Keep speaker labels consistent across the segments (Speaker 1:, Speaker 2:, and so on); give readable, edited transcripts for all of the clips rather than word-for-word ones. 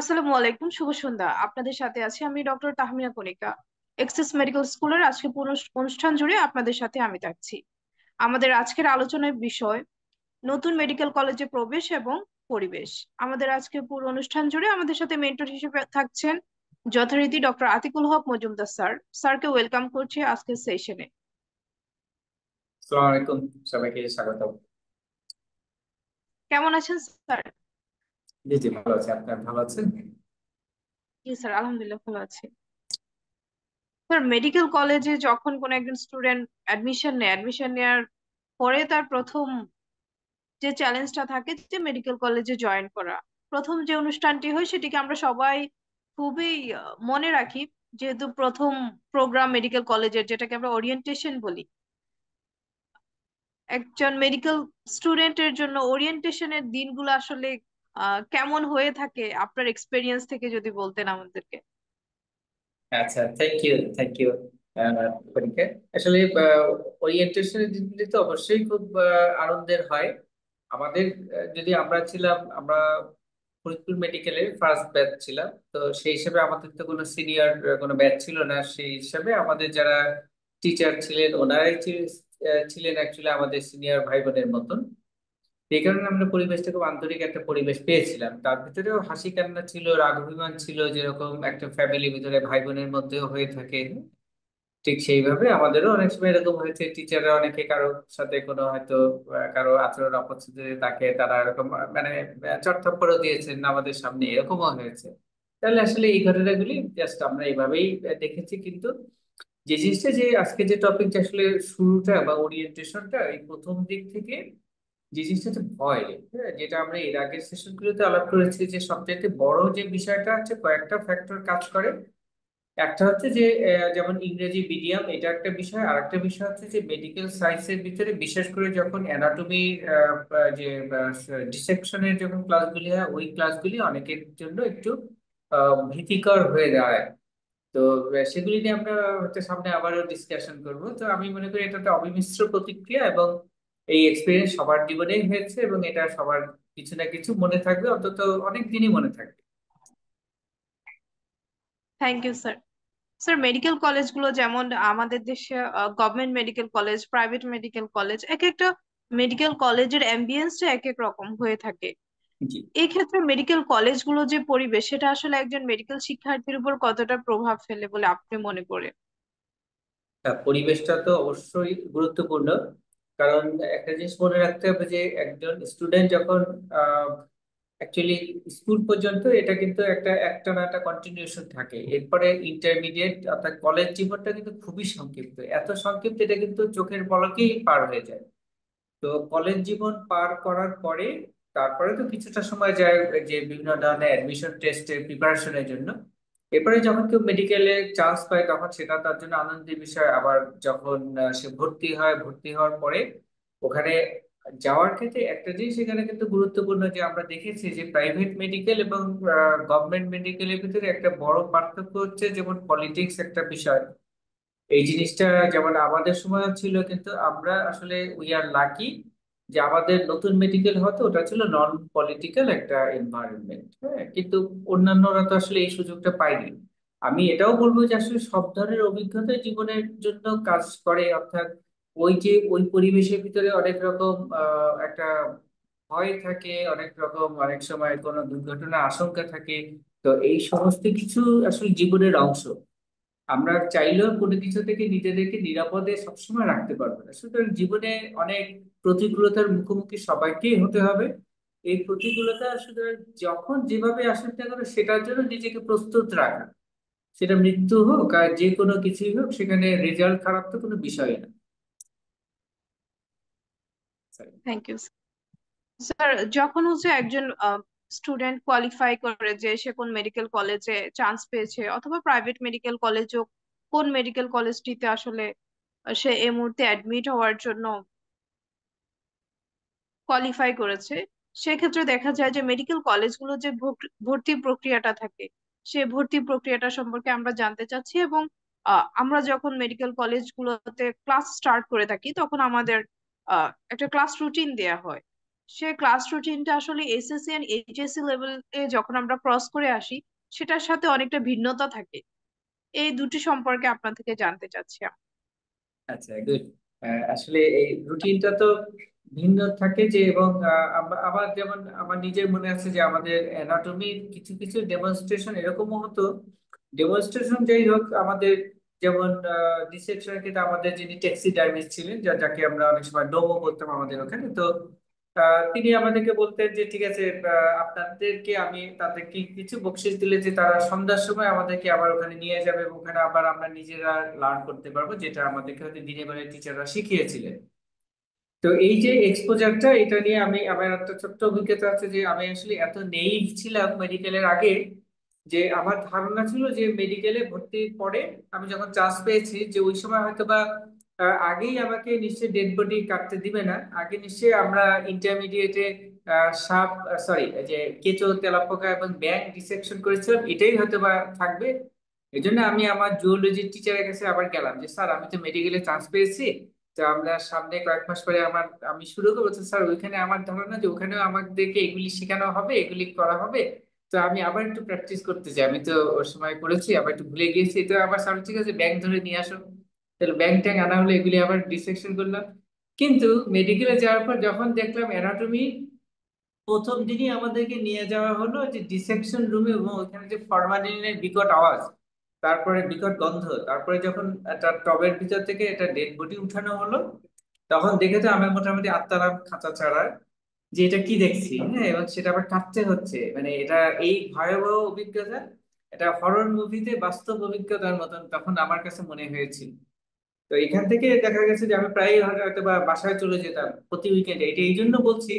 Speaker 1: আসসালামু আলাইকুম, শুভ সন্ধ্যা। আপনাদের সাথে আছি আমি, ডক্টর তাহমিনা কণিকা। এক্সেস মেডিকেল স্কুলের আজকে পুরো অনুষ্ঠান জুড়ে আপনাদের সাথে আমি থাকছি। আমাদের আজকের আলোচনার বিষয় নতুন মেডিকেল কলেজে প্রবেশ এবং পরিবেশ। আমাদের আজকে পুরো অনুষ্ঠান জুড়ে আমাদের সাথে মেন্টর হিসেবে থাকছেন যথারীতি ডক্টর আতিকুল হক মজুমদার স্যার। স্যারকে ওয়েলকাম করছি আজকের সেশনে।
Speaker 2: আসসালামু আলাইকুম। সবাইকে স্বাগত।
Speaker 1: কেমন আছেন স্যার?
Speaker 2: জি জি, ভালো আছি। আপনার ভালো আছেন?
Speaker 1: জি স্যার, আলহামদুলিল্লাহ ভালো আছি। স্যার, মেডিকেল কলেজে যখন কোনো একজন স্টুডেন্ট অ্যাডমিশন নেয়ার পরে তার প্রথম যে চ্যালেঞ্জটা থাকে যে মেডিকেল কলেজে জয়েন করা, প্রথম যে অনুষ্ঠানটি হয় সেটিকে আমরা সবাই খুবই মনে রাখি, যেহেতু প্রথম প্রোগ্রাম মেডিকেল কলেজের, যেটাকে আমরা ওরিয়েন্টেশন বলি। একজন মেডিকেল স্টুডেন্টের জন্য ওরিয়েন্টেশনের দিনগুলো আসলে কেমন হয়ে থাকে আপনার এক্সপেরিয়েন্স থেকে যদি বলতেন আমাদেরকে।
Speaker 2: আচ্ছা, থ্যাংক ইউ কনিকা। আসলে ওরিয়েন্টেশনের দিনগুলি তো অবশ্যই খুব আনন্দের হয় আমাদের। যদি আমরা ফরিদপুর মেডিকেলের ফার্স্ট ব্যাচ ছিলাম, তো সেই হিসেবে আমাদের তো কোনো সিনিয়র কোনো ব্যাচ ছিল না। সেই হিসাবে আমাদের যারা টিচার ছিলেন ওনারাই ছিলেন অ্যাকচুয়ালি আমাদের সিনিয়র ভাই বোনের মতন। এই কারণে আমরা পরিবেশটা খুব আন্তরিক একটা পরিবেশ পেয়েছিলাম। তার ভিতরেও হাসি কান্না ছিল, রাগ অভিমান ছিল, যেরকম একটা ফ্যামিলির ভিতরে ভাই বোনের মধ্যেও হয়ে থাকে। ঠিক সেইভাবে আমাদেরও অনেক সময় এরকম হয়েছে, টিচাররা অনেকে কারো সাথে কোনো হয়তো কারো আচরণ অপছন্দে তাকে তারা এরকম মানে চড়থাপ্পড়ও দিয়েছেন আমাদের সামনে, এরকমও হয়েছে। তাহলে আসলে এই ঘটনাগুলি জাস্ট আমরা এইভাবেই দেখেছি। কিন্তু যে জিনিসটা, যে আজকে যে টপিক, যে আসলে শুরুটা বা ওরিয়েন্টেশনটা এই প্রথম দিক থেকে যে জিনিসটা হচ্ছে ভয়, হ্যাঁ, যেটা আমরা এর আগের সেশনগুলোতে আলাপ করেছি, যে সবচেয়ে বড় যে বিষয়টা হচ্ছে কয়েকটা ফ্যাক্টর কাজ করে। একটা হচ্ছে যে যেমন ইংরেজি মিডিয়াম, এটা একটা বিষয়। আর একটা বিষয় হচ্ছে যে মেডিকেল সায়েন্সের ভিতরে বিশেষ করে যখন অ্যানাটমি যে ডিসেকশনের যখন ক্লাসগুলি হয়, ওই ক্লাসগুলি অনেকের জন্য একটু ভীতিকর হয়ে দাঁড়ায়। তো সেগুলি নিয়ে আমরা হয়তো সামনে আবারও ডিসকাশন করব। তো আমি মনে করি এটা একটা অবিমিশ্র প্রতিক্রিয়া, এবং এই এক্সপিরিয়েন্স সবার জীবনেই হয়েছে, এবং এটা সবার কিছু না কিছু মনে থাকবে, অন্তত অনেক দিনই মনে থাকবে।
Speaker 1: Thank you sir. Sir, medical কলেজগুলো যেমন আমাদের দেশে government medical college, private medical college, এক একটা মেডিকেল কলেজের অ্যাম্বিয়েন্সটা এক এক রকম হয়ে থাকে।
Speaker 2: জি।
Speaker 1: এই ক্ষেত্রে মেডিকেল কলেজগুলো যে পরিবেশ, সেটা আসলে একজন মেডিকেল শিক্ষার্থীর উপর কতটা প্রভাব ফেলে বলে আপনি মনে করেন?
Speaker 2: পরিবেশটা তো অবশ্যই গুরুত্বপূর্ণ। কারণ একটা জিনিস মনে রাখতে হবে, যে একজন স্টুডেন্ট যখন অ্যাকচুয়ালি স্কুল পর্যন্ত, এটা কিন্তু একটা না একটা কন্টিনিউশন থাকে। এরপরে ইন্টারমিডিয়েট অর্থাৎ কলেজ জীবনটা কিন্তু খুবই সংক্ষিপ্ত, এত সংক্ষিপ্ত এটা কিন্তু চোখের পলকেই পার হয়ে যায়। তো কলেজ জীবন পার করার পরে তারপরে তো কিছুটা সময় যায় যে বিভিন্ন ধরনের অ্যাডমিশন টেস্টের প্রিপারেশনের জন্য। এরপরে যখন কেউ মেডিকেলে চান্স পায় তখন সেটা তার জন্য আনন্দের বিষয়। আবার যখন সে ভর্তি হয়, ভর্তি হওয়ার পরে ওখানে যাওয়ার ক্ষেত্রে একটা জিনিস এখানে কিন্তু গুরুত্বপূর্ণ, যে আমরা দেখেছি যে প্রাইভেট মেডিকেল এবং গভর্নমেন্ট মেডিকেলের ভিতরে একটা বড় পার্থক্য হচ্ছে যেমন পলিটিক্স একটা বিষয়। এই জিনিসটা যেমন আমাদের সময় ছিল, কিন্তু আমরা আসলে উই আর লাকি যে আমাদের নতুন মেডিকেল হতো, ওটা ছিল নন পলিটিক্যাল একটা এনভায়রনমেন্ট। হ্যাঁ, কিন্তু অন্যান্যরা তো আসলে এই সুযোগটা পায়নি। আমি এটাও বলবো যে আসলে সব ধরনের অভিজ্ঞতা জীবনের জন্য কাজ করে। অর্থাৎ ওই পরিবেশের ভিতরে অনেক রকম একটা ভয় থাকে, অনেক রকম অনেক সময় কোনো দুর্ঘটনার আশঙ্কা থাকে। তো এই সমস্ত কিছু আসলে জীবনের অংশ। আমরা চাইলেও কোনো কিছু থেকে নিজেদেরকে নিরাপদে সবসময় রাখতে পারবো না। সুতরাং জীবনে অনেক প্রতিকূলতার মুখোমুখি সবাইকেই হতে হবে। এই প্রতিকূলতা সুতরাং যখন যেভাবে আসুক না কেন, সেটার জন্য নিজেকে প্রস্তুত রাখা। সেটা মৃত্যু হোক আর যে কোনো কিছুই হোক, সেখানে রেজাল্ট খারাপ তো কোনো বিষয় না।
Speaker 1: Thank you sir. যখন হচ্ছে একজন স্টুডেন্ট কোয়ালিফাই করে যে সে কোন মেডিকেল কলেজে চান্স পেয়েছে, অথবা প্রাইভেট মেডিকেল কলেজও কোন মেডিকেল কলেজটিতে আসলে সে এই মুহূর্তে অ্যাডমিট হওয়ার জন্য কোয়ালিফাই করেছে, সেক্ষেত্রে দেখা যায় যে মেডিকেল কলেজগুলো যে ভর্তি প্রক্রিয়াটা থাকে, সে ভর্তি প্রক্রিয়াটা সম্পর্কে আমরা জানতে চাচ্ছি। এবং আমরা যখন মেডিকেল কলেজগুলোতে ক্লাস স্টার্ট করে থাকি তখন আমাদের একটা ক্লাস রুটিন দেয়া হয়। সে ক্লাস রুটিনটা আসলে এসএসসি এন্ড এইচএসসি লেভেলে যখন আমরা ক্রস করে আসি সেটার সাথে অনেকটা ভিন্নতা থাকে। এই দুটি সম্পর্কে আপনার থেকে জানতে চাচ্ছি আমি।
Speaker 2: আচ্ছা, গুড। আসলে এই রুটিনটা তো ভিন্ন থাকে যে, এবং আবার যেমন আমার নিজের মনে আছে যে আমাদের অ্যানাটমির কিছু কিছু ডেমনস্ট্রেশন এরকমও হতো। ডেমনস্ট্রেশন যাই হোক, আমাদের যেমন ডিসেকশনের ক্ষেত্রে আমাদের যিনি ট্যাক্সিডার্মিস্ট ছিলেন, যাকে আমরা অনেক সময় ডোমো বলতাম আমাদের ওখানে, তো তিনি আমাদেরকে বলতেন যে ঠিক আছে, আপনাদেরকে আমি তাদেরকে কিছু বকশিশ দিলে যে তারা সন্ধ্যার সময় আমাদেরকে আবার ওখানে নিয়ে যাবে, এবং ওখানে আবার আমরা নিজেরা লার্ন করতে পারবো, যেটা আমাদেরকে হয়তো দিনের বেলায় টিচাররা শিখিয়েছিলেন। তো এই যে এক্সপোজারটা, এটা নিয়ে আমি আমার একটা ছোট্ট অভিজ্ঞতা আছে যে আমি আসলে এত নেইভ ছিলাম মেডিকেলের আগে, যে আমার ধারণা ছিল যে মেডিকেলে ভর্তির পরে আমি যখন চান্স পেয়েছি, যে ওই সময় হয়তো বা আগেই আমাকে নিশ্চয়ই ডেড বডি কাটতে দিবে না, আগে নিশ্চয়ই আমরা ইন্টারমিডিয়েটে সাপ, সরি, যে কেঁচো, তেলাপোকা এবং ব্যাঙ ডিসেকশন করেছিলাম, এটাই হয়তো বা থাকবে। এই জন্য আমি আমার জুওলজি টিচারের কাছে আবার গেলাম যে স্যার, আমি তো মেডিকেলে চান্স পেয়েছি, তো আমরা সামনে কয়েক মাস পরে আমি শুরু করবো, তো স্যার ওইখানে আমার ধারণা যে ওখানেও আমাদেরকে এগুলি শেখানো হবে, এগুলি করা হবে, তো আমি আবার একটু প্র্যাকটিস করতে চাই, আমি তো ওর সময় করেছি, আবার একটু ভুলে গিয়েছি। তো আবার স্যার ঠিক আছে, ব্যাংক ধরে নিয়ে আসো। তাহলে ব্যাংক ট্যাং আনা হলো, এগুলি আবার ডিসেকশন করলাম। কিন্তু মেডিকেলে যাওয়ার পর যখন দেখলাম অ্যানাটমি, প্রথম দিনই আমাদেরকে নিয়ে যাওয়া হলো যে ডিসেকশন রুমে, এবং ওখানে যে ফরমালিনের বিকট আওয়াজ, তারপরে বিকট গন্ধ, তারপরে যখন একটা টবের ভিতর থেকে একটা ডেড বডি উঠানো হলো, তখন দেখে তো আমার মোটামুটি আত্মারাম খাঁচা ছাড়া, যে এটা কি দেখছি, হ্যাঁ, এবং সেটা আবার কাটতে হচ্ছে, মানে এটা এই ভয়াবহ অভিজ্ঞতা, এটা হরর মুভিতে বাস্তব অভিজ্ঞতার মতন তখন আমার কাছে মনে হয়েছিল। তো এখান থেকে দেখা গেছে যে আমি প্রায় হয়তো বা বাসায় চলে যেতাম প্রতি উইকেন্ডে। এটা এই জন্য বলছি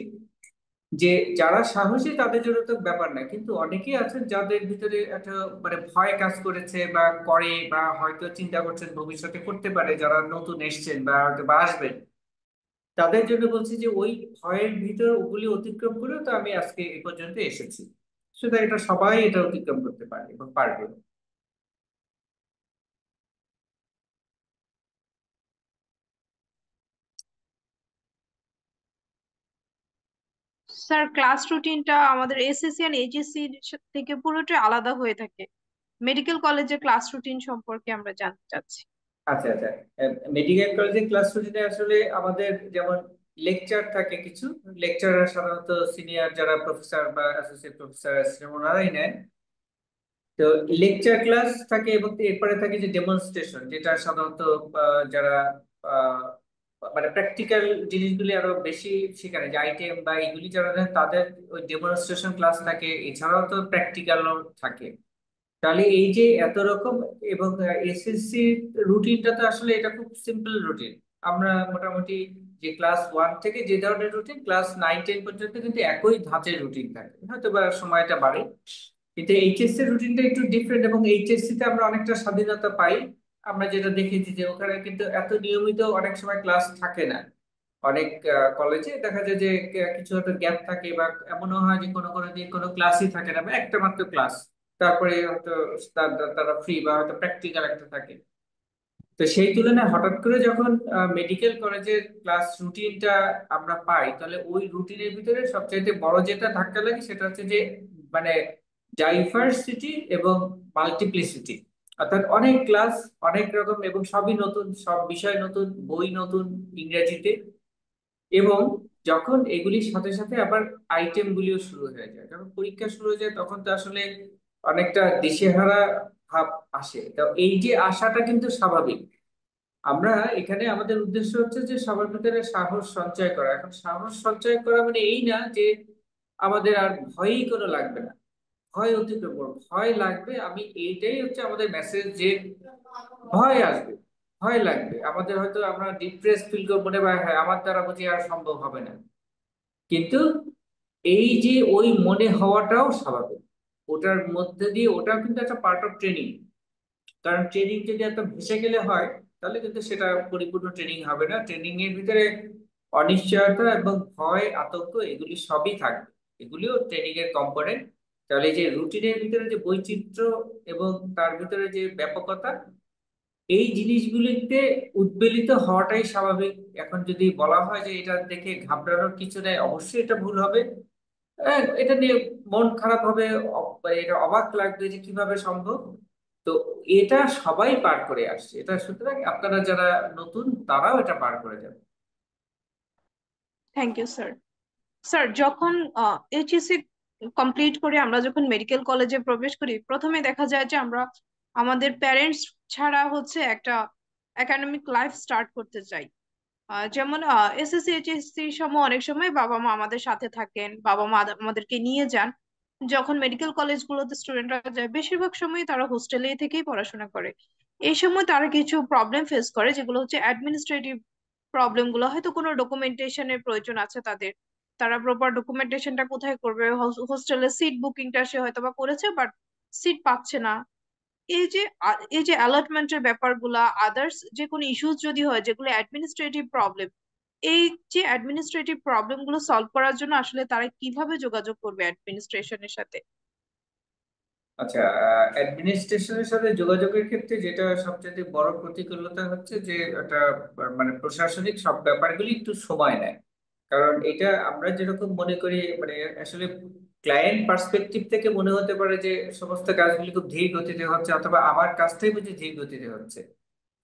Speaker 2: যে যারা সাহসী তাদের জন্য তো ব্যাপার না, কিন্তু অনেকেই আছেন যাদের ভিতরে একটা মানে ভয় কাজ করেছে বা করে, বা হয়তো চিন্তা করছেন ভবিষ্যতে করতে পারে, যারা নতুন এসছেন বা হয়তো বা আসবেন, তাদের জন্য বলছি যে ওই ভয়ের ভিতর ওগুলি অতিক্রম করেও তো আমি আজকে এই পর্যন্ত এসেছি। সুতরাং এটা সবাই এটা অতিক্রম করতে পারে এবং পারবে।
Speaker 1: স্যার, ক্লাস রুটিনটা আমাদের এসএসসি এন্ড এইচএসসি থেকে পুরোটাই আলাদা হয়ে থাকে। মেডিকেল কলেজের ক্লাস রুটিন সম্পর্কে আমরা জানতে চাচ্ছি।
Speaker 2: আচ্ছা, আচ্ছা। মেডিকেল কলেজের ক্লাস রুটিনে আসলে আমাদের যেমন লেকচার থাকে কিছু, লেকচাররা সাধারণত সিনিয়র যারা প্রফেসর বা অ্যাসোসিয়েট প্রফেসর আছেন ওনারাই নেন। তো লেকচার ক্লাস থাকে, এবং এরপরে থাকে যে ডেমনস্ট্রেশন, যেটা সাধারণত যারা আহ, মানে প্র্যাকটিক্যাল জিনিসগুলি আরো বেশি শেখানো, যে আইটেম বা এইগুলি যারা নেন তাদের ওই ডেমনস্ট্রেশন ক্লাস থাকে, এছাড়াও তো প্র্যাকটিক্যালও থাকে। তাহলে এই যে এত রকম, এবং এসএসসি রুটিনটা তো আসলে এটা খুব সিম্পল রুটিন। আমরা মোটামুটি যে ক্লাস 1 থেকে যে ধরনের রুটিন, ক্লাস 9-10 পর্যন্ত কিন্তু একই ধাঁচের রুটিন থাকে, হয়তো বা সময়টা বাড়ে। কিন্তু এইচএসসি রুটিনটা একটু ডিফারেন্ট, এবং এইচএসসি তে আমরা অনেকটা স্বাধীনতা পাই। আমরা যেটা দেখেছি যে ওখানে কিন্তু এত নিয়মিত অনেক সময় ক্লাস থাকে না। অনেক কলেজে দেখা যায় যে কিছু একটা গ্যাপ থাকে, বা এমনও হয় যে কোনো কোনো দিন কোনো ক্লাসই থাকে না, বা একটা মাত্র ক্লাস, তারপরে হয়তো তারা ফ্রি, বা হয়তো প্র্যাকটিক্যাল একটা থাকে। তো সেই তুলনায় হঠাৎ করে যখন মেডিকেল কলেজের ক্লাস রুটিনটা আমরা পাই, তাহলে ওই রুটিনের ভিতরে সবচাইতে বড় যেটা ধাক্কা লাগে সেটা হচ্ছে যে মানে ডাইভার্সিটি এবং মাল্টিপ্লিসিটি। অর্থাৎ অনেক ক্লাস, অনেক রকম, এবং সবই নতুন, সব বিষয় নতুন, বই নতুন ইংরেজিতে। এবং যখন এগুলির সাথে সাথে আবার আইটেম গুলিও শুরু হয়ে যায়, যখন পরীক্ষা শুরু হয়ে যায়, তখন তো আসলে অনেকটা দিশেহারা ভাব আসে। তো এই যে আশাটা কিন্তু স্বাভাবিক। আমরা এখানে আমাদের উদ্দেশ্য হচ্ছে যে সবার ভিতরে সাহস সঞ্চয় করা। এখন সাহস সঞ্চয় করা মানে এই না যে আমাদের আর ভয়ই কোনো লাগবে না, ভয় অতিক্রম করবো, ভয় লাগবে, আমি এইটাই হচ্ছে আমাদের মেসেজ, যে ভয় আসবে, ভয় লাগবে আমাদের, হয়তো আমরা ডিপ্রেস ফিল করবো, মনে হয় হ্যাঁ আমার দ্বারা বুঝি আর সম্ভব হবে না। কিন্তু এই যে ওই মনে হওয়াটাও স্বাভাবিক, ওটার মধ্যে দিয়ে ওটাও কিন্তু একটা পার্ট অফ ট্রেনিং। কারণ ট্রেনিং যদি একটা ভেসে গেলে হয়, তাহলে কিন্তু সেটা পরিপূর্ণ ট্রেনিং হবে না। ট্রেনিং এর ভিতরে অনিশ্চয়তা এবং ভয়, আতঙ্ক, এগুলি সবই থাকবে, এগুলিও ট্রেনিং এর কম্পোনেন্ট। তাহলে এই যে রুটিনের ভিতরে যে বৈচিত্র্য এবং তার ভিতরে যে ব্যাপকতা, এই জিনিসগুলিতে উদ্বেলিত হওয়াটাই স্বাভাবিক। এখন যদি বলা হয় যে এটা দেখে ঘাবড়ানোর কিছু নেই, অবশ্যই এটা ভুল হবে। এটা নিয়ে মন খারাপ হবে, এটা অবাক লাগবে যে কিভাবে সম্ভব। তো এটা সবাই পার করে আসছে, এটা সুতরাং আপনারা যারা নতুন তারাও এটা পার করে যাবে।
Speaker 1: Thank you sir. স্যার, যখন এইচএসসি কমপ্লিট করে আমরা যখন মেডিকেল কলেজে প্রবেশ করি, প্রথমে দেখা যায় যে আমরা আমাদের প্যারেন্টস ছাড়া হচ্ছে একটা একাডেমিক লাইফ স্টার্ট করতে চাই। যেমন এসএসসি এইচএসসি সময় অনেক সময় বাবা মা আমাদের সাথে থাকেন, বাবা মা আমাদেরকে নিয়ে যান। যখন মেডিকেল কলেজগুলোতে স্টুডেন্টরা যায় বেশিরভাগ সময় তারা হোস্টেলে থেকেই পড়াশোনা করে। এই সময় তারা কিছু প্রবলেম ফেস করে, যেগুলো হচ্ছে অ্যাডমিনিস্ট্রেটিভ প্রবলেম গুলো। হয়তো কোনো ডকুমেন্টেশনের প্রয়োজন আছে তাদের, তারা প্রপার ডকুমেন্টেশনটা কোথায় করবে? হোস্টেলে সিট বুকিংটা সে হয়তো বা করেছে, বাট সিট পাচ্ছে না। এই যে অ্যালটমেন্টের ব্যাপারগুলা, আদার্স যে কোনো ইস্যুস যদি হয় যেগুলো অ্যাডমিনিস্ট্রেটিভ প্রবলেম, এই যে অ্যাডমিনিস্ট্রেটিভ প্রবলেম গুলো সলভ করার জন্য আসলে তারা কিভাবে যোগাযোগ করবে অ্যাডমিনিস্ট্রেশনের সাথে?
Speaker 2: আচ্ছা, অ্যাডমিনিস্ট্রেশনের সাথে যোগাযোগের ক্ষেত্রে যেটা সবচেয়ে বড় প্রতিকূলতা হচ্ছে যে এটা মানে প্রশাসনিক সব ব্যাপারগুলি একটু সময় নেয়। কারণ এটা আমরা যেরকম মনে করি, মানে আসলে ক্লায়েন্ট পার্সপেক্টিভ থেকে মনে হতে পারে যে সমস্ত কাজগুলি খুব ধীর গতিতে হচ্ছে, অথবা আমার কাজটাই বুঝি ধীর গতিতে হচ্ছে।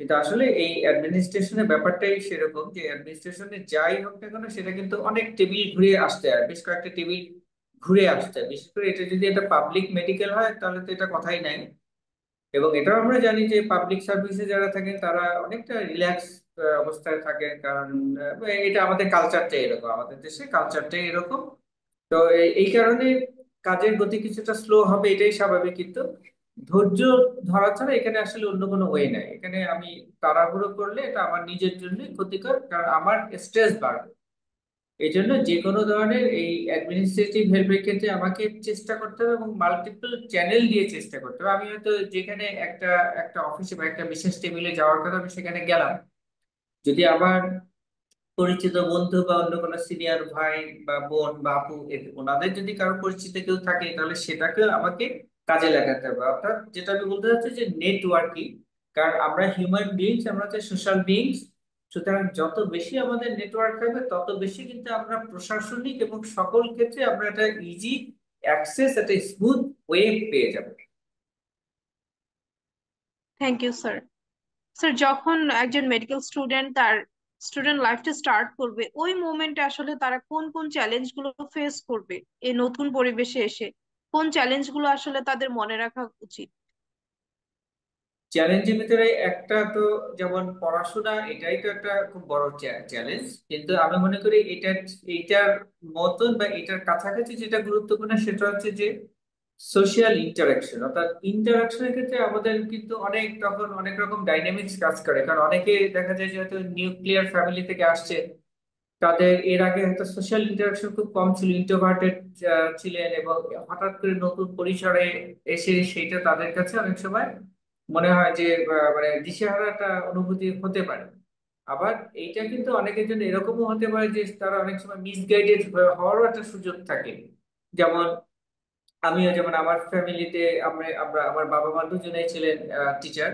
Speaker 2: কিন্তু আসলে এই অ্যাডমিনিস্ট্রেশনের ব্যাপারটাই সেরকম যে অ্যাডমিনিস্ট্রেশনে যাই হোক না কেন সেটা কিন্তু অনেক টেবিল ঘুরে আসতে হয়, বেশ কয়েকটা টেবিল ঘুরে আসতে হয়। বিশেষ করে এটা যদি একটা পাবলিক মেডিকেল হয় তাহলে তো এটা কথাই নাই। এবং এটাও আমরা জানি যে পাবলিক সার্ভিসে যারা থাকেন তারা অনেকটা রিল্যাক্স অবস্থায় থাকেন, কারণ এটা আমাদের কালচারটাই এরকম, আমাদের দেশে কালচারটাই এরকম। তো এই কারণে কাজের গতি কিছুটা স্লো হবে, এটাই স্বাভাবিক। কিন্তু ধৈর্য ধরা ছাড়া এখানে আসলে অন্য কোনো ওয়ে নাই। এখানে আমি তাড়াহুড়ো করলে এটা আমার নিজের জন্যই ক্ষতিকর, কারণ আমার স্ট্রেস বাড়বে। এই জন্য যে কোনো ধরনের এই অ্যাডমিনিস্ট্রেটিভ হেল্পের ক্ষেত্রে আমাকে চেষ্টা করতে হবে এবং মাল্টিপল চ্যানেল দিয়ে চেষ্টা করতে হবে। আমি হয়তো যেখানে একটা একটা অফিসে বা একটা বিশেষ টেবিলে যাওয়ার কথা আমি সেখানে গেলাম, যদি আমার পরিচিত বন্ধু বা অন্য কোনো সিনিয়র ভাই বা বোন বা আপু ওনাদের যদি কারো পরিচিত কেউ থাকে তাহলে সেটাকে আমাকে কাজে লাগাতে হবে। অর্থাৎ যেটা আমি বলতে চাচ্ছি যে নেটওয়ার্কিং। কারণ আমরা হিউম্যান বিইংস, আমরা হচ্ছে সোশ্যাল বিইংস। সুতরাং যত বেশি আমাদের নেটওয়ার্ক হবে তত বেশি কিন্তু আমরা প্রশাসনিক এবং সকল ক্ষেত্রে আমরা একটা ইজি অ্যাক্সেস, একটা স্মুথ ওয়ে পেয়ে যাব।
Speaker 1: Thank you sir. স্যার, যখন একজন মেডিকেল স্টুডেন্ট তার স্টুডেন্ট লাইফটা স্টার্ট করবে, ওই মোমেন্টে আসলে তারা কোন কোন চ্যালেঞ্জ গুলো ফেস করবে এই নতুন পরিবেশে এসে? কোন চ্যালেঞ্জ গুলো আসলে তাদের মনে রাখা উচিত?
Speaker 2: চ্যালেঞ্জের ভিতরে একটা তো যেমন পড়াশোনা, এটাই তো একটা খুব বড় চ্যালেঞ্জ। কিন্তু আমি মনে করি এইটার মতন বা এটার কাছাকাছি যেটা গুরুত্বপূর্ণ সেটা হচ্ছে যে সোশিয়াল ইন্টারাকশন। অর্থাৎ ইন্টারাকশনের ক্ষেত্রে আমাদের কিন্তু অনেক তখন অনেক রকম ডাইনামিক্স কাজ করে। কারণ অনেকে দেখা যায় যে হয়তো নিউক্লিয়ার ফ্যামিলি থেকে আসছে, তাদের এর আগে হয়তো সোশ্যাল ইন্টারাকশন খুব কম ছিল, ইন্ট্রোভার্টেড ছিলেন, এবং হঠাৎ করে নতুন পরিসরে এসে সেইটা তাদের কাছে অনেক সময় মনে হয় যে মানে দিশেহারা একটা অনুভূতি হতে পারে। আবার এইটা কিন্তু অনেকের জন্য এরকমও হতে পারে যে তারা অনেক সময় মিসগাইডেড হওয়ারও একটা সুযোগ থাকে। যেমন আমিও, যেমন আমার ফ্যামিলিতে আমরা আমরা আমার বাবা মা দুজনেই ছিলেন টিচার।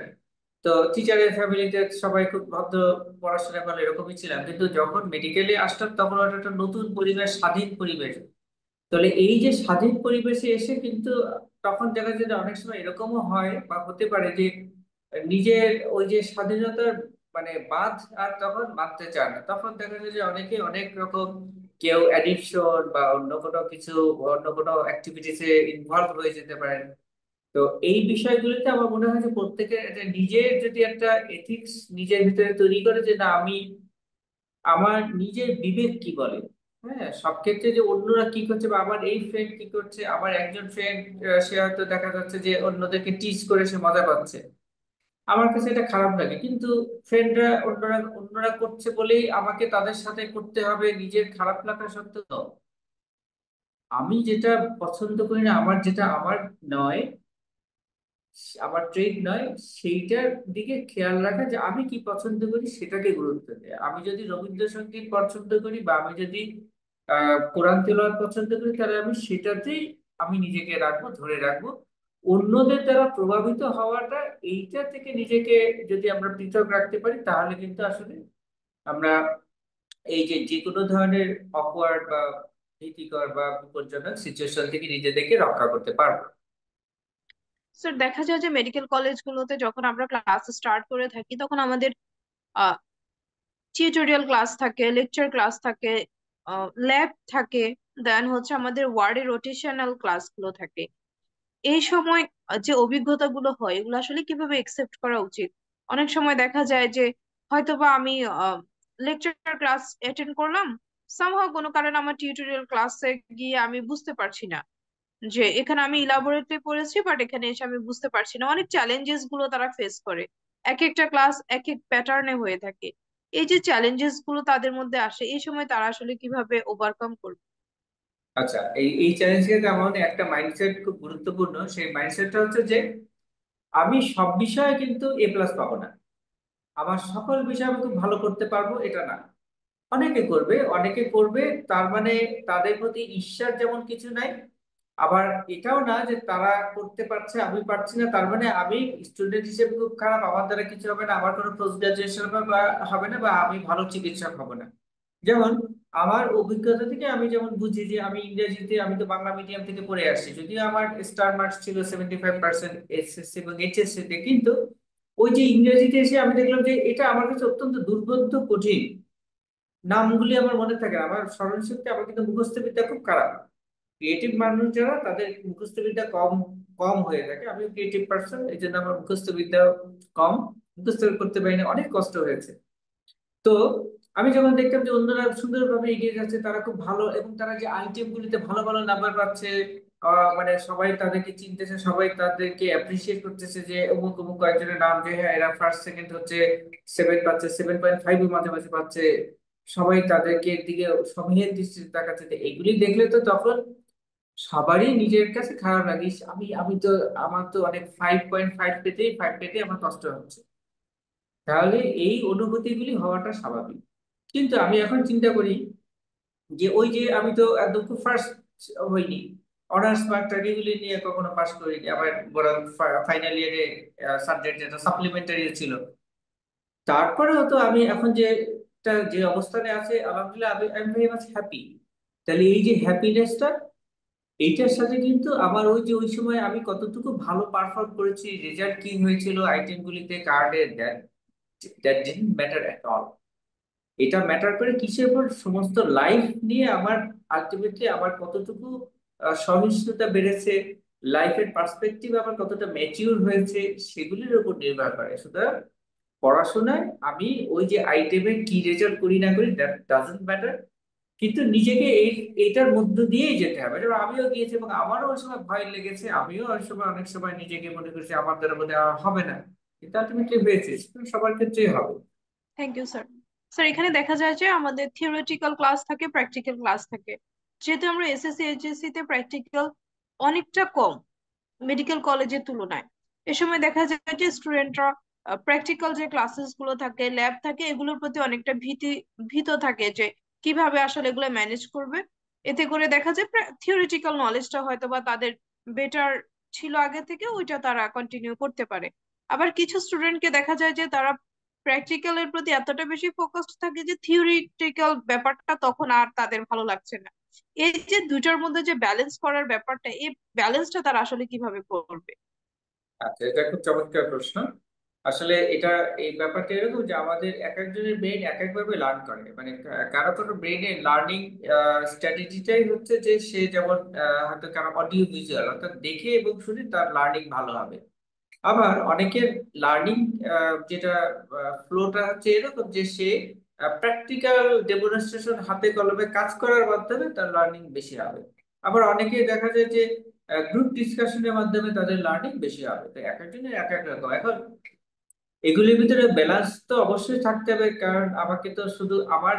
Speaker 2: তো টিচারের ফ্যামিলিতে সবাই খুব ভদ্র, পড়াশোনা ভালো, এরকমই ছিলাম। কিন্তু যখন মেডিকেলে আসতাম তখন ওটা একটা নতুন পরিবেশ, স্বাধীন পরিবেশ। তাহলে এই যে স্বাধীন পরিবেশে এসে কিন্তু তখন দেখা যায় যে অনেক সময় এরকমও হয় বা হতে পারে যে নিজের ওই যে স্বাধীনতার মানে বাঁধ আর তখন বাঁধতে চায় না। তখন দেখা যায় যে অনেকে অনেক রকম, কেউ অ্যাডিকশন বা অন্য কোনো কিছু, অন্য কোনো অ্যাক্টিভিটিসে ইনভলভ হয়ে যেতে পারে। তো এই বিষয়গুলোতে আমার মনে হয় যে প্রত্যেকের একটা নিজের যদি একটা এথিক্স নিজের ভিতরে তৈরি করে যে না, আমি আমার নিজের বিবেক কি বলে। হ্যাঁ, সব ক্ষেত্রে যে অন্যরা কি করছে বা আমার এই ফ্রেন্ড কি করছে, আমার একজন ফ্রেন্ড সে হয়তো দেখা যাচ্ছে যে অন্যদেরকে টিচ করে সে মজা পাচ্ছে, আমার কাছে এটা খারাপ লাগে। কিন্তু ফ্রেন্ডরা অন্যরা অন্যরা করছে বলেই আমাকে তাদের সাথে করতে হবে নিজের খারাপ লাগা সত্ত্বেও? আমি যেটা পছন্দ করি না, আমার যেটা আমার নয়, আমার ট্রেড নয়, সেইটার দিকে খেয়াল রাখা যে আমি কি পছন্দ করি সেটাকে গুরুত্ব দেয়। আমি যদি রবীন্দ্রসঙ্গীত পছন্দ করি বা আমি যদি কোরআন তেলাওয়াত পছন্দ করি তাহলে আমি সেটাতেই আমি নিজেকে রাখবো, ধরে রাখবো। অন্যদের দ্বারা প্রভাবিত হওয়াটা, এইটা থেকে নিজেকে যদি আমরা পৃথক রাখতে পারি, তাহলে কিন্তু আসলে আমরা এই যে যে কোনো ধরনের অকওয়ার্ড বা ভীতিকর বা বিপজ্জনক সিচুয়েশন থেকে নিজেদেরকে রক্ষা করতে পারবো।
Speaker 1: স্যার দেখা যায় যে মেডিকেল কলেজগুলোতে যখন আমরা ক্লাস স্টার্ট করে থাকি তখন আমাদের টিউটোরিয়াল ক্লাস থাকে, লেকচার ক্লাস থাকে, ল্যাব থাকে, দেন হচ্ছে আমাদের ওয়ার্ডে রোটেশনাল ক্লাসগুলো থাকে। এই সময় যে অভিজ্ঞতাগুলো হয় এগুলো আসলে কিভাবে একসেপ্ট করা উচিত? অনেক সময় দেখা যায় যে হয়তোবা আমি লেকচার ক্লাস অ্যাটেন্ড করলাম, সামহাও কোনো কারণে আমার টিউটোরিয়াল ক্লাসে গিয়ে আমি বুঝতে পারছি না, যে এখানে আমি ইলাবোরেটলি পড়েছি বাট এখানে এসে আমি বুঝতে পারছি না। অনেক চ্যালেঞ্জেস গুলো তারা ফেস করে, এক একটা ক্লাস এক এক প্যাটার্নে হয়ে থাকে। এই যে চ্যালেঞ্জেস গুলো তাদের মধ্যে আসে, এই সময় তারা আসলে কিভাবে ওভারকাম করবে?
Speaker 2: আচ্ছা, এই এই চ্যালেঞ্জের যেমন একটা মাইন্ডসেট খুব গুরুত্বপূর্ণ। সেই মাইন্ডসেটটা হচ্ছে যে আমি সব বিষয়ে কিন্তু A+ পাবো না, আমার সকল বিষয় আমি খুব ভালো করতে পারবো এটা না। অনেকে করবে, অনেকে করবে, তার মানে তাদের প্রতি ঈর্ষার যেমন কিছু নাই, আবার এটাও না যে তারা করতে পারছে আমি পারছি না তার মানে আমি স্টুডেন্ট হিসেবে খুব খারাপ, আমার দ্বারা কিছু হবে না, আমার কোনো পোস্ট গ্রাজুয়েশন বা হবে না, বা আমি ভালো চিকিৎসক হব না। যেমন আমার অভিজ্ঞতা থেকে আমি যেমন বুঝি যে আমি ইংরেজিতে, আমি তো বাংলা মিডিয়াম থেকে পড়ে আসছি, যদিও আমার স্টার মার্কস ছিল 75% এসএসসি এবং এইচএসসি তে, কিন্তু ওই যে ইংরেজিতে এসে আমি দেখলাম যে এটা আমার কাছে অত্যন্ত দুর্বোধ্য কঠিন। নামগুলি আমার মনে থাকে না, আমার স্মরণ শক্তি, আমার কিন্তু মুখস্থ বিদ্যা খুব খারাপ। ক্রিয়েটিভ মানুষ যারা, তাদের মুখস্থ বিদ্যা কম কম হয়ে থাকে। আমি ক্রিয়েটিভ পার্সন, এই জন্য আমার মুখস্থ বিদ্যা কম, মুখস্থ করতে পারি না, অনেক কষ্ট হয়েছে। তো আমি যখন দেখতাম যে অন্যরা সুন্দরভাবে এগিয়ে যাচ্ছে, তারা খুব ভালো, এবং তারা যে আইটেম গুলিতে ভালো ভালো নাম্বার পাচ্ছে, মানে সবাই তাদেরকে চিনতেছে, সবাই তাদেরকে অ্যাপ্রিসিয়েট করতেছে যে অমুক অমুক কয়েকজনের নাম, যে হ্যাঁ এরা ফার্স্ট সেকেন্ড হচ্ছে, 7 পাচ্ছে, 7.5 মাঝামাঝি পাচ্ছে, সবাই তাদেরকে দিকে সমীহের দৃষ্টিতে তাকাচ্ছে। তো এগুলি দেখলে তো তখন সবারই নিজের কাছে খারাপ লাগে, ইস, আমি তো, আমার তো অনেক 5.5 পেতেই, 5 পেতেই আমার কষ্ট হচ্ছে। তাহলে এই অনুভূতিগুলি হওয়াটা স্বাভাবিক। কিন্তু আমি এখন চিন্তা করি যে ওই যে আমি তো একদম খুব ফার্স্ট হইনি, অনার্স বা এগুলি নিয়ে কখনো পাশ করিনি, আমার বরং ফাইনাল ইয়ারে সাবজেক্ট যেটা সাপ্লিমেন্টারি ছিল। তারপরেও তো আমি এখন যে যে অবস্থানে আছে, আলহামদুলিল্লাহ, আমি I am very much happy. তাহলে এই যে হ্যাপিনেসটা, এইটার সাথে কিন্তু আমার ওই যে ওই সময় আমি কতটুকু ভালো পারফর্ম করেছি, রেজাল্ট কি হয়েছিল আইটেম গুলিতে, কার্ডের, that that didn't matter at all. এটা ম্যাটার করে কিসের উপর, সমস্ত লাইফ নিয়ে আমার আলটিমেটলি আমার কতটুকু সহিষ্ণুতা বেড়েছে, লাইফের পার্সপেক্টিভ আমার কতটা ম্যাচিউর হয়েছে, সেগুলির উপর নির্ভর করে। সুতরাং পড়াশোনায় আমি ওই যে আইটেমে কি রেজাল্ট করি না করি, দ্যাট ডাজন্ট ম্যাটার। কিন্তু নিজেকে এইটার মধ্য দিয়েই যেতে হবে। যেমন আমিও গিয়েছি এবং আমারও ওই সময় ভয় লেগেছে, আমিও ওই সময় অনেক সময় নিজেকে মনে করছি আমার দ্বারা বোধহয় হবে না, কিন্তু আলটিমেটলি হয়েছে। সবার ক্ষেত্রেই হবে।
Speaker 1: Thank you sir. স্যার এখানে দেখা যায় যে আমাদের থিওরিটিক্যাল ক্লাস থাকে, প্র্যাকটিক্যাল ক্লাস থাকে। যেহেতু আমরা এসএসসি এইচএসসি তে প্র্যাকটিক্যাল অনেকটা কম মেডিকেল কলেজের তুলনায়, এ সময় দেখা যায় যে স্টুডেন্টরা প্র্যাকটিক্যাল যে ক্লাসেস গুলো থাকে, ল্যাব থাকে, এগুলোর প্রতি অনেকটা ভীত থাকে যে কিভাবে আসলে এগুলো ম্যানেজ করবে। এতে করে দেখা যায় থিওরিটিক্যাল নলেজটা হয়তো বা তাদের বেটার ছিল আগে থেকে, ওইটা তারা কন্টিনিউ করতে পারে। আবার কিছু স্টুডেন্টকে দেখা যায় যে তারা প্র্যাকটিক্যালের প্রতি এতটা বেশি ফোকাসড থাকে যে থিওরিটিক্যাল ব্যাপারটা তখন আর তাদের ভালো লাগছে না। এই যে দুইটার মধ্যে যে ব্যালেন্স করার ব্যাপারটা, এই ব্যালেন্সটা তারা আসলে কিভাবে করবে?
Speaker 2: আচ্ছা, এটা খুব চমৎকার প্রশ্ন। আসলে এটা, এই ব্যাপারটা এরকম যে আমাদের এক একজনের ব্রেন এক একভাবে লার্ন করে, মানে কারো কারো ব্রেনের লার্নিং স্ট্র্যাটেজিটাই হচ্ছে যে সে যেমন হয়তো কারো অডিও ভিজুয়াল, অর্থাৎ দেখে এবং শুনে তার লার্নিং ভালো হবে। আবার অনেকের লার্নিং যেটা ফ্লোটা হচ্ছে এরকম যে সে প্র্যাকটিক্যাল ডেমনস্ট্রেশন, হাতে কলমে কাজ করার মাধ্যমে তার লার্নিং বেশি হবে। আবার অনেকে দেখা যায় যে গ্রুপ ডিসকাশনের মাধ্যমে তাদের লার্নিং বেশি হবে। তো এক একজনের এক এক রকম। এখন এগুলির ভিতরে ব্যালেন্স তো অবশ্যই থাকতে হবে, কারণ আমাকে তো শুধু আমার,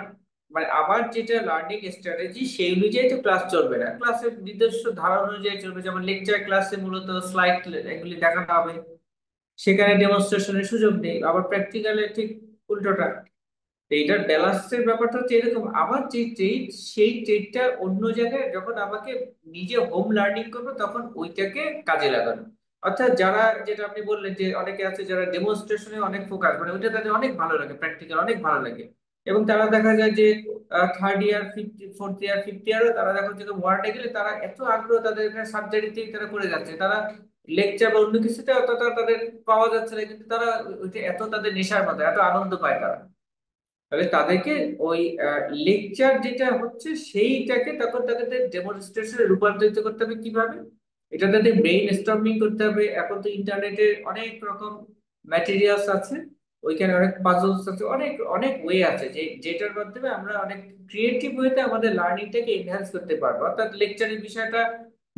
Speaker 2: মানে আমার যেটা লার্নিং স্ট্র্যাটেজি সেই অনুযায়ী তো ক্লাস চলবে না, ক্লাসের নিজস্ব ধারা অনুযায়ী চলবে। যেমন লেকচার ক্লাসে মূলত স্লাইড এগুলি দেখানো হবে, সেখানে ডেমনস্ট্রেশনের সুযোগ নেই। আবার প্র্যাকটিক্যালে ঠিক উল্টোটা। তো এইটার ব্যালেন্সের ব্যাপারটা হচ্ছে এরকম, আমার যে ট্রেড, সেই ট্রেডটা অন্য জায়গায় যখন আমাকে নিজে হোম লার্নিং করবো, তখন ওইটাকে কাজে লাগানো। অর্থাৎ যারা, যেটা আপনি বললেন যে অনেকে আছে যারা ডেমনস্ট্রেশনে অনেক ফোকাস, মানে ওইটা তাদের অনেক ভালো লাগে, প্র্যাকটিক্যাল অনেক ভালো লাগে, এবং তারা দেখা যায় যে third year, fourth year, fifth ইয়ারও তারা দেখো যে ওয়ার্ডে গেলে তারা এত আগ্রহ, তাদের সাবজেক্টেই তারা করে যাচ্ছে, তারা লেকচার বা অন্য কিছুতে অতটা তাদের পাওয়া যাচ্ছে না, কিন্তু তারা ওইটা এত তাদের নেশার মতো এত আনন্দ পায় তারা। তাহলে তাদেরকে ওই লেকচার যেটা হচ্ছে সেইটাকে তখন তাদের ডেমনস্ট্রেশনে রূপান্তরিত করতে হবে কিভাবে, এটা তাদের ব্রেইন স্টর্মিং করতে হবে। এখন তো ইন্টারনেটে অনেক রকম ম্যাটেরিয়ালস আছে, ওইখানে অনেক পাজলস আছে, অনেক অনেক ওয়ে আছে যে যেটার মাধ্যমে আমরা অনেক ক্রিয়েটিভ ওয়েতে আমাদের লার্নিংটাকে এনহ্যান্স করতে পারবো। অর্থাৎ লেকচারের বিষয়টা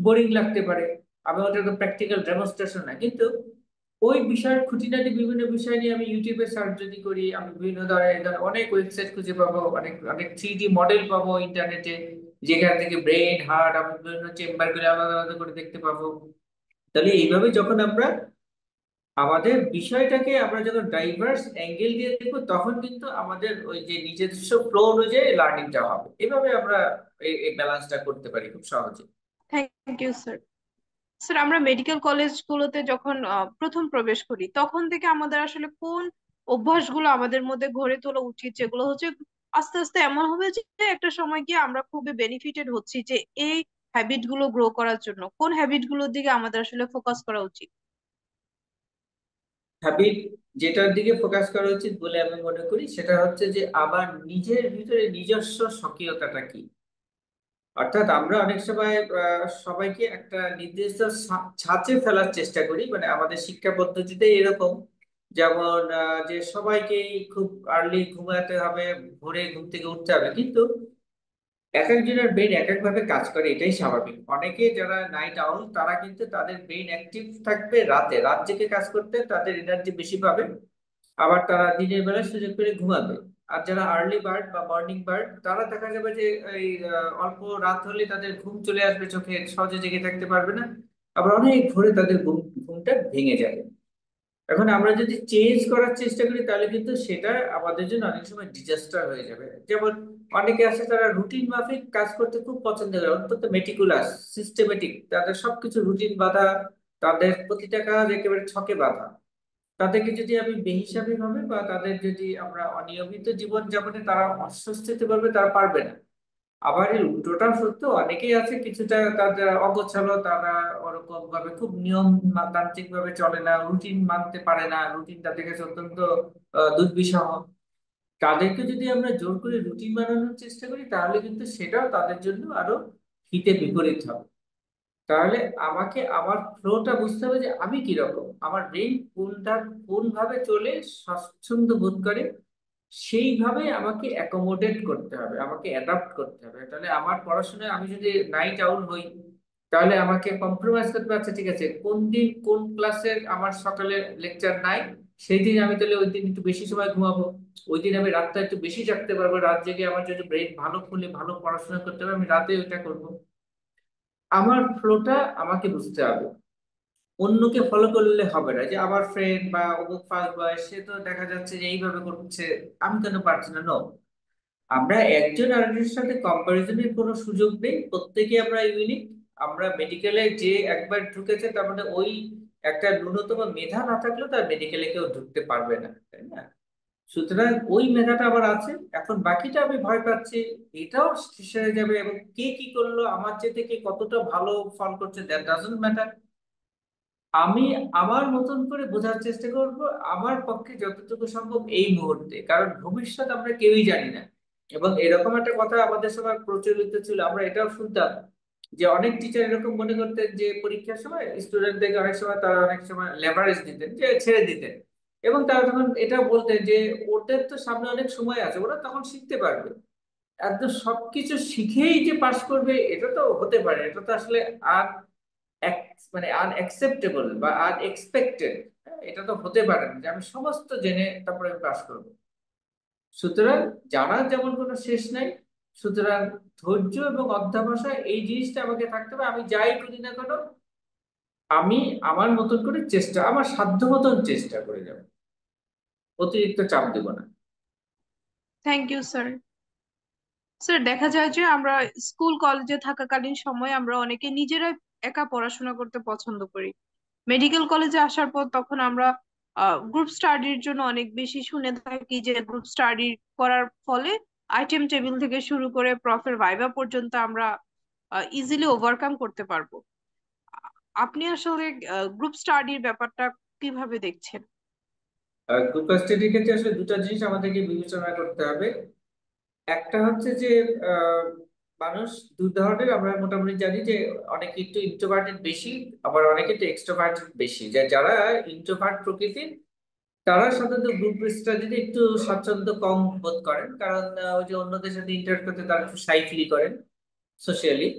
Speaker 2: বোরিং লাগতে পারে, আমি ওটা তো প্র্যাকটিক্যাল ডেমনস্ট্রেশন না, কিন্তু ওই বিষয়ের খুঁটিনাটি বিভিন্ন বিষয় নিয়ে আমি ইউটিউবে সার্চ যদি করি, আমি বিভিন্ন ধরনের অনেক ওয়েবসাইট খুঁজে পাবো, অনেক অনেক 3D মডেল পাবো ইন্টারনেটে, যেখান থেকে ব্রেন, হার্ট, আমি বিভিন্ন চেম্বার গুলো আলাদা আলাদা করে দেখতে পাবো। তাহলে এইভাবে যখন আমরা আমাদের বিষয়টাকে আমরা যখন ডাইভার্স অ্যাঙ্গেল দিয়ে দেখবো, তখন কিন্তু আমাদের ওই যে নিজস্ব ফ্লো অনুযায়ী লার্নিংটা হবে। এভাবে আমরা এই ব্যালেন্সটা করতে পারি খুব সহজে।
Speaker 1: Thank you sir. স্যার আমরা মেডিকেল কলেজগুলোতে যখন প্রথম প্রবেশ করি তখন থেকে আমাদের আসলে কোন অভ্যাসগুলো আমাদের মধ্যে গড়ে তোলা উচিত, যেগুলো হচ্ছে আস্তে আস্তে এমন হবে যে একটা সময় গিয়ে আমরা খুবই বেনিফিটেড হচ্ছি, যে এই হ্যাবিট গুলো গ্রো করার জন্য কোন হ্যাবিট গুলোর দিকে আমাদের আসলে ফোকাস করা উচিত?
Speaker 2: হ্যাবিট যেটার দিকে ফোকাস করা উচিত বলে আমি মনে করি, সেটা হচ্ছে যে আমার নিজের ভিতরে নিজস্ব স্বকীয়তাটা কি। অর্থাৎ আমরা অনেক সময় সবাইকে একটা নির্দিষ্ট ছাঁচে ফেলার চেষ্টা করি, মানে আমাদের শিক্ষা পদ্ধতিতে এরকম, যেমন যে সবাইকেই খুব আর্লি ঘুমাতে হবে, ভোরে ঘুম থেকে উঠতে হবে, কিন্তু এক একজনের ব্রেন এক এক ভাবে কাজ করে, এটাই স্বাভাবিক। অনেকে যারা নাইট আউল তারা কিন্তু তাদের ব্রেন অ্যাক্টিভ থাকবে রাতে, রাত জেগে কাজ করতে তাদের এনার্জি বেশি পাবে, আবার তারা দিনের বেলা সুযোগ পেলে ঘুমাবে। আর যারা আর্লি বার্ড বা মর্নিং বার্ড তারা দেখা যাবে যে এই অল্প রাত হলে তাদের ঘুম চলে আসবে চোখে, সহজে জেগে থাকতে পারবে না, আবার অনেক ভোরে তাদের ঘুমটা ভেঙে যাবে। এখন আমরা যদি চেঞ্জ করার চেষ্টা করি তাহলে কিন্তু সেটা আমাদের জন্য অনেক সময় ডিজাস্টার হয়ে যাবে। যেমন অনেকে আছে তারা রুটিন মাফিক কাজ করতে খুব পছন্দ করে, অত্যন্ত মেটিকুলাস, সিস্টেমেটিক, তাদের সবকিছু রুটিন বাঁধা, তাদের প্রতিটা কাজ একেবারে ছকে বাঁধা। তাদেরকে যদি আমি বেহিসাবি ভাবে বা তাদের যদি আমরা অনিয়মিত জীবন যাপনে তারা অস্বস্তিতে পারবে, তারা পারবে না। আবার এর উল্টোটা সত্য, অনেকেই আছে কিছুটা তাদের অগোছালো, তারা ওরকম ভাবে খুব নিয়ম তান্ত্রিক ভাবে চলে না, রুটিন মানতে পারে না, রুটিন তাদের কাছে অত্যন্ত দুর্বিষহ। তাদেরকে যদি আমরা জোর করে রুটিন বানানোর চেষ্টা করি তাহলে কিন্তু সেটাও তাদের জন্য আরো হিতে বিপরীত হবে। তাহলে আমাকে আমার ফ্লোটা বুঝতে হবে যে আমি কি রকম, আমার ব্রেন কোনটা কোন ভাবে চলে, স্বাচ্ছন্দ্য বোধ করে, সেইভাবে আমাকে অ্যাকোমোডেট করতে হবে, আমাকে অ্যাডাপ্ট করতে হবে। তাহলে আমার পড়াশোনায় আমি যদি নাইট আউল হই, তাহলে আমাকে কম্প্রোমাইজ করতে হবে, আচ্ছা ঠিক আছে কোন দিন কোন ক্লাসের আমার সকালে লেকচার নাই, সেই দিন আমি তাহলে ওই দিন একটু বেশি সময় ঘুমাবো, ওই দিন আমি রাতটা একটু বেশি জাগতে পারবো, রাত জেগে আমার যদি ব্রেন ভালো খুলে ভালো পড়াশোনা করতে হবে আমি রাতে ওইটা করবো। আমার ফ্লোটা আমাকে বুঝতে হবে, অন্যকে ফলো করলে হবে না। যে আমার ফ্রেন্ড বা অমুক ফার্স্ট বয় সে তো দেখা যাচ্ছে যে এইভাবে করছে, আমি কেন পারছি না? নো, আমরা একজন আরেকজনের সাথে কম্পারিজনের কোনো সুযোগ নেই, প্রত্যেকে আমরা ইউনিক। আমরা মেডিকেলে যে একবার ঢুকেছে তার মানে ওই একটা ন্যূনতম মেধা না থাকলেও তার মেডিকেলে কেউ ঢুকতে পারবে না, তাই না? সুতরাং ওই মেধাটা আমার আছে, এখন বাকিটা আমি ভয় পাচ্ছি এটাও শেষ হয়ে যাবে, এবং কে কি করলো আমার চেয়ে কে কতটা ভালো ফল করছে দ্যাট ডাজন্ট ম্যাটার। আমি আমার মতন করে বোঝার চেষ্টা করব, আমার পক্ষে যতটুকু সম্ভব এই মুহূর্তে, কারণ ভবিষ্যৎ আমরা কেউই জানি না। এবং এরকম একটা কথা আমাদের সময় প্রচলিত ছিল, আমরা এটাও শুনতাম যে অনেক টিচার এরকম মনে করতেন যে পরীক্ষার সময় স্টুডেন্টদেরকে অনেক সময় তারা অনেক সময় লেভারেজ দিতেন, যে ছেড়ে দিতেন, এবং তারা তখন এটা বলতেন যে ওদের তো সামনে অনেক সময় আছে, ওরা তখন শিখতে পারবে। একদম সবকিছু শিখেই যে পাশ করবে এটা তো হতে পারে, এটা তো আসলে আর মানে আনএক্সেপ্টেবল বা আনএক্সপেক্টেড। এটা তো হতে পারে না যে আমি সমস্ত জেনে তারপরে আমি পাস করবো। সুতরাং জানার যেমন কোনো শেষ নাই, সুতরাং ধৈর্য এবং অধ্যবসায় এই জিনিসটা আমাকে থাকতে হবে। আমি যাই করি না কেন আমি আমার মতন করে চেষ্টা, আমার সাধ্য মতন চেষ্টা করে যাব, অতিরিক্ত চাপ দেব না।
Speaker 1: Thank you sir. স্যার দেখা যায় যে আমরা স্কুল কলেজে থাকাকালীন সময় আমরা অনেকে নিজেরাই একা পড়াশোনা করতে পছন্দ করি, মেডিকেল কলেজে আসার পর তখন আমরা গ্রুপ স্টাডির জন্য অনেক বেশি শুনে থাকি যে গ্রুপ স্টাডি করার ফলে আইটেম টেবিল থেকে শুরু করে প্রফের ভাইবা পর্যন্ত আমরা ইজিলি ওভারকাম করতে পারবো। আপনি আসলে গ্রুপ স্টাডির ব্যাপারটা কিভাবে দেখছেন?
Speaker 2: গ্রুপ স্টাডির ক্ষেত্রে আসলে দুটো জিনিস আমাদেরকে বিবেচনা করতে হবে। একটা হচ্ছে যে আহ, মানুষ দুই ধরনের আমরা মোটামুটি জানি যে অনেকে একটু ইন্ট্রোভার্টেড বেশি, আবার অনেকে একটু এক্সট্রোভার্টেড বেশি। যারা ইন্ট্রোভার্ট প্রকৃতির তারা সাধারণত গ্রুপ স্টাডিতে একটু স্বাচ্ছন্দ্য কম বোধ করেন, কারণ ওই যে অন্যদের সাথে ইন্টারেক্ট করতে তারা একটু শাই ফিল করেন সোশিয়ালি।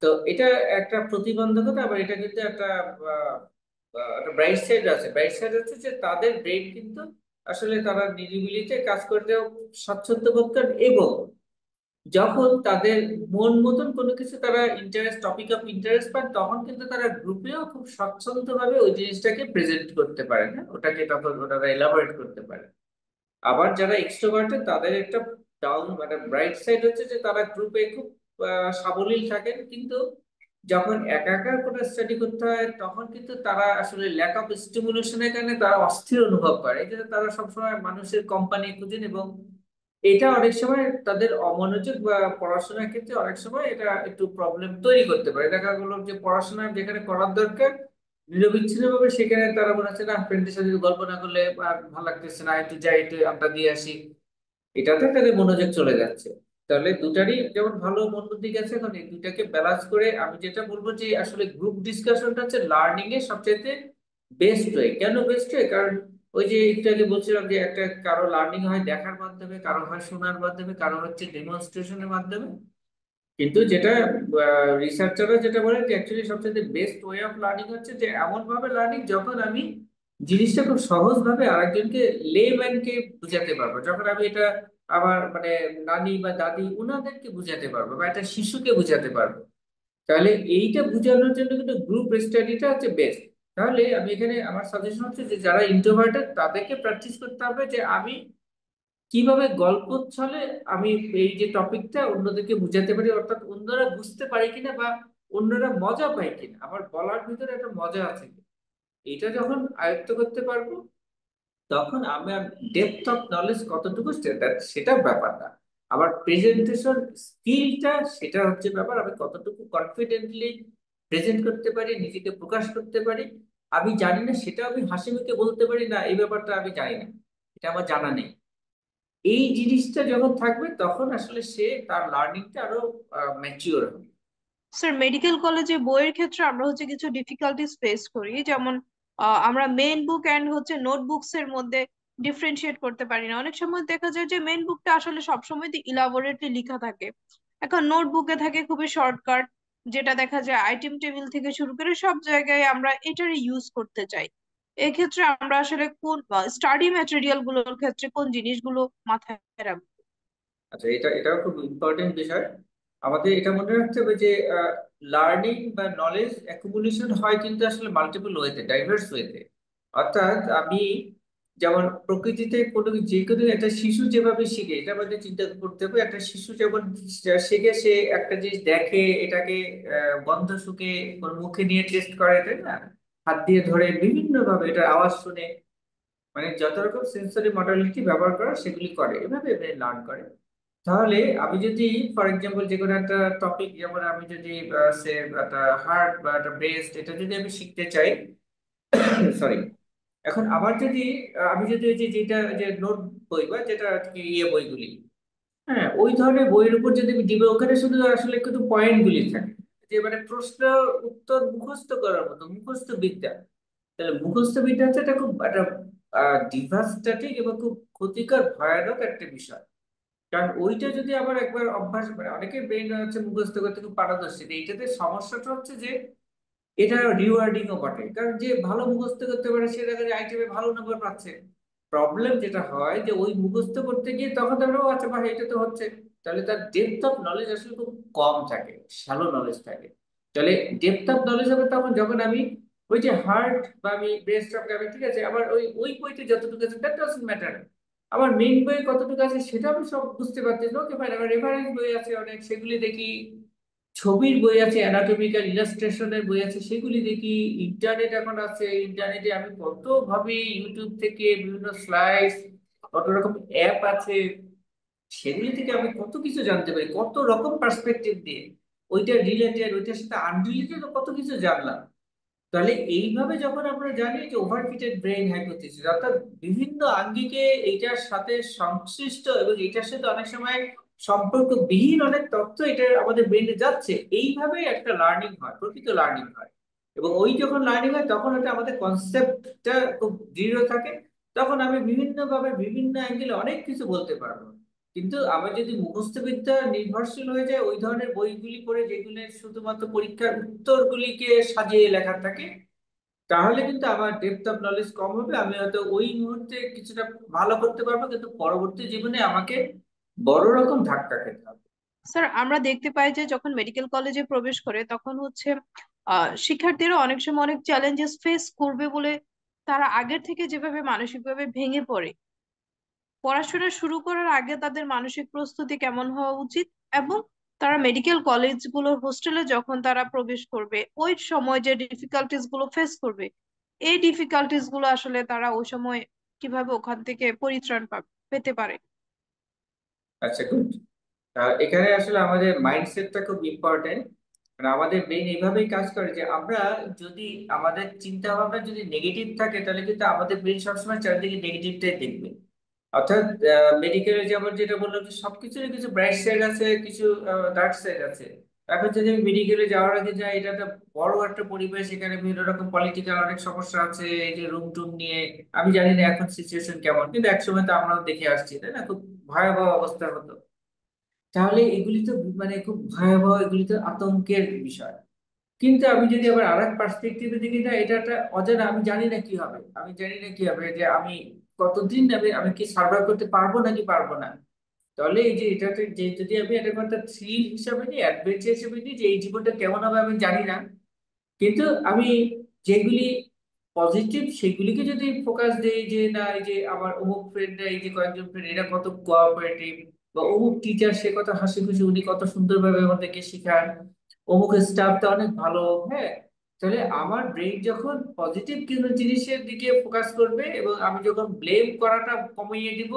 Speaker 2: তো এটা একটা প্রতিবন্ধকতা, আবার এটা কিন্তু আহ, একটা ব্রাইট সাইড আছে। ব্রাইট সাইড হচ্ছে যে তাদের ব্রেন কিন্তু আসলে তারা নিরিবিলিতে কাজ করতেও স্বাচ্ছন্দ্য বোধ করেন, এবং যখন তাদের মন মতন কোনো কিছু তারা ইন্টারেস্ট, টপিক অফ ইন্টারেস্ট পান, তখন কিন্তু তারা গ্রুপেও খুব স্বচ্ছন্দভাবে ওই জিনিসটাকে প্রেজেন্ট করতে পারে, না ওটাকে তখন ওনারা এলাবোরেট করতে পারে। আবার যারা এক্সট্রোভার্টেড তাদের একটা ডাউন মানে ব্রাইট সাইড হচ্ছে যে তারা গ্রুপে খুব সাবলীল থাকেন, কিন্তু যখন একা একা কোনো স্টাডি করতে হয় তখন কিন্তু তারা আসলে ল্যাক অফ স্টিমুলেশনের কারণে তারা অস্থির অনুভব করে। এই জন্য তারা সবসময় মানুষের কোম্পানি খুঁজেন, এবং এটা অনেক সময় তাদের অমনোযোগ বা পড়াশোনার ক্ষেত্রে অনেক সময় এটা একটু প্রবলেম তৈরি করতে পারে। দেখা গেল যে পড়াশোনা যেখানে করার দরকার নিরবিচ্ছিন্ন ভাবে, সেখানে তারা মনে হচ্ছে না ফ্রেন্ডের সাথে গল্প না করলে আর ভালো লাগতেছে না, একটু যাই একটু আড্ডা দিয়ে আসি, এটাতে তাদের মনোযোগ চলে যাচ্ছে। তাহলে দুটারই যেমন ভালো মন্দ দিক আছে, এখন এই দুটাকে ব্যালেন্স করে আমি যেটা বলবো যে আসলে গ্রুপ ডিসকাশনটা হচ্ছে লার্নিং এর সবচেয়ে বেস্ট ওয়ে। কেন বেস্ট ওয়ে? কারণ ওই যে একটু আগে বলছিলাম যে একটা কারো লার্নিং হয় দেখার মাধ্যমে, কারো হয় শোনার মাধ্যমে, কারো হচ্ছে ডেমনস্ট্রেশনের মাধ্যমে। কিন্তু যেটা রিসার্চাররা যেটা বলে যে অ্যাকচুয়ালি সবচেয়ে বেস্ট ওয়ে অফ লার্নিং হচ্ছে যে এমন ভাবে লার্নিং যখন আমি জিনিসটা খুব সহজ ভাবে আরেকজনকে লেম্যানকে বুঝাতে পারবো, যখন আমি এটা আমার মানে নানি বা দাদি উনাদেরকে বুঝাতে পারবো বা একটা শিশুকে বুঝাতে পারবো। তাহলে এইটা বোঝানোর জন্য কিন্তু গ্রুপ স্টাডিটা হচ্ছে বেস্ট। তাহলে আমি এখানে আমার সাজেশন হচ্ছে যে যারা ইন্ট্রোভার্টেড তাদেরকে প্র্যাকটিস করতে হবে যে আমি কিভাবে গল্প ছলে আমি এই যে টপিকটা অন্যদেরকে বুঝাতে পারি, অর্থাৎ অন্যরা বুঝতে পারে কিনা বা অন্যরা মজা পায় কিনা, আমার বলার ভিতরে একটা মজা আছে কিনা। এটা যখন আয়ত্ত করতে পারবো তখন আমার ডেপথ অফ নলেজ কতটুকু সেটা সেটা ব্যাপার না। আমার প্রেজেন্টেশন স্কিলটা সেটা হচ্ছে ব্যাপার, আমি কতটুকু কনফিডেন্টলি প্রেজেন্ট করতে পারি, নিজেকে প্রকাশ করতে পারি। আমি জানি না সেটা আমি হাসি মুখে বলতে পারি না, এই ব্যাপারটা আমি জানি না, এটা আমার জানা নেই। এই জিনিসটা যখন থাকবে তখন আসলে সে তার লার্নিংটা আরো ম্যাচিওর হবে।
Speaker 1: স্যার, মেডিকেল কলেজে বইয়ের ক্ষেত্রে আমরা হচ্ছে কিছু ডিফিকাল্টিস ফেস করি, যেমন আমরা মেইন বুক এন্ড হচ্ছে নোটবুকস এর মধ্যে ডিফারেন্সিয়েট করতে পারি না। অনেক সময় দেখা যায় যে মেইন বুকটা আসলে সবসময় ইলাবোরেটলি লেখা থাকে, এখন নোটবুকে থাকে খুবই শর্টকাট, যেটা দেখা যায় আইটেম টেবিল থেকে শুরু করে সব জায়গায় আমরা এটারই ইউজ করতে চাই। এক্ষেত্রে আমরা আসলে কোন স্টাডি ম্যাটেরিয়াল গুলোর ক্ষেত্রে কোন জিনিসগুলো মাথায় রাখবো?
Speaker 2: আচ্ছা, এটাও খুব ইম্পর্টেন্ট বিষয়। আমাদের এটা মনে রাখতে হবে যে লার্নিং বা নলেজ অ্যাকুমুলেশন হয় কিন্তু আসলে মাল্টিপল ওয়েতে, ডাইভার্স ওয়েতে। অর্থাৎ আমি যেমন প্রকৃতিতে কোনো যে কোনো একটা শিশু যেভাবে শিখে, এটা আমাদের চিন্তা করতে হবে। একটা শিশু যেমন শিখে, সে একটা জিনিস দেখে, এটাকে গন্ধ শুকে ওর মুখে নিয়ে টেস্ট করে, তাই না? হাত দিয়ে ধরে বিভিন্ন ভাবে এটার আওয়াজ শুনে, মানে যত রকম সেন্সরি মডালিটি ব্যবহার করা সেগুলি করে, এভাবে ব্রেন লার্ন করে। তাহলে আমি যদি ফর এক্সাম্পল যে কোনো একটা টপিক, যেমন আমি যদি সে একটা হার্ট বা একটা ব্রেস্ট, এটা যদি আমি শিখতে চাই, সরি, এখন আমার যদি আমি যদি ওই যে যেটা যে নোট বই বা যেটা আর কি ইয়ে বইগুলি, হ্যাঁ ওই ধরনের বইয়ের উপর যদি আমি দিবে, ওখানে শুধু আসলে কিন্তু পয়েন্ট গুলি থাকে, যে মানে প্রশ্ন উত্তর মুখস্থ করার মতো মুখস্থ বিদ্যা। তাহলে মুখস্থ বিদ্যা হচ্ছে এটা খুব একটা ডিভাস্টেটিং এবং খুব ক্ষতিকর ভয়ানক একটা বিষয়। কারণ ওইটা যদি আবার একবার অভ্যাস, মানে অনেকের ব্রেন হচ্ছে মুখস্থ করতে খুব পারদর্শী, তো এইটাতে সমস্যাটা হচ্ছে যে এটা রিওয়ার্ডিং ও বটে, কারণ যে ভালো মুখস্থ করতে পারে সে দেখা যায় আইটেমে ভালো নম্বর পাচ্ছে। প্রবলেম যেটা হয় যে ওই মুখস্থ করতে গিয়ে তখন তাহলে ও আচ্ছা ভাই এটা তো হচ্ছে, তাহলে তার ডেপথ অফ নলেজ আসলে খুব কম থাকে, শ্যালো নলেজ থাকে। তাহলে ডেপথ অফ নলেজ হবে তখন যখন আমি ওই যে হার্ট বা আমি ব্রেস্ট অফ আমি ঠিক আছে, আমার ওই ওই বইতে যতটুকু আছে দ্যাট ডাজন্ট ম্যাটার, আমার মেইন বইয়ে কতটুকু আছে সেটা আমি সব বুঝতে পারতেছি। ওকে ফাইন, আমার রেফারেন্স বই আছে অনেক, সেগুলি দেখি, ছবির বই আছে, অ্যানাটমিক্যাল ইলাস্ট্রেশনের বই আছে, সেগুলি দেখি। ইন্টারনেট এখন আছে, ইন্টারনেটে আমি কত ভাবে ইউটিউব থেকে বিভিন্ন স্লাইডস, কত রকম অ্যাপ আছে, সেগুলি থেকে আমি কত কিছু জানতে পারি, কত রকম পার্সপেক্টিভ দিয়ে ওইটা রিলেটেড, ওইটার সাথে আনরিলেটেড কত কিছু জানলাম। তাহলে এইভাবে যখন আমরা জানি যে ওভারফিটেড ব্রেইন হাইপোথিসিস, অর্থাৎ বিভিন্ন আঙ্গিকে এইটার সাথে সংশ্লিষ্ট এবং এটার সাথে অনেক সময় সম্পর্কবিহীন অনেক তথ্য এটা আমাদের ব্রেনে যাচ্ছে, এইভাবে একটা লার্নিং হয়, প্রকৃত লার্নিং হয়। এবং ওই যখন লার্নিং হয় তখন ওটা আমাদের কনসেপ্টটা খুব দৃঢ় থাকে। তখন আমি বিভিন্ন ভাবে বিভিন্ন অ্যাঙ্গেলে অনেক কিছু বলতে পারবো। কিন্তু আমি যদি মুখস্থ বিদ্যা নির্ভরশীল হয়ে যায়, ওই ধরনের বইগুলি পড়ে যেগুলো শুধুমাত্র পরীক্ষার উত্তরগুলিকে সাজিয়ে লেখা থাকে, তাহলে কিন্তু আমার ডেপথ অফ নলেজ কম হবে। আমি হয়তো ওই মুহূর্তে কিছুটা ভালো করতে পারবো, কিন্তু পরবর্তী জীবনে আমাকে বড় রকম ধাক্কা খেতে হবে।
Speaker 1: স্যার, আমরা দেখতে পাই যে যখন মেডিকেল কলেজে প্রবেশ করে তখন হচ্ছে শিক্ষার্থীরা অনেক সময় অনেক চ্যালেঞ্জেস ফেস করবে বলে তারা আগের থেকে যেভাবে মানসিকভাবে ভেঙে পড়ে। পড়াশোনা শুরু করার আগে তাদের মানসিক প্রস্তুতি কেমন হওয়া উচিত, এবং তারা মেডিকেল কলেজগুলোর হোস্টেলে যখন তারা প্রবেশ করবে ওই সময় যে ডিফিকাল্টিস গুলো ফেস করবে, এই ডিফিকাল্টিস গুলো আসলে তারা ওই সময় কিভাবে ওখান থেকে পরিত্রাণ পেতে পারে?
Speaker 2: আচ্ছা, গুড। এখানে আসলে আমাদের মাইন্ডসেটটা খুব ইম্পর্টেন্ট। মানে আমাদের ব্রেন এইভাবেই কাজ করে যে আমরা যদি আমাদের চিন্তা ভাবনা যদি নেগেটিভ থাকে, তাহলে কিন্তু আমাদের ব্রেন সবসময় চারিদিকে নেগেটিভটাই দেখবে। অর্থাৎ মেডিকেলে যেমন যেটা বললাম যে সবকিছুরই কিছু ব্রাইট সাইড আছে, কিছু ডার্ক সাইড আছে। এখন যদি আমি মেডিকেলে যাওয়ার আগে যাই, এটা একটা বড় একটা পরিবেশ, এখানে বিভিন্ন রকম পলিটিক্যাল অনেক সমস্যা আছে, এই যে রুম টুম নিয়ে। আমি জানি না এখন সিচুয়েশন কেমন, কিন্তু একসময় তো আমরাও দেখে আসছি, তাই না? খুব ভয়াবহ অবস্থা হতো। তাহলে এগুলি তো মানে খুব ভয়াবহ, এগুলি তো আতঙ্কের বিষয়। কিন্তু আমি যদি আবার আরেক পার্সপেক্টিভে দেখি, না এটা একটা অজানা, আমি জানি না কি হবে, আমি জানি না কি হবে, যে আমি কতদিন আমি কি সার্ভাইভ করতে পারবো নাকি পারবো না। তাহলে এই যে এটাতে যে যদি আমি এটাকে একটা থ্রিল হিসাবে নিই, অ্যাডভেঞ্চার হিসেবে নিই, যে এই জীবনটা কেমন হবে আমি জানি না, কিন্তু আমি যেগুলি পজিটিভ সেগুলিকে যদি ফোকাস দেই, যে না এই যে আমার অমুক ফ্রেন্ডরা, এই যে কয়েকজন ফ্রেন্ড এরা কত কোঅপারেটিভ, বা অমুক টিচার সে কত হাসি খুশি, উনি কত সুন্দরভাবে আমাদেরকে শেখান, অমুক স্টাফটা অনেক ভালো, হ্যাঁ, তাহলে আমার ব্রেইন যখন পজিটিভ কোনো জিনিসের দিকে ফোকাস করবে, এবং আমি যখন ব্লেম করাটা কমিয়ে দিব।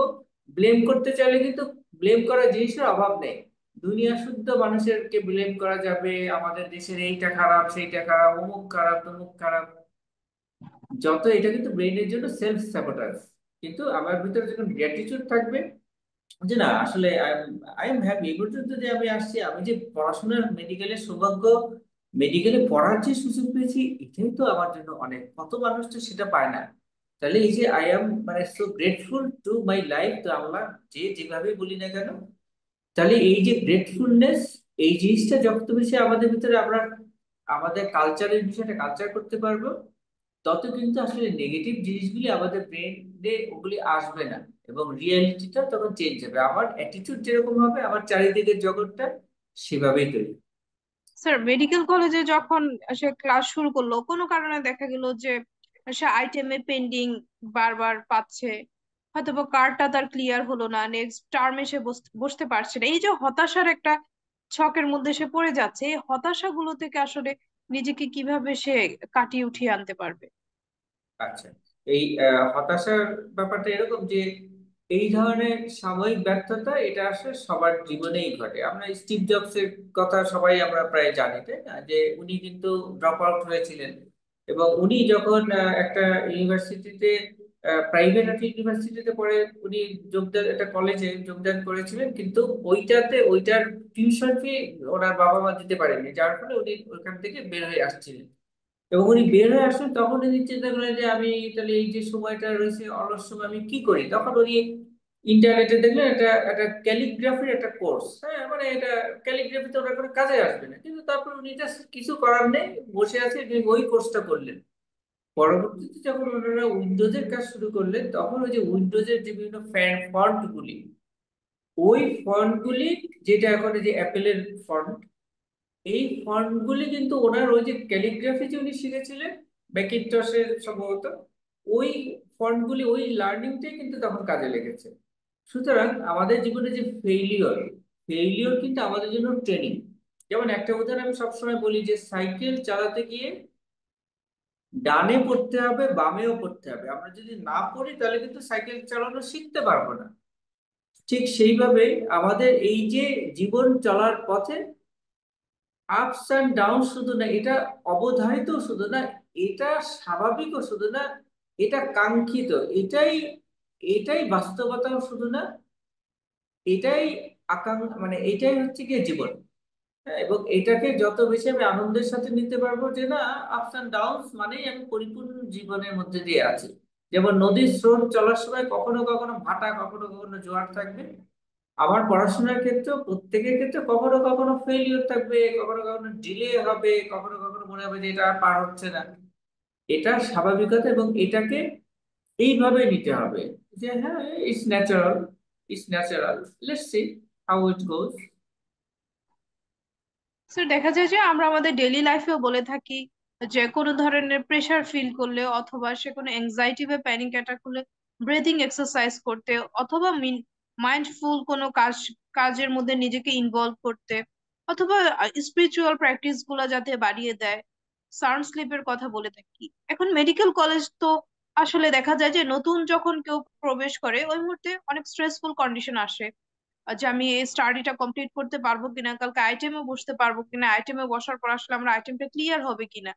Speaker 2: ব্লেম করতে চাইলে কিন্তু ব্লেম করার জিনিসের অভাব নেই। দুনিয়া শুদ্ধ মানুষেরকে ব্লেম করা যাবে, আমাদের দেশের এইটা খারাপ সেইটা খারাপ, অমুক খারাপ তমুক খারাপ, যত এটা কিন্তু ব্রেইনের জন্য সেলফ স্যাবোটাজ। কিন্তু আমার ভিতরে যখন গ্র্যাটিটিউড থাকবে, যে না আসলে আই এম হ্যাপি এই পর্যন্ত যে আমি আসছি, আমি যে পড়াশোনার মেডিকেলের সৌভাগ্য, মেডিকেলে পড়ার যে সুযোগ পেয়েছি, এটাই তো আমার জন্য অনেক, কত মানুষ তো সেটা পায় না। তাহলে এই যে আই এম মানে so grateful to my life, তো আল্লাহ যে যেভাবে বলি না কেন, তাহলে এই যে গ্রেটফুলনেস, এই জিনিসটা যত বেশি আমাদের ভিতরে আমরা আমাদের কালচারের বিষয়টা কালচার করতে পারবো, তত কিন্তু আসলে নেগেটিভ জিনিসগুলি আমাদের ব্রেনে ওগুলি আসবে না। এবং রিয়েলিটিটা তখন চেঞ্জ হবে, আমার অ্যাটিটিউড যেরকম হবে আমার চারিদিকের জগৎটা সেভাবেই তৈরি।
Speaker 1: স্যার, মেডিকেল কলেজে যখন সে ক্লাস শুরু করলো, কোনো কারণে দেখা গেল যে সে আইটেমে পেন্ডিং বারবার পাচ্ছে, হয়তো বা কার্ডটা তার ক্লিয়ার হলো না, নেক্সট টার্মে সে বসতে পারছে না, এই যে হতাশার একটা ছকের মধ্যে সে পড়ে যাচ্ছে, এই হতাশাগুলো থেকে আসলে নিজেকে কিভাবে সে কাটিয়ে উঠিয়ে আনতে পারবে?
Speaker 2: আচ্ছা, এই হতাশার ব্যাপারটা এরকম যে এই ধরনের সাময়িক ব্যর্থতা এটা আসলে সবার জীবনেই ঘটে। আমরা স্টিভ জবসের কথা সবাই আমরা প্রায় জানি, তাই না? যে উনি কিন্তু ড্রপ আউট হয়েছিলেন, এবং উনি যখন একটা ইউনিভার্সিটিতে, প্রাইভেট একটা ইউনিভার্সিটিতে পড়ে, উনি যোগদান একটা কলেজে যোগদান করেছিলেন, কিন্তু ওইটার টিউশন ফি ওনার বাবা মা দিতে পারেনি, যার ফলে উনি ওইখান থেকে বের হয়ে আসছিলেন। এবং উনি বের হয়ে আসলেন, তখন উনি চিন্তা করলেন যে আমি তাহলে এই যে সময়টা রয়েছে অলস সময় আমি কি করি। তখন উনি ইন্টারনেটে দেখলেন একটা একটা ক্যালিগ্রাফির একটা কোর্স, হ্যাঁ, মানে এটা ক্যালিগ্রাফিতে ওনার কোনো কাজে আসবে না, কিন্তু তারপর উনি জাস্ট কিছু করার নেই, বসে আছে, উনি ওই কোর্সটা করলেন। পরবর্তীতে যখন ওনারা উইন্ডোজের কাজ শুরু করলেন, তখন ওই যে উইন্ডোজের যে বিভিন্ন ফন্ট গুলি, ওই ফন্ট গুলি, যেটা এখন এই যে অ্যাপেলের ফন্ট, এই ফন্টগুলি কিন্তু ওনার ওই যে ক্যালিগ্রাফি যে উনি শিখেছিলেন ম্যাকিনটশের সম্ভবত, ওই ফন্টগুলি ওই লার্নিংটাই কিন্তু তখন কাজে লেগেছে। সুতরাং আমাদের জীবনে যে ফেইলিওর, ফেইলিওর কিন্তু আমাদের জন্য ট্রেনিং। যেমন একটা উদাহরণ আমি সবসময় বলি যে সাইকেল চালাতে গিয়ে ডানে পড়তে হবে বামেও পড়তে হবে, আমরা যদি না পড়ি তাহলে কিন্তু সাইকেল চালানো শিখতে পারবো না। ঠিক সেইভাবে আমাদের এই যে জীবন চলার পথে আপস অ্যান্ড ডাউন শুধু না, এটা অবধারিত শুধু না, এটা স্বাভাবিকও শুধু না, এটা কাঙ্ক্ষিত, এটাই এটাই বাস্তবতাও শুধু না, এটাই মানে এটাই হচ্ছে গিয়ে জীবন। হ্যাঁ, এবং এটাকে যত বেশি আমি আনন্দের সাথে নিতে পারবো যে না, আপস অ্যান্ড ডাউনস মানেই আমি পরিপূর্ণ জীবনের মধ্যে দিয়ে আছি। যেমন নদীর স্রোত চলার সময় কখনো কখনো ভাটা, কখনো কখনো জোয়ার থাকবে। আমার পড়াশোনার ক্ষেত্রে প্রত্যেকের ক্ষেত্রে কখনো কখনো ফেলিওর থাকবে, কখনো কখনো ডিলে হবে, কখনো কখনো মনে হবে যে এটা আর পার হচ্ছে না। এটা স্বাভাবিকতা এবং এটাকে এইভাবে নিতে হবে যে হ্যাঁ, it's natural, it's natural, let's see how it goes.
Speaker 1: তো দেখা যায় যে আমরা আমাদের ডেইলি লাইফেও বলে থাকি যে কোনো ধরনের প্রেশার ফিল করলে অথবা সে কোনো এংজাইটি বা প্যানিক অ্যাটাক হলে ব্রিদিং এক্সারসাইজ করতে, অথবা মাইন্ডফুল কোনো কাজের মধ্যে নিজেকে ইনভলভ করতে, অথবা স্পিরিচুয়াল প্র্যাকটিস গুলা যাতে বাড়িয়ে দেয়, সাউন্ড স্লিপের কথা বলে থাকি। এখন মেডিকেল কলেজ তো আসলে দেখা যায় যে নতুন যখন কেউ প্রবেশ করে ওই মুহূর্তে অনেক স্ট্রেসফুল কন্ডিশন আসে, যে আমি এই স্টাডিটা কমপ্লিট করতে পারবো কিনা, কালকে আইটেমে বসতে পারবো কিনা, আইটেমে বসার পর আসলে আমার আইটেমটা ক্লিয়ার হবে কিনা।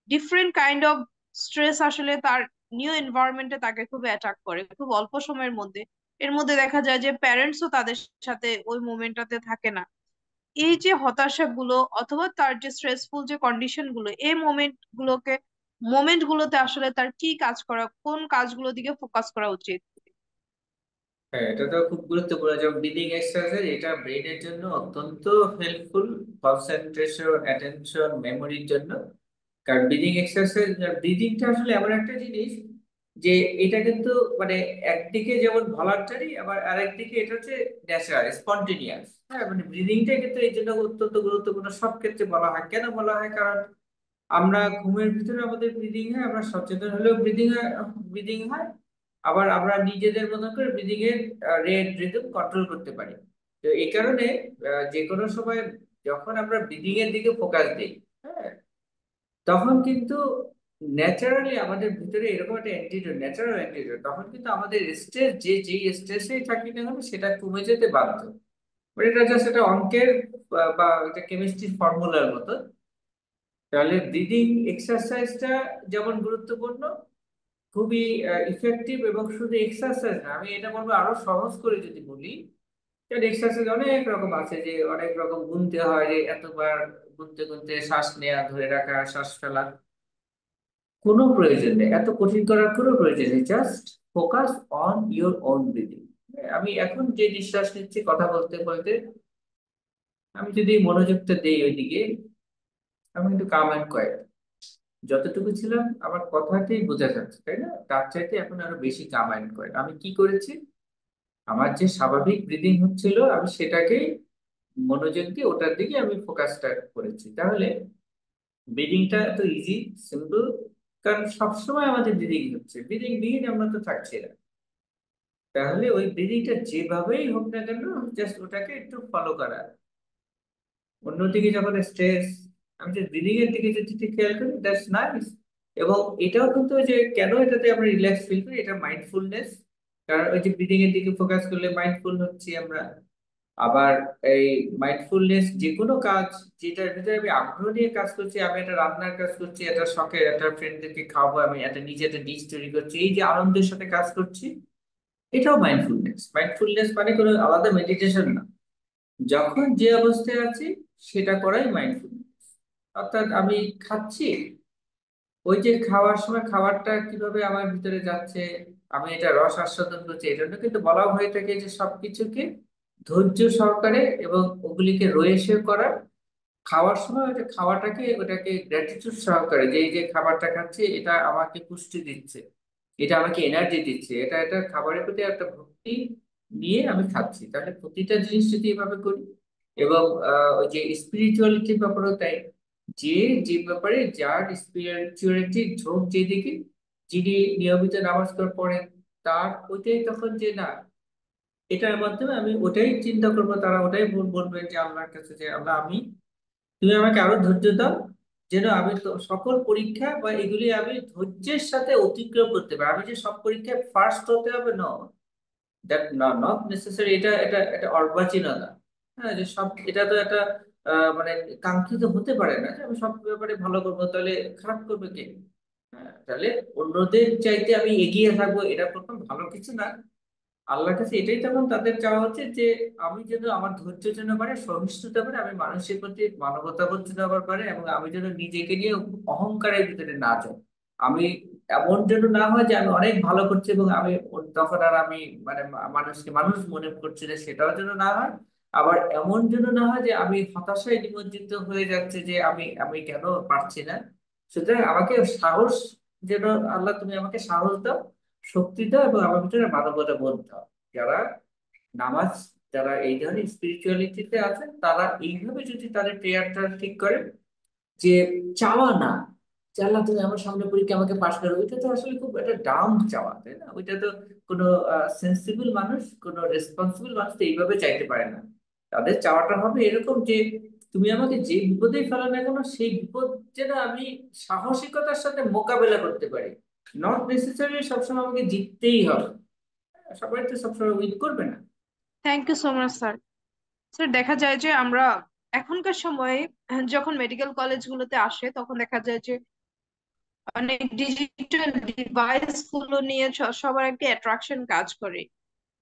Speaker 1: ডিফারেন্ট কাইন্ড অফ স্ট্রেস আসলে তার নিউ এনভায়রনমেন্টে তাকে খুব অ্যাটাক করে খুব অল্প সময়ের মধ্যে। এর মধ্যে দেখা যায় যে প্যারেন্টসও তাদের সাথে ওই মোমেন্টটাতে থাকে না। এই যে হতাশা গুলো অথবা তার যে স্ট্রেসফুল যে কন্ডিশন গুলো, এই মোমেন্ট গুলোতে আসলে তার কি কাজ করা, কোন কাজগুলোর দিকে ফোকাস করা উচিত?
Speaker 2: হ্যাঁ, এটা তো খুব গুরুত্বপূর্ণ। যেমন ব্রিদিং এক্সারসাইজ, এটা ব্রেনের জন্য অত্যন্ত হেল্পফুল, কনসেন্ট্রেশন, অ্যাটেনশন, মেমোরির জন্য। কারণ ব্রিদিং এক্সারসাইজ, ব্রিদিংটা আসলে এমন একটা জিনিস যে এটা কিন্তু মানে একদিকে যেমন ভলান্টারি, আবার আরেকদিকে এটা হচ্ছে ন্যাচারাল, স্পন্টেনিয়াস। হ্যাঁ, মানে ব্রিদিংটা কিন্তু এই জন্য অত্যন্ত গুরুত্বপূর্ণ। সব ক্ষেত্রে বলা হয়, কেন বলা হয়, কারণ আমরা ঘুমের ভিতরে আমাদের ব্রিদিং হয়, আমরা সচেতন হলেও ব্রিদিং হয়। আবার আমরা নিজেদের মতো করে ব্রিদিং এর রেট রিদম কন্ট্রোল করতে পারি। তো এই কারণে যে কোনো সময় যখন আমরা ব্রিদিং এর দিকে ফোকাস দিই, হ্যাঁ, তখন কিন্তু ন্যাচারালি আমাদের ভিতরে এরকম একটা অ্যান্টিডোট, ন্যাচারাল অ্যান্টিডোট, তখন কিন্তু আমাদের স্ট্রেস যেই স্ট্রেসেই থাকি না কেন সেটা কমে যেতে বাধ্য। মানে এটা জাস্ট একটা অঙ্কের বা এটা কেমিস্ট্রির ফর্মুলার মতো। তাহলে ব্রিদিং এক্সারসাইজটা যেমন গুরুত্বপূর্ণ, খুবই ইফেক্টিভ, এবং শুধু এক্সারসাইজ না, আমি এটা বলবো আরো সহজ করে যদি বলি, কারণ এক্সারসাইজ অনেক রকম আছে, যে অনেক রকম গুনতে হয়, যে এতবার গুনতে গুনতে শ্বাস নেওয়া, ধরে রাখা, শ্বাস ফেলা, কোনো প্রয়োজন নেই, এত কঠিন করার কোনো প্রয়োজন নেই। Just focus on your own breathing. আমি এখন যে নিঃশ্বাস নিচ্ছি কথা বলতে বলতে, আমি যদি মনোযোগটা দেই ওইদিকে, আমি কিন্তু কাম অ্যান্ড কোয়েট, যতটুকু ছিলাম আমার কথাতেই বোঝা যাচ্ছে, তাই না? তার চাইতে এখন আরো বেশি কাম অ্যান্ড কোয়েট। আমি কি করেছি, আমার যে স্বাভাবিক ব্রিদিং হচ্ছিল আমি সেটাকেই মনোযোগ দিয়ে ওটার দিকে আমি ফোকাসটা করেছি। তাহলে ব্রিদিংটা এত ইজি, সিম্পল। কারণ সবসময় আমাদের ব্রিদিং হচ্ছে, ব্রিদিং বিহীন আমরা তো থাকছি না। তাহলে ওই ব্রিদিংটা যেভাবেই হোক না কেন, জাস্ট ওটাকে একটু ফলো করা। অন্যদিকে যখন স্ট্রেস, আমি যে ব্রিদিং এর দিকে যদি ঠিক খেয়াল করি, দ্যাটস নাইস। এবং এটাও কিন্তু ওই যে কেন এটাতে আমরা রিল্যাক্স ফিল করি, এটা মাইন্ডফুলনেস। কারণ ওই যে ব্রিদিং এর দিকে ফোকাস করলে মাইন্ডফুল হচ্ছি আমরা। আবার এই মাইন্ডফুলনেস যে কোনো কাজ যেটার ভিতরে আমি আগ্রহ নিয়ে কাজ করছি, আমি একটা রান্নার কাজ করছি, একটা শখে একটা ফ্রেন্ডদেরকে খাওয়াবো, আমি একটা নিজে একটা ডিশ তৈরি করছি, এই যে আনন্দের সাথে কাজ করছি, এটাও মাইন্ডফুলনেস। মাইন্ডফুলনেস মানে কোনো আলাদা মেডিটেশন না, যখন যে অবস্থায় আছি সেটা করাই মাইন্ডফুলনেস। অর্থাৎ আমি খাচ্ছি, ওই যে খাওয়ার সময় খাবারটা কিভাবে আমার ভিতরে যাচ্ছে, আমি এটা রস আস্বাদন করছি, এই জন্য কিন্তু বলা হয়ে থাকে যে সবকিছুকে ধৈর্য সহকারে এবং ওগুলিকে রয়েছে করা। খাওয়ার সময় ওটা খাওয়াটাকে ওটাকে গ্র্যাটিটিউড সহকারে, যে এই যে খাবারটা খাচ্ছি এটা আমাকে পুষ্টি দিচ্ছে, এটা আমাকে এনার্জি দিচ্ছে, এটা খাবারের প্রতি একটা ভক্তি নিয়ে আমি খাচ্ছি। তাহলে প্রতিটা জিনিস যদি এভাবে করি, এবং ওই যে স্পিরিচুয়ালিটির ব্যাপারেও তাই, যে যে ব্যাপারে যার স্পিরিচুয়ালিটির ঝোঁক যেদিকে, যিনি নিয়মিত নামাজ পড়েন, তার ওইটাই তখন যে না, এটার মাধ্যমে আমি ওটাই চিন্তা করবো, তারা ওটাই বলবেন যে আল্লাহর কাছে যে আল্লাহ, আমি তুমি আমাকে আরো ধৈর্য দাও, যেন আমি তো সকল পরীক্ষা বা এগুলি আমি ধৈর্যের সাথে অতিক্রম করতে পারি। আমি যে সব পরীক্ষায় ফার্স্ট হতে হবে না, দ্যাট নট নেসেসারি, এটা এটা এটা অর্বাচীনতা। হ্যাঁ, যে সব এটা তো একটা মানে কাঙ্ক্ষিত হতে পারে না যে আমি সব ব্যাপারে ভালো করবো, তাহলে খারাপ করবে কে? হ্যাঁ, তাহলে অন্যদের চাইতে আমি এগিয়ে থাকবো, এটা প্রথম ভালো কিছু না। আল্লাহর কাছে এটাই তখন তাদের চাওয়া হচ্ছে যে আমি যেন আমার ধৈর্য যেন পারে, সহিষ্ণুতা পারে, আমি মানুষের প্রতি মানবতাবোধ যেন আবার পারে, এবং আমি যেন নিজেকে নিয়ে অহংকারের ভিতরে না যাই। আমি এমন যেন না হয় যে আমি অনেক ভালো করছি এবং আমি তখন আর আমি মানে মানুষকে মানুষ মনে করছি না, সেটাও যেন না হয়। আবার এমন যেন না হয় যে আমি হতাশায় নিমজ্জিত হয়ে যাচ্ছে যে আমি আমি কেন পারছি না। সুতরাং আমাকে সাহস, যেন আল্লাহ তুমি আমাকে সাহস দাও, শক্তি দাও, এবং আমার ভিতরে মানবতা বোধ দাও। যারা নামাজ, যারা এই ধরনের স্পিরিচুয়ালিটিতে আছেন, তারা এইভাবে যদি তাদের প্রেয়ারটা ঠিক করে, যে চাওয়া না যে আল্লাহ তুমি আমার সামনে পরীক্ষা আমাকে পাশ করো, ওইটা তো আসলে খুব একটা ডাউন চাওয়া, তাই না? ওইটা তো কোনো সেন্সিবল মানুষ, কোনো রেসপন্সিবল মানুষ তো এইভাবে চাইতে পারে না। তাদের চাওয়াটা হবে এরকম যে তুমি আমাকে যে বিপদেই ফেলো না কেন, সেই বিপদ যেন আমি সাহসিকতার সাথে মোকাবেলা করতে পারি। নট নেসেসারি সবসময় আমাকে জিততেই হবে। সবাই তো সবসময় উইন করবে না।
Speaker 1: Thank you so much sir. Sir দেখা যায় যে আমরা এখনকার সময়ে যখন মেডিকেল কলেজগুলোতে আসে তখন দেখা যায় যে অনেক ডিজিটাল ডিভাইস গুলো নিয়ে সবার একটা অ্যাট্রাকশন কাজ করে।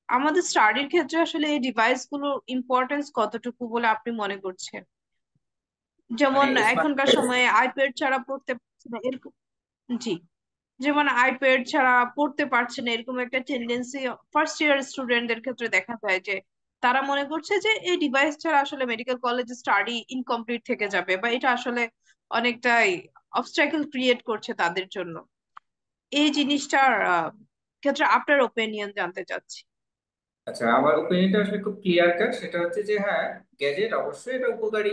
Speaker 1: আমাদের স্টাডির ক্ষেত্রে আসলে এই ডিভাইস গুলোর ইম্পর্টেন্স কতটুকু বলে আপনি মনে করছেন?
Speaker 2: মানে
Speaker 1: যেমন
Speaker 2: স্মার্ট।
Speaker 1: এখনকার সময়ে আইপ্যাড ছাড়া পড়তে পারছে না এরকম। জি। যেমন আইপ্যাড ছাড়া পড়তে পারছে না এরকম একটা টেন্ডেন্সি ফার্স্ট ইয়ার স্টুডেন্টদের ক্ষেত্রে দেখা যায়, যে তারা মনে করছে যে এই ডিভাইস ছাড়া আসলে মেডিকেল কলেজে স্টাডি ইনকমপ্লিট থেকে যাবে, বা এটা আসলে অনেকটাই অবস্ট্রাকল ক্রিয়েট করছে তাদের জন্য। এই জিনিসটার ক্ষেত্রে আপনার ওপিনিয়ন জানতে চাচ্ছি।
Speaker 2: আচ্ছা, আমার ওপিনিয়নটা আসলে খুব ক্লিয়ার কাট, সেটা হচ্ছে যে হ্যাঁ, গ্যাজেট অবশ্যই এটা উপকারী,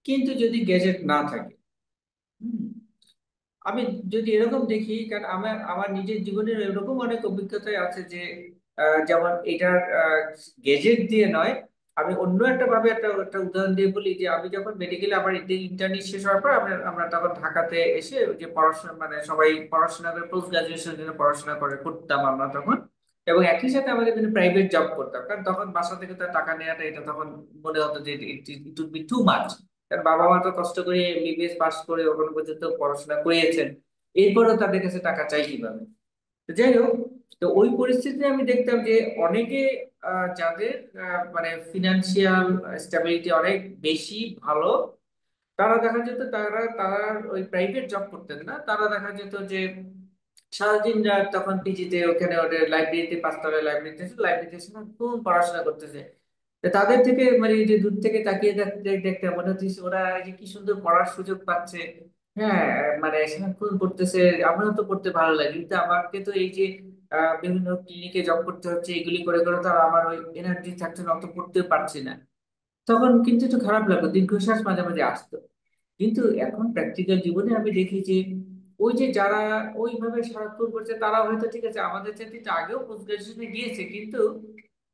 Speaker 2: কিন্তু যদি গ্যাজেট না থাকে। হুম, আমি যদি এরকম দেখি, কারণ আমার আমার নিজের জীবনের এরকম অনেক অভিজ্ঞতাই আছে যে যেমন এটার গেজেট দিয়ে নয়, আমি অন্য একটা ভাবে একটা একটা উদাহরণ দিয়ে বলি যে আমি যখন মেডিকেলে আমার ইন্টার্নি শেষ হওয়ার পর আমরা আমরা তখন ঢাকাতে এসে ওই যে পড়াশোনা, মানে সবাই পড়াশোনা করে পোস্ট গ্রাজুয়েশনের জন্য পড়াশোনা করে করতাম আমরা তখন, এবং একই সাথে আমাদের কিন্তু প্রাইভেট জব করতাম, কারণ তখন বাসা থেকে তো টাকা নেওয়াটা এটা তখন মনে হতো যে it would be too much. কারণ বাবা মা তো কষ্ট করে এমবিবিএস পাস করে ওখানে পর্যন্ত পড়াশোনা করিয়েছেন, এরপরেও তাদের কাছে টাকা চাই কিভাবে? তো যাই হোক, তো ওই পরিস্থিতিতে আমি দেখতাম যে অনেকে যাদের মানে ফিনান্সিয়াল স্টেবিলিটি অনেক বেশি ভালো, তারা দেখা যেত তারা তারা ওই প্রাইভেট জব করতেন না, তারা দেখা যেত যে সারাদিন রাত তখন পিজিতে ওখানে ওদের লাইব্রেরিতে, পাঁচতলায় লাইব্রেরিতে লাইব্রেরিতে খুব পড়াশোনা করতেছে। তো তাদের থেকে মানে এই যে দূর থেকে তাকিয়ে দেখতে দেখতে মনে হচ্ছে ওরা এই যে কি সুন্দর পড়ার সুযোগ পাচ্ছে। হ্যাঁ, মানে সারাক্ষণ পড়তেছে, আমারও তো পড়তে ভালো লাগে, কিন্তু আমাকে তো এই যে বিভিন্ন ক্লিনিকে জব করতে হচ্ছে, এগুলি করে করে তো আর আমার ওই এনার্জি থাকছে না, অত পড়তে পারছি না। তখন কিন্তু একটু খারাপ লাগতো, দীর্ঘশ্বাস মাঝে মাঝে আসতো। কিন্তু এখন প্র্যাকটিক্যাল জীবনে আমি দেখি যে ওই যে যারা ওইভাবে সারাক্ষণ করছে, তারা হয়তো ঠিক আছে আমাদের চাইতে একটু আগেও পোস্ট গ্রাজুয়েশনে গিয়েছে, কিন্তু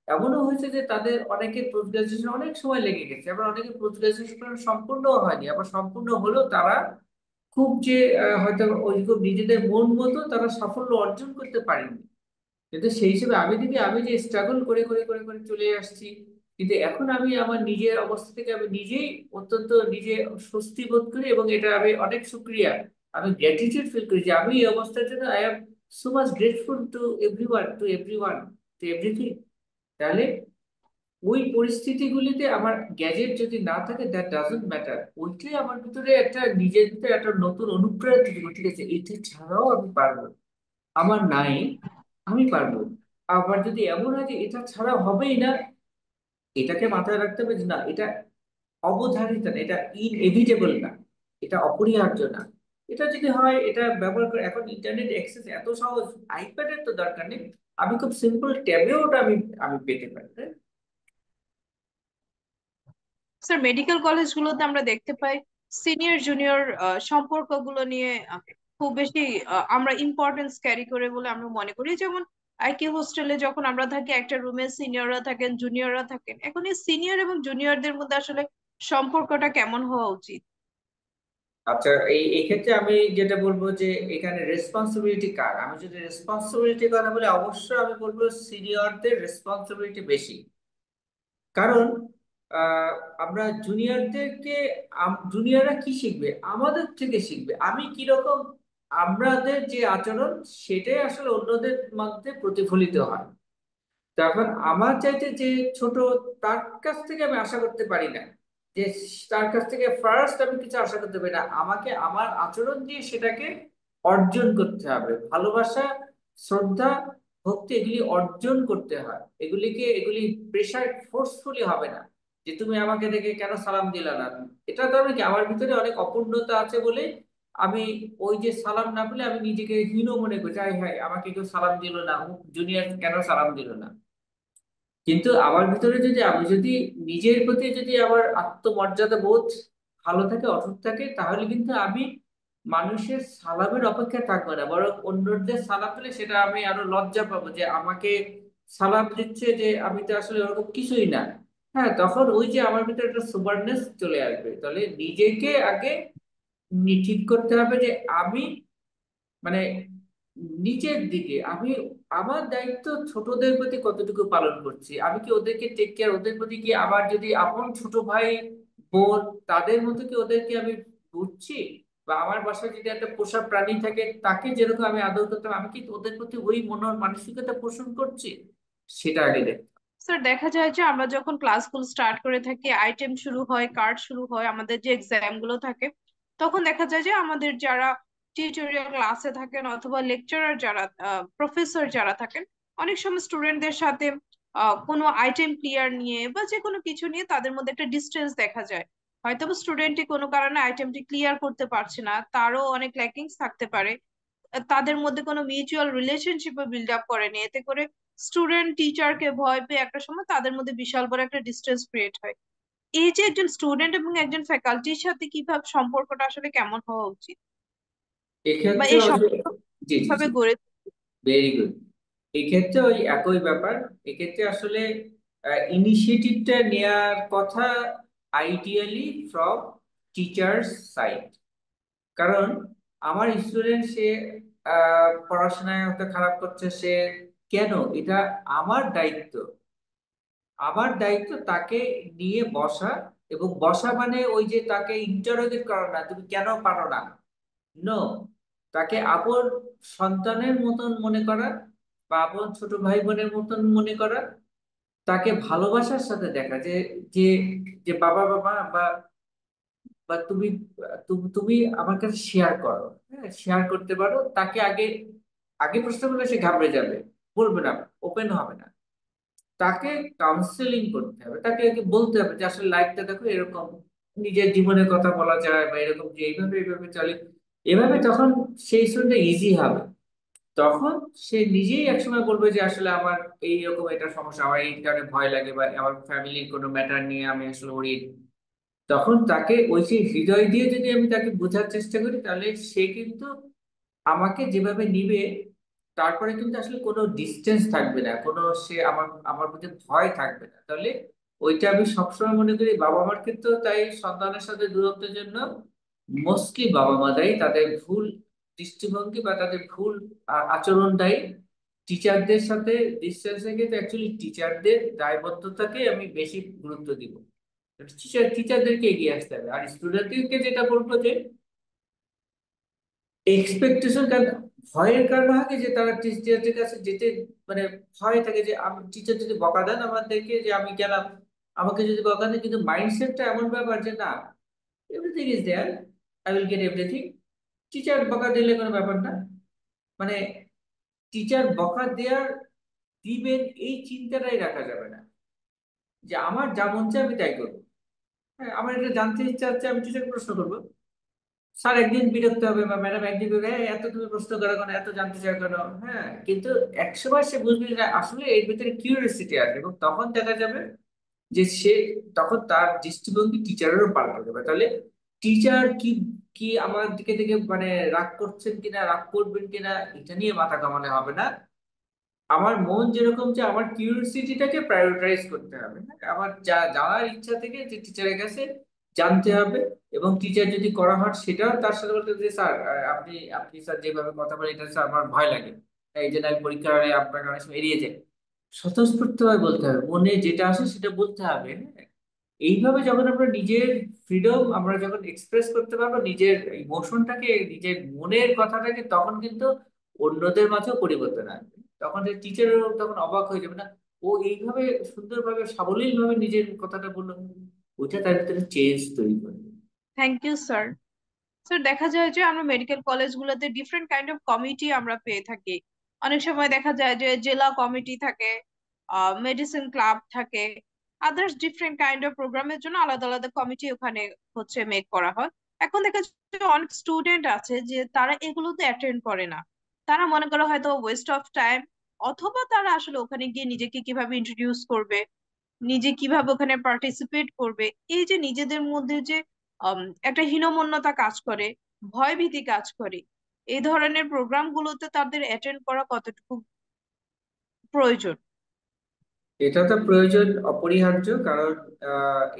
Speaker 2: এমনও হয়েছে যে তাদের অনেকের পোস্ট গ্রাজুয়েশন অনেক সময় লেগে গেছে, আবার অনেকের পোস্ট গ্রাজুয়েশন সম্পূর্ণও হয়নি, আবার সম্পূর্ণ হলেও তারা খুব যে হয়তো ওইরকম নিজেদের মন মতো তারা সাফল্য অর্জন করতে পারেনি। কিন্তু সেই হিসেবে আমি দেখি আমি যে স্ট্রাগল করে করে করে করে চলে আসছি, কিন্তু এখন আমি আমার নিজের অবস্থা থেকে আমি নিজেই অত্যন্ত নিজে স্বস্তি বোধ করি, এবং এটা আমি অনেক শুক্রিয়া, আমি গ্র্যাটিটিউড ফিল করি যে আমি এই অবস্থার জন্য I am so much grateful to everyone, two everything. তাহলে ওই পরিস্থিতিগুলিতে আমার গ্যাজেট যদি না থাকে, দ্যাট ডাজন্ট ম্যাটার, ওইটাই আমার ভিতরে একটা নিজের ভিতরে একটা নতুন অনুপ্রেরণা তৈরি করে, ঠিক আছে এটা ছাড়াও আমি পারবো, আমার নাই, আমি পারবো। আবার যদি এমন হয় যে এটা ছাড়া হবেই না, এটাকে মাথায় রাখতে হবে যে না, এটা অবধারিত না, এটা ইনএভিটেবল না, এটা অপরিহার্য না। এটা যদি হয়, এটা ব্যবহার করে এখন ইন্টারনেট অ্যাক্সেস এত সহজ, আইপ্যাডের তো দরকার নেই, আমি খুব সিম্পল ট্যাবেও ওটা আমি আমি পেতে পারি, তাই না?
Speaker 1: স্যার মেডিকেল কলেজগুলোতে আমরা দেখতে পাই সিনিয়র জুনিয়র সম্পর্কগুলো নিয়ে খুব বেশি আমরা ইম্পর্টেন্স ক্যারি করে বলে আমরা মনে করি। যেমন আইকিউ হোস্টেলে যখন আমরা থাকি একটা রুমে সিনিয়ররা থাকেন জুনিয়ররা থাকেন, এখন এই সিনিয়র এবং জুনিয়রদের মধ্যে আসলে সম্পর্কটা কেমন হওয়া উচিত?
Speaker 2: আচ্ছা, এই ক্ষেত্রে আমি যেটা বলবো যে এখানে রেসপন্সিবিলিটি কার, আমি যদি রেসপন্সিবিলিটি কথা বলি, অবশ্যই আমি বলবো সিনিয়রদের রেসপন্সিবিলিটি বেশি। কারণ আহ, আমরা জুনিয়রদেরকে, জুনিয়ররা কি শিখবে আমাদের থেকে শিখবে আমি কি রকম, আমাদের যে আচরণ সেটাই আসলে অন্যদের মধ্যে প্রতিফলিত হয়। তখন আমার চাইতে যে ছোট, তার কাছ থেকে আমি আশা করতে পারি না যে, তার কাছ থেকে ফার্স্ট আমি কিছু আশা করতে পারি না, আমাকে আমার আচরণ দিয়ে সেটাকে অর্জন করতে হবে। ভালোবাসা, শ্রদ্ধা, ভক্তি এগুলি অর্জন করতে হয়, এগুলি প্রেশার ফোর্সফুলি হবে না। যে তুমি আমাকে দেখে কেন সালাম দিলা না, এটা তো আমি কি আমার ভিতরে অনেক অপূর্ণতা আছে বলে আমি ওই যে সালাম না পেলে আমি নিজেকে হীন মনে করছি, হাই হাই আমাকে কেউ সালাম দিল না, জুনিয়র কেন সালাম দিল না। কিন্তু আমার ভিতরে যদি আমি যদি নিজের প্রতি যদি আমার আত্মমর্যাদা বোধ ভালো থাকে, অটুট থাকে, তাহলে কিন্তু আমি মানুষের সালামের অপেক্ষা থাকবো না, বরং অন্যদের সালাম পেলে সেটা আমি আরো লজ্জা পাবো যে আমাকে সালাম দিচ্ছে, যে আমি তো আসলে ওরকম কিছুই না। হ্যাঁ, তখন ওই যে আমার ভিতরে একটা সুপারনেস চলে আসবে। তাহলে নিজেকে আগে ঠিক করতে হবে যে আমি, মানে নিচের দিকে আমি আমার দায়িত্ব ছোটদের প্রতি কতটুকু পালন করছি, আমি কি ওদেরকে টেক কেয়ার, ওদের প্রতি কি আমার যদি আপন ছোট ভাই বোন তাদের মতো কি ওদেরকে আমি বুঝছি, বা আমার বাসায় যদি একটা পোষা প্রাণী থাকে তাকে যেরকম আমি আদর করতাম, আমি কি ওদের প্রতি ওই মানসিকতা পোষণ করছি, সেটা আগে দেখ।
Speaker 1: স্যার দেখা যায় যে আমরা যখন ক্লাসগুলো স্টার্ট করে থাকি, আইটেম শুরু হয়, কার্ড শুরু হয়, আমাদের যে এক্সাম গুলো থাকে, তখন দেখা যায় যে আমাদের যারা টিউটোরিয়াল ক্লাসে থাকেন অথবা লেকচারার যারা, প্রফেসর যারা থাকেন, অনেক সময় স্টুডেন্টদের সাথে কোনো আইটেম ক্লিয়ার নিয়ে বা যে কোনো কিছু নিয়ে তাদের মধ্যে একটা ডিস্টেন্স দেখা যায়। হয়তো স্টুডেন্টটি কোনো কারণে আইটেমটি ক্লিয়ার করতে পারছে না, তারও অনেক ল্যাকিংস থাকতে পারে, তাদের মধ্যে কোনো মিউচুয়াল রিলেশনশিপ বিল্ড আপ করেনি, এতে করে স্টুডেন্ট টিচারকে ভয় পেয়ে একটা সময় তাদের মধ্যে বিশাল বড় একটা ডিস্টেন্স ক্রিয়েট হয়। এই যে একজন স্টুডেন্ট এবং একজন ফ্যাকাল্টির সাথে কিভাবে সম্পর্কটা আসলে কেমন হওয়া উচিত, বা
Speaker 2: এক্ষেত্রে
Speaker 1: এই
Speaker 2: আসলে,
Speaker 1: সম্পর্ক
Speaker 2: জি জি
Speaker 1: কিভাবে
Speaker 2: জি,
Speaker 1: গড়ে
Speaker 2: ভেরি গুড। এক্ষেত্রে ওই একই ব্যাপার। এক্ষেত্রে আসলে ইনিশিয়েটিভটা নেয়ার কথা আইডিয়ালি ফ্রম টিচার্স সাইড। কারণ আমার স্টুডেন্ট সে পড়াশোনায় হয়তো খারাপ করছে, সে কেন, এটা আমার দায়িত্ব। আমার দায়িত্ব তাকে নিয়ে বসা, এবং বসা মানে ওই যে তাকে ইন্টারোগেট করা না, তুমি কেন পারো না, নো, তাকে আপন সন্তানের মতন মনে করা, বা আপন ছোট ভাই বোনের মতন মনে করা, তাকে ভালোবাসার সাথে দেখা যে, যে যে বাবা বাবা বা বা তুমি, তুমি আমার কাছে শেয়ার করো, হ্যাঁ শেয়ার করতে পারো, তাকে আগে, আগে প্রশ্ন করলে সে ঘাবড়ে যাবে, বলবে না, ওপেন হবে না। তাকে কাউন্সেলিং করতে হবে, তাকে আগে বলতে হবে যে আসলে লাইফটা দেখো এরকম, নিজের জীবনের কথা বলা যায়, বা এরকম যে এইভাবে এইভাবে চলে, এভাবে তখন সেই শুনতে ইজি হবে। তখন সে নিজেই একসময় বলবে যে আসলে আমার এইরকম এটা সমস্যা, আমার এই কারণে ভয় লাগে, বা আমার ফ্যামিলির কোনো ম্যাটার নিয়ে আমি আসলে ওরি। তখন তাকে ওই যে হৃদয় দিয়ে যদি আমি তাকে বোঝার চেষ্টা করি, তাহলে সে কিন্তু আমাকে যেভাবে নিবে, তারপরে কিন্তু আসলে কোনো ডিস্টেন্স থাকবে না, কোনো সে আমার আমার প্রতি ভয় থাকবে না। তাহলে ওইটা আমি সবসময় মনে করি, বাবা মার ক্ষেত্রেও তাই, সন্তানের সাথে দূরত্বের জন্য মোস্টলি বাবা মা দায়ী, তাদের ভুল দৃষ্টিভঙ্গি বা তাদের ভুল আচরণ দায়ী। টিচারদের সাথে ডিস্টেন্স রেখে তো অ্যাকচুয়ালি টিচারদের দায়বদ্ধতাকে আমি বেশি গুরুত্ব দিব। টিচারদেরকে এগিয়ে আসতে হবে। আর স্টুডেন্টদেরকে যেটা বলবো যে এক্সপেকটেশন, কারণ ভয়ের কারণে হয় কি যে তারা টিচারদের কাছে যেতে, মানে ভয় থাকে যে আমি টিচার যদি বকা দেন আমাদেরকে, যে আমি গেলাম, আমাকে যদি বকা দেন, কিন্তু মাইন্ডসেটটা এমন ব্যাপার যে না, everything is there, I will get everything, teacher বকা দিলে কোনো ব্যাপার না। মানে টিচার বকা দেওয়ার, দিবেন এই চিন্তাটাই রাখা যাবে না, যে আমার যা মন চায় আমি তাই করবো। হ্যাঁ, আমার এটা জানতে ইচ্ছা হচ্ছে, আমি টিচার প্রশ্ন করবো, স্যার একদিন বিরক্ত হবে বা ম্যাডাম একদিন বলবে, "হ্যাঁ, এত তুমি প্রশ্ন করো কেন, এত জানতে চাও কেন?" হ্যাঁ, কিন্তু একসময় সে বুঝবে যে আসলে এর ভিতরে কিউরিয়াসিটি আছে, এবং তখন দেখা যাবে যে সে, তখন তার দৃষ্টিভঙ্গি টিচারেরও পাল্টে যাবে। তাহলে টিচার কি কি আমার দিকে থেকে মানে রাগ করছেন কিনা, রাগ করবেন কিনা, এটা নিয়ে মাথা ঘামালে হবে না। আমার মন যেরকম, যে আমার কিউরিওসিটিটাকে প্রায়োরিটাইজ করতে হবে, হ্যাঁ? আমার যা জানার ইচ্ছা থেকে যে টিচারের কাছে, জানতে হবে। এবং টিচার যদি করা হয় সেটাও তার সাথে বলতে হবে যে স্যার আপনি আপনি স্যার যেভাবে কথা বলেন এটা স্যার আমার ভয় লাগে, এই জন্য আমি পরীক্ষার হলে আপনাকে অনেক সময় এড়িয়ে যাই। স্বতঃস্ফূর্ত ভাবে বলতে হবে, মনে যেটা আসে সেটা বলতে হবে, হ্যাঁ? এইভাবে যখন আমরা নিজের ফ্রিডম আমরা যখন এক্সপ্রেস করতে পারবো, নিজের ইমোশনটাকে, নিজের মনের কথাটাকে, তখন কিন্তু অন্যদের মাঝেও পরিবর্তন আসবে। তখন যে টিচারও তখন অবাক হয়ে যাবে না, ও এইভাবে সুন্দরভাবে সাবলীল ভাবে নিজের কথাটা বললো, ওইটা তার ভিতরে চেঞ্জ তৈরি করবে।
Speaker 1: Thank you sir. স্যার দেখা যায় যে আমরা মেডিকেল কলেজগুলোতে ডিফারেন্ট কাইন্ড অফ কমিটি আমরা পেয়ে থাকি। অনেক সময় দেখা যায় যে জেলা কমিটি থাকে, মেডিসিন ক্লাব থাকে, আদার্স ডিফারেন্ট কাইন্ড অফ প্রোগ্রামের জন্য আলাদা আলাদা কমিটি ওখানে হচ্ছে মেক করা হয়। এখন দেখা যায় যে অনেক স্টুডেন্ট আছে যে তারা এগুলোতে অ্যাটেন্ড করে না। তারা মনে করে হয়তো ওয়েস্ট অফ টাইম, অথবা তারা আসলে ওখানে গিয়ে নিজেকে কিভাবে ইন্ট্রোডিউস করবে, নিজে কিভাবে ওখানে পার্টিসিপেট করবে, এই যে নিজেদের মধ্যে যে একটা হীনমন্যতা কাজ করে, ভয়ভীতি কাজ করে, এই ধরনের প্রোগ্রাম গুলোতে তাদের অ্যাটেন্ড করা কতটুকু প্রয়োজন?
Speaker 2: এটা তো প্রয়োজন, অপরিহার্য, কারণ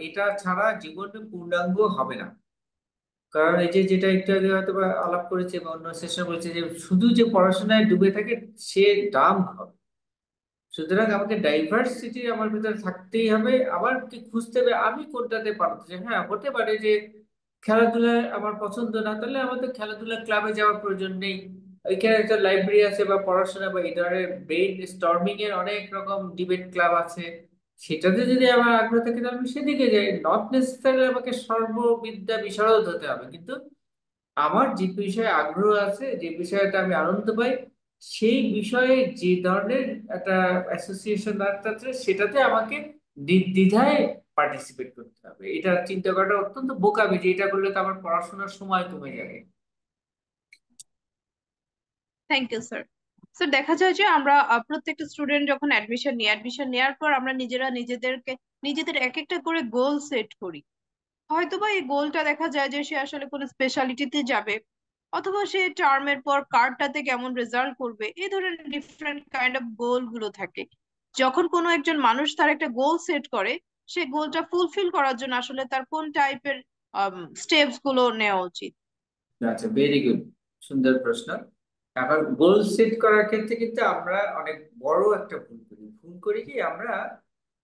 Speaker 2: এটা ছাড়া জীবনে পূর্ণাঙ্গ হবে না। কারণ এই যে যেটা একটু আগে হয়তো বা আলাপ করেছে বা অন্য সেশন বলছে যে শুধু যে পড়াশোনায় ডুবে থাকে সে ডাম হবে। সুতরাং আমাকে ডাইভার্সিটি আমার ভিতরে থাকতেই হবে, আবার কি খুঁজতে হবে আমি কোনটাতে পারতেছি। হ্যাঁ, হতে পারে যে খেলাধুলায় আমার পছন্দ না, তাহলে আমাদের খেলাধুলা ক্লাবে যাওয়ার প্রয়োজন নেই। ওইখানে একটা লাইব্রেরি আছে বা পড়াশোনা বা এই ধরনের ব্রেইন স্টর্মিং এর অনেক রকম ডিবেট ক্লাব আছে, সেটাতে যদি আমার আগ্রহ থাকে তাহলে আমি সেদিকে যাই। নট নেসেসারি আমাকে সর্ববিদ্যা বিশারদ হতে হবে, কিন্তু আমার যে বিষয়ে আগ্রহ আছে, যে বিষয়টা আমি আনন্দ পাই, সেই বিষয়ে যে ধরনের একটা অ্যাসোসিয়েশন আছে সেটাতে আমাকে দ্বিধায় পার্টিসিপেট করতে হবে। এটা চিন্তা করাটা অত্যন্ত বোকামি যে এটা করলে তো আমার পড়াশোনার সময় কমে যাবে।
Speaker 1: Thank you sir. স্যার দেখা যায় যে আমরা প্রত্যেকটা স্টুডেন্ট যখন অ্যাডমিশন নেওয়ার পর আমরা নিজেরা নিজেদের এক একটা করে গোল সেট করি। হয়তোবা এই গোলটা দেখা যায় যে সে আসলে কোনো স্পেশালিটিতে যাবে, অথবা সে টার্মের পর কার্ডটাতে কেমন রেজাল্ট করবে, এই ধরনের ডিফারেন্ট কাইন্ড অফ গোল গুলো থাকে। যখন কোনো একজন মানুষ তার একটা গোল সেট করে, সে গোলটা ফুলফিল করার জন্য আসলে তার কোন টাইপের স্টেপস গুলো নেওয়া উচিত?
Speaker 2: আচ্ছা, ভেরি গুড, সুন্দর প্রশ্ন। এখন গোল সেট করার ক্ষেত্রে কিন্তু আমরা অনেক বড় একটা ভুল করি কি আমরা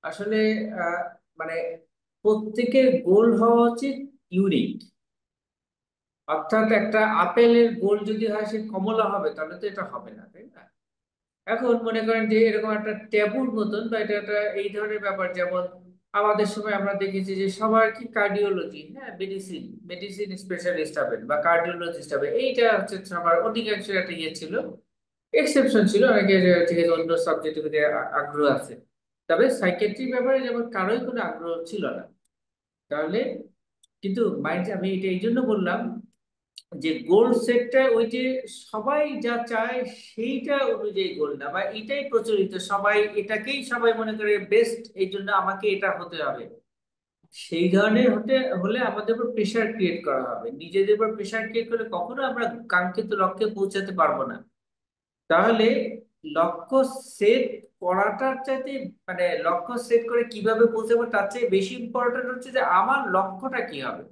Speaker 2: আসলে আহ, মানে প্রত্যেকের গোল হওয়া উচিত ইউনিক। অর্থাৎ একটা আপেলের গোল যদি হয় সে কমলা হবে, তাহলে তো এটা হবে না, তাই না? এখন মনে করেন যে এরকম একটা ট্যাবুর মতন বা এটা একটা এই ধরনের ব্যাপার, যেমন আমাদের সময় আমরা দেখেছি যে সবার কি কার্ডিওলজি, হ্যাঁ, মেডিসিন মেডিসিন স্পেশালিস্ট হবেন বা কার্ডিওলজিস্ট হবে, এইটা হচ্ছে সবার অধিকাংশ একটা ইয়ে ছিল, এক্সেপশন ছিল অনেকের ঠিক আছে অন্য সাবজেক্টের প্রতি আগ্রহ আছে। তবে সাইকিয়াট্রি ব্যাপারে যেমন কারোই কোনো আগ্রহ ছিল না। তাহলে কিন্তু মাইন্ড, আমি এটা এই জন্য বললাম যে গোল সেটটা ওই যে সবাই যা চায় সেইটা অনুযায়ী গোল না, বা এটাই প্রচলিত, সবাই এটাকেই সবাই মনে করে বেস্ট, এই জন্য আমাকে এটা হতে হবে। সেই ধরনের হলে আমাদের উপর প্রেশার ক্রিয়েট করা হবে, নিজেদের উপর প্রেশার ক্রিয়েট করলে কখনো আমরা কাঙ্ক্ষিত লক্ষ্যে পৌঁছাতে পারবো না। তাহলে লক্ষ্য সেট করাটার চাইতে, মানে লক্ষ্য সেট করে কিভাবে পৌঁছাবো তার চেয়ে বেশি ইম্পর্টেন্ট হচ্ছে যে আমার লক্ষ্যটা কি হবে।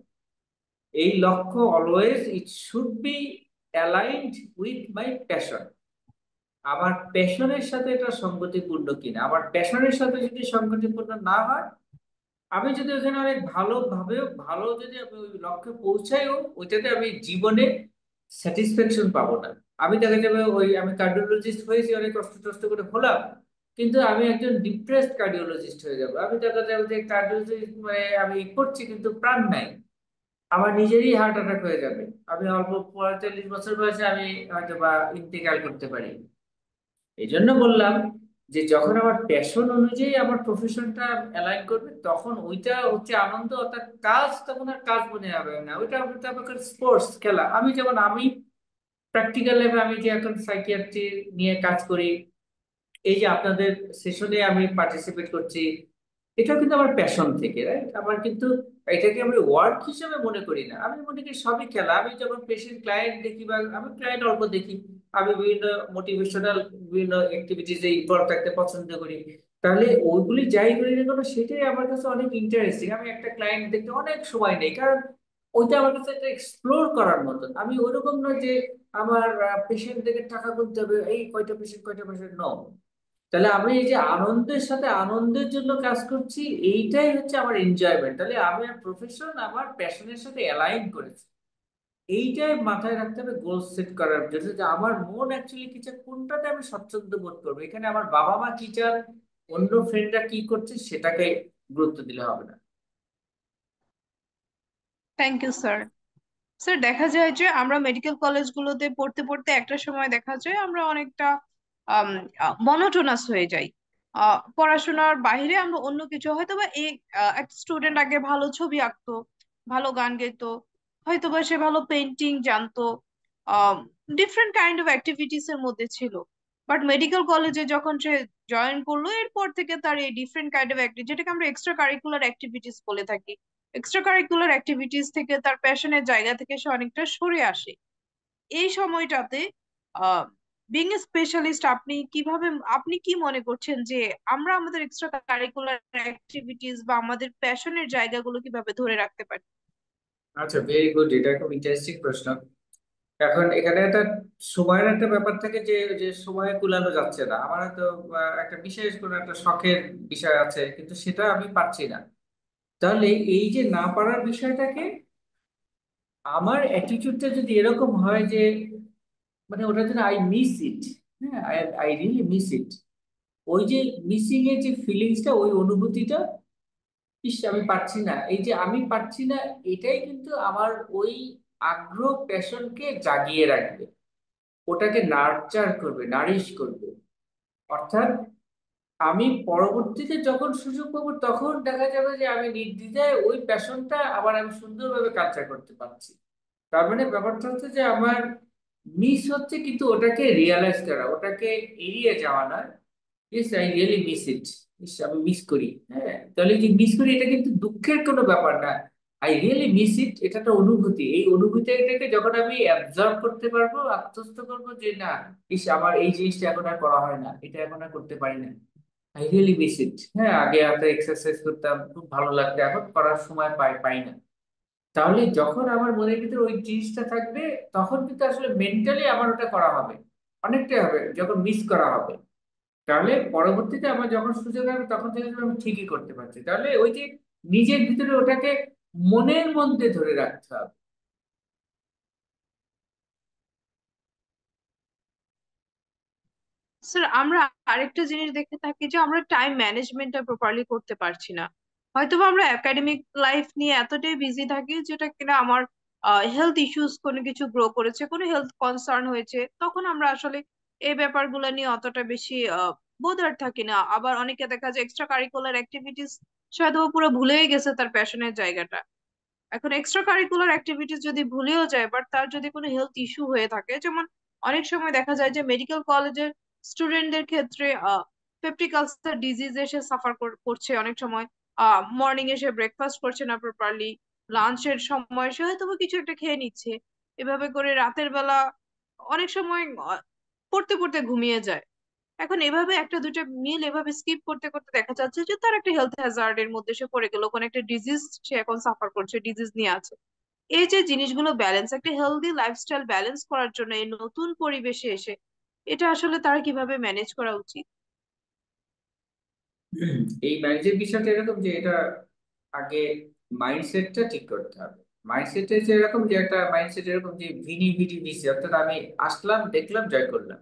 Speaker 2: এই লক্ষ্য always it should be aligned with my passion. আমার প্যাশনের সাথে এটা সঙ্গতিপূর্ণ কিনা, আমার প্যাশনের সাথে যদি সঙ্গতিপূর্ণ না হয়, আমি যদি ওখানে অনেক ভালো যদি আমি ওই লক্ষ্যে পৌঁছাইও, ওইটাতে আমি জীবনে স্যাটিসফ্যাকশন পাবো না। আমি দেখা যাবে ওই আমি কার্ডিওলজিস্ট হয়েছি, অনেক কষ্ট টষ্ট করে হলাম, কিন্তু আমি একজন ডিপ্রেসড কার্ডিওলজিস্ট হয়ে যাবো। আমি দেখা যাবে যে কার্ডিওলজিস্ট মানে আমি করছি কিন্তু প্রাণ নাই, আমার নিজেরই হার্ট অ্যাটাক হয়ে যাবে, আমি অল্প 45 বছর বয়সে আমি হয়তো বা ইন্তেকাল করতে পারি। এই জন্য বললাম যে যখন আমার প্যাশন অনুযায়ী আমার প্রফেশনটা অ্যালাইন করবে, তখন ওইটা হচ্ছে আনন্দ, অর্থাৎ কাজ তখন আর কাজ মনে হবে না, ওইটা হতে হবে স্পোর্টস খেলা। আমি যেমন আমি প্র্যাকটিক্যাল লাইফে আমি যে এখন সাইকিয়াট্রি নিয়ে কাজ করি, এই যে আপনাদের সেশনে আমি পার্টিসিপেট করছি, এটাও কিন্তু আমার প্যাশন থেকে, রাইট? আমার কিন্তু এটাকে আমি ওয়ার্ক হিসেবে মনে করি না, আমি মনে করি সবই খেলা। আমি যখন পেশেন্ট ক্লায়েন্ট দেখি, বা আমি ক্লায়েন্ট অল্প দেখি, আমি বিভিন্ন মোটিভেশনাল বিভিন্ন অ্যাক্টিভিটিসে ইনভলভ থাকতে পছন্দ করি। তাহলে ওইগুলি যাই করি না কেন, সেটাই আমার কাছে অনেক ইন্টারেস্টিং। আমি একটা ক্লায়েন্ট দেখতে অনেক সময় নেই, কারণ ওইটা আমার কাছে একটা এক্সপ্লোর করার মতন। আমি ওইরকম নয় যে আমার পেশেন্ট দেখে টাকা গুনতে হবে, এই কয়টা পেশেন্ট ন। তাহলে আমি এই যে আনন্দের সাথে আনন্দের জন্য কাজ করছি, এইটাই হচ্ছে আমার এনজয়মেন্ট। তাহলে আমি প্রফেশন আমার প্যাশনের সাথে অ্যালাইন করেছি। এইটাই মাথায় রাখতে হবে গোল সেট করার জন্য, যে আমার মন অ্যাকচুয়ালি কি চায়, কোনটাতে আমি স্বচ্ছন্দ বোধ করবো। এখানে আমার বাবা মা কি চান, অন্য ফ্রেন্ডরা কি করছে, সেটাকে গুরুত্ব দিলে হবে না।
Speaker 1: Thank you sir. স্যার দেখা যায় যে আমরা মেডিকেল কলেজগুলোতে পড়তে পড়তে একটা সময় দেখা যায় আমরা অনেকটা মনোটোনাস হয়ে যাই। পড়াশোনার বাইরে আমরা অন্য কিছু হয়তো বা এই একটা স্টুডেন্ট আগে ভালো ছবি আঁকতো, ভালো গান গাইতো, হয়তো বা সে ভালো পেন্টিং জানতো, ডিফারেন্ট কাইন্ড অফ অ্যাক্টিভিটিস এর মধ্যে ছিল। বাট মেডিকেল কলেজে যখন সে জয়েন করলো, এরপর থেকে তার এই ডিফারেন্ট কাইন্ড অফ অ্যাক্টিভিটি, যেটাকে আমরা এক্সট্রা কারিকুলার অ্যাক্টিভিটিস বলে থাকি, এক্সট্রা কারিকুলার অ্যাক্টিভিটিস থেকে তার প্যাশনের জায়গা থেকে সে অনেকটা সরে আসে। এই সময়টাতে আহ বিং এ স্পেশালিস্ট, আপনি কি মনে করছেন যে আমরা আমাদের এক্সট্রা কারিকুলার অ্যাক্টিভিটিস বা আমাদের প্যাশনের জায়গাগুলো কিভাবে ধরে রাখতে পারি?
Speaker 2: আচ্ছা, ভেরি গুড, এটা খুব ইন্টারেস্টিং প্রশ্ন। এখন এখানে একটা সময়ের একটা ব্যাপার থাকে, যে যে সময়ে কুলানো যাচ্ছে না। আমার হয়তো একটা বিশেষ কোনো একটা শখের বিষয় আছে, কিন্তু সেটা আমি পারছি না। তাহলে এই যে না পারার বিষয়টাকে, আমার অ্যাটিটিউডটা যদি এরকম হয় যে মানে ওটার জন্য আই মিস ইট, হ্যাঁ, I I really miss it, ওই যে মিসিং এর যে ফিলিংসটা, ওই অনুভূতিটা, ইস আমি পারছি না, এই যে আমি পারছি না, এটাই কিন্তু আমার ওই আগ্রহ প্যাশনকে জাগিয়ে রাখবে, ওটাকে নার্চার করবে, নারিশ করবে। অর্থাৎ আমি পরবর্তীতে যখন সুযোগ পাবো, তখন দেখা যাবে যে আমি নির্দ্বিধায় ওই প্যাশনটা আবার আমি সুন্দরভাবে কালচার করতে পারছি। তার মানে ব্যাপারটা হচ্ছে যে আমার মিস হচ্ছে, কিন্তু ওটাকে রিয়ালাইজ করা, ওটাকে এড়িয়ে যাওয়া নয়। ইস আই রিয়েলি মিস ইট, ইস আমি মিস করি। হ্যাঁ, তাহলে যে মিস করি, এটা কিন্তু দুঃখের কোনো ব্যাপার না। আই রিয়েলি মিস ইট, এটা একটা অনুভূতি। এই অনুভূতিটাকে যখন আমি অ্যাবজর্ব করতে পারবো, আত্মস্থ করবো, যে না, ইস আমার এই জিনিসটা এখন আর করা হয় না, এটা এখন আর করতে পারি না, আই রিয়েলি মিস ইট। হ্যাঁ, আগে হাতে এক্সারসাইজ করতাম, খুব ভালো লাগতো, এখন করার সময় পাই পাই না। তাহলে যখন আমার মনের ভিতরে ওই জিনিসটা থাকবে, তখন কিন্তু আসলে মেন্টালি আমার ওটা করা হবে, অনেকটাই হবে যখন মিস করা হবে। তাহলে পরবর্তীতে আমার যখন সুযোগ হবে, তখন থেকে আমি ঠিকই করতে পারছি। তাহলে ওই যে নিজের ভিতরে ওটাকে মনের মধ্যে ধরে রাখতে হবে।
Speaker 1: স্যার আমরা আরেকটা জিনিস দেখে থাকি যে আমরা টাইম ম্যানেজমেন্টটা প্রপারলি করতে পারছি না। হয়তোবা আমরা একাডেমিক লাইফ নিয়ে এতটাই বিজি থাকি, যেটা কিনা আমার হেলথ ইস্যুস কোনো কিছু গ্রো করেছে, কোনো হেলথ কনসার্ন হয়েছে, তখন আমরা আসলে এই ব্যাপারগুলো নিয়ে অতটা বেশি বোদার থাকি না। আবার অনেকে দেখা যায় এক্সট্রা কারিকুলার অ্যাক্টিভিটিস হয়তো পুরো ভুলেই গেছে তার প্যাশনের জায়গাটা। এখন এক্সট্রা কারিকুলার অ্যাক্টিভিটিস যদি ভুলেও যায়, বাট তার যদি কোনো হেলথ ইস্যু হয়ে থাকে, যেমন অনেক সময় দেখা যায় যে মেডিকেল কলেজের স্টুডেন্টদের ক্ষেত্রে পেপটিক আলসার ডিজিজে সে সাফার করছে অনেক সময়। মর্নিং এ সে ব্রেকফাস্ট করছে না প্রপারলি, লাঞ্চের সময় সে হয়তো বা কিছু একটা খেয়ে নিচ্ছে, এভাবে করে রাতের বেলা অনেক সময় পড়তে পড়তে ঘুমিয়ে যায়। এখন এভাবে একটা দুইটা মিল এভাবে স্কিপ করতে করতে দেখা যাচ্ছে যে তার একটা হেলথ হ্যাজার্ড এর মধ্যে সে পড়ে গেল, কোন একটা ডিজিজ সে এখন সাফার করছে, ডিজিজ নিয়ে আছে। এই যে জিনিসগুলো ব্যালেন্স, একটা হেলদি লাইফস্টাইল ব্যালেন্স করার জন্য এই নতুন পরিবেশে এসে এটা আসলে তারা কিভাবে ম্যানেজ করা উচিত?
Speaker 2: এই ম্যানেজের বিষয়টা এরকম যে এটা আগে মাইন্ডসেটটা ঠিক করতে হবে। মাইন্ডসেটে যে এরকম, যে একটা মাইন্ডসেট এরকম যে ভিনি ভিটি ভিসি, অর্থাৎ আমি আসলাম, দেখলাম, জয় করলাম।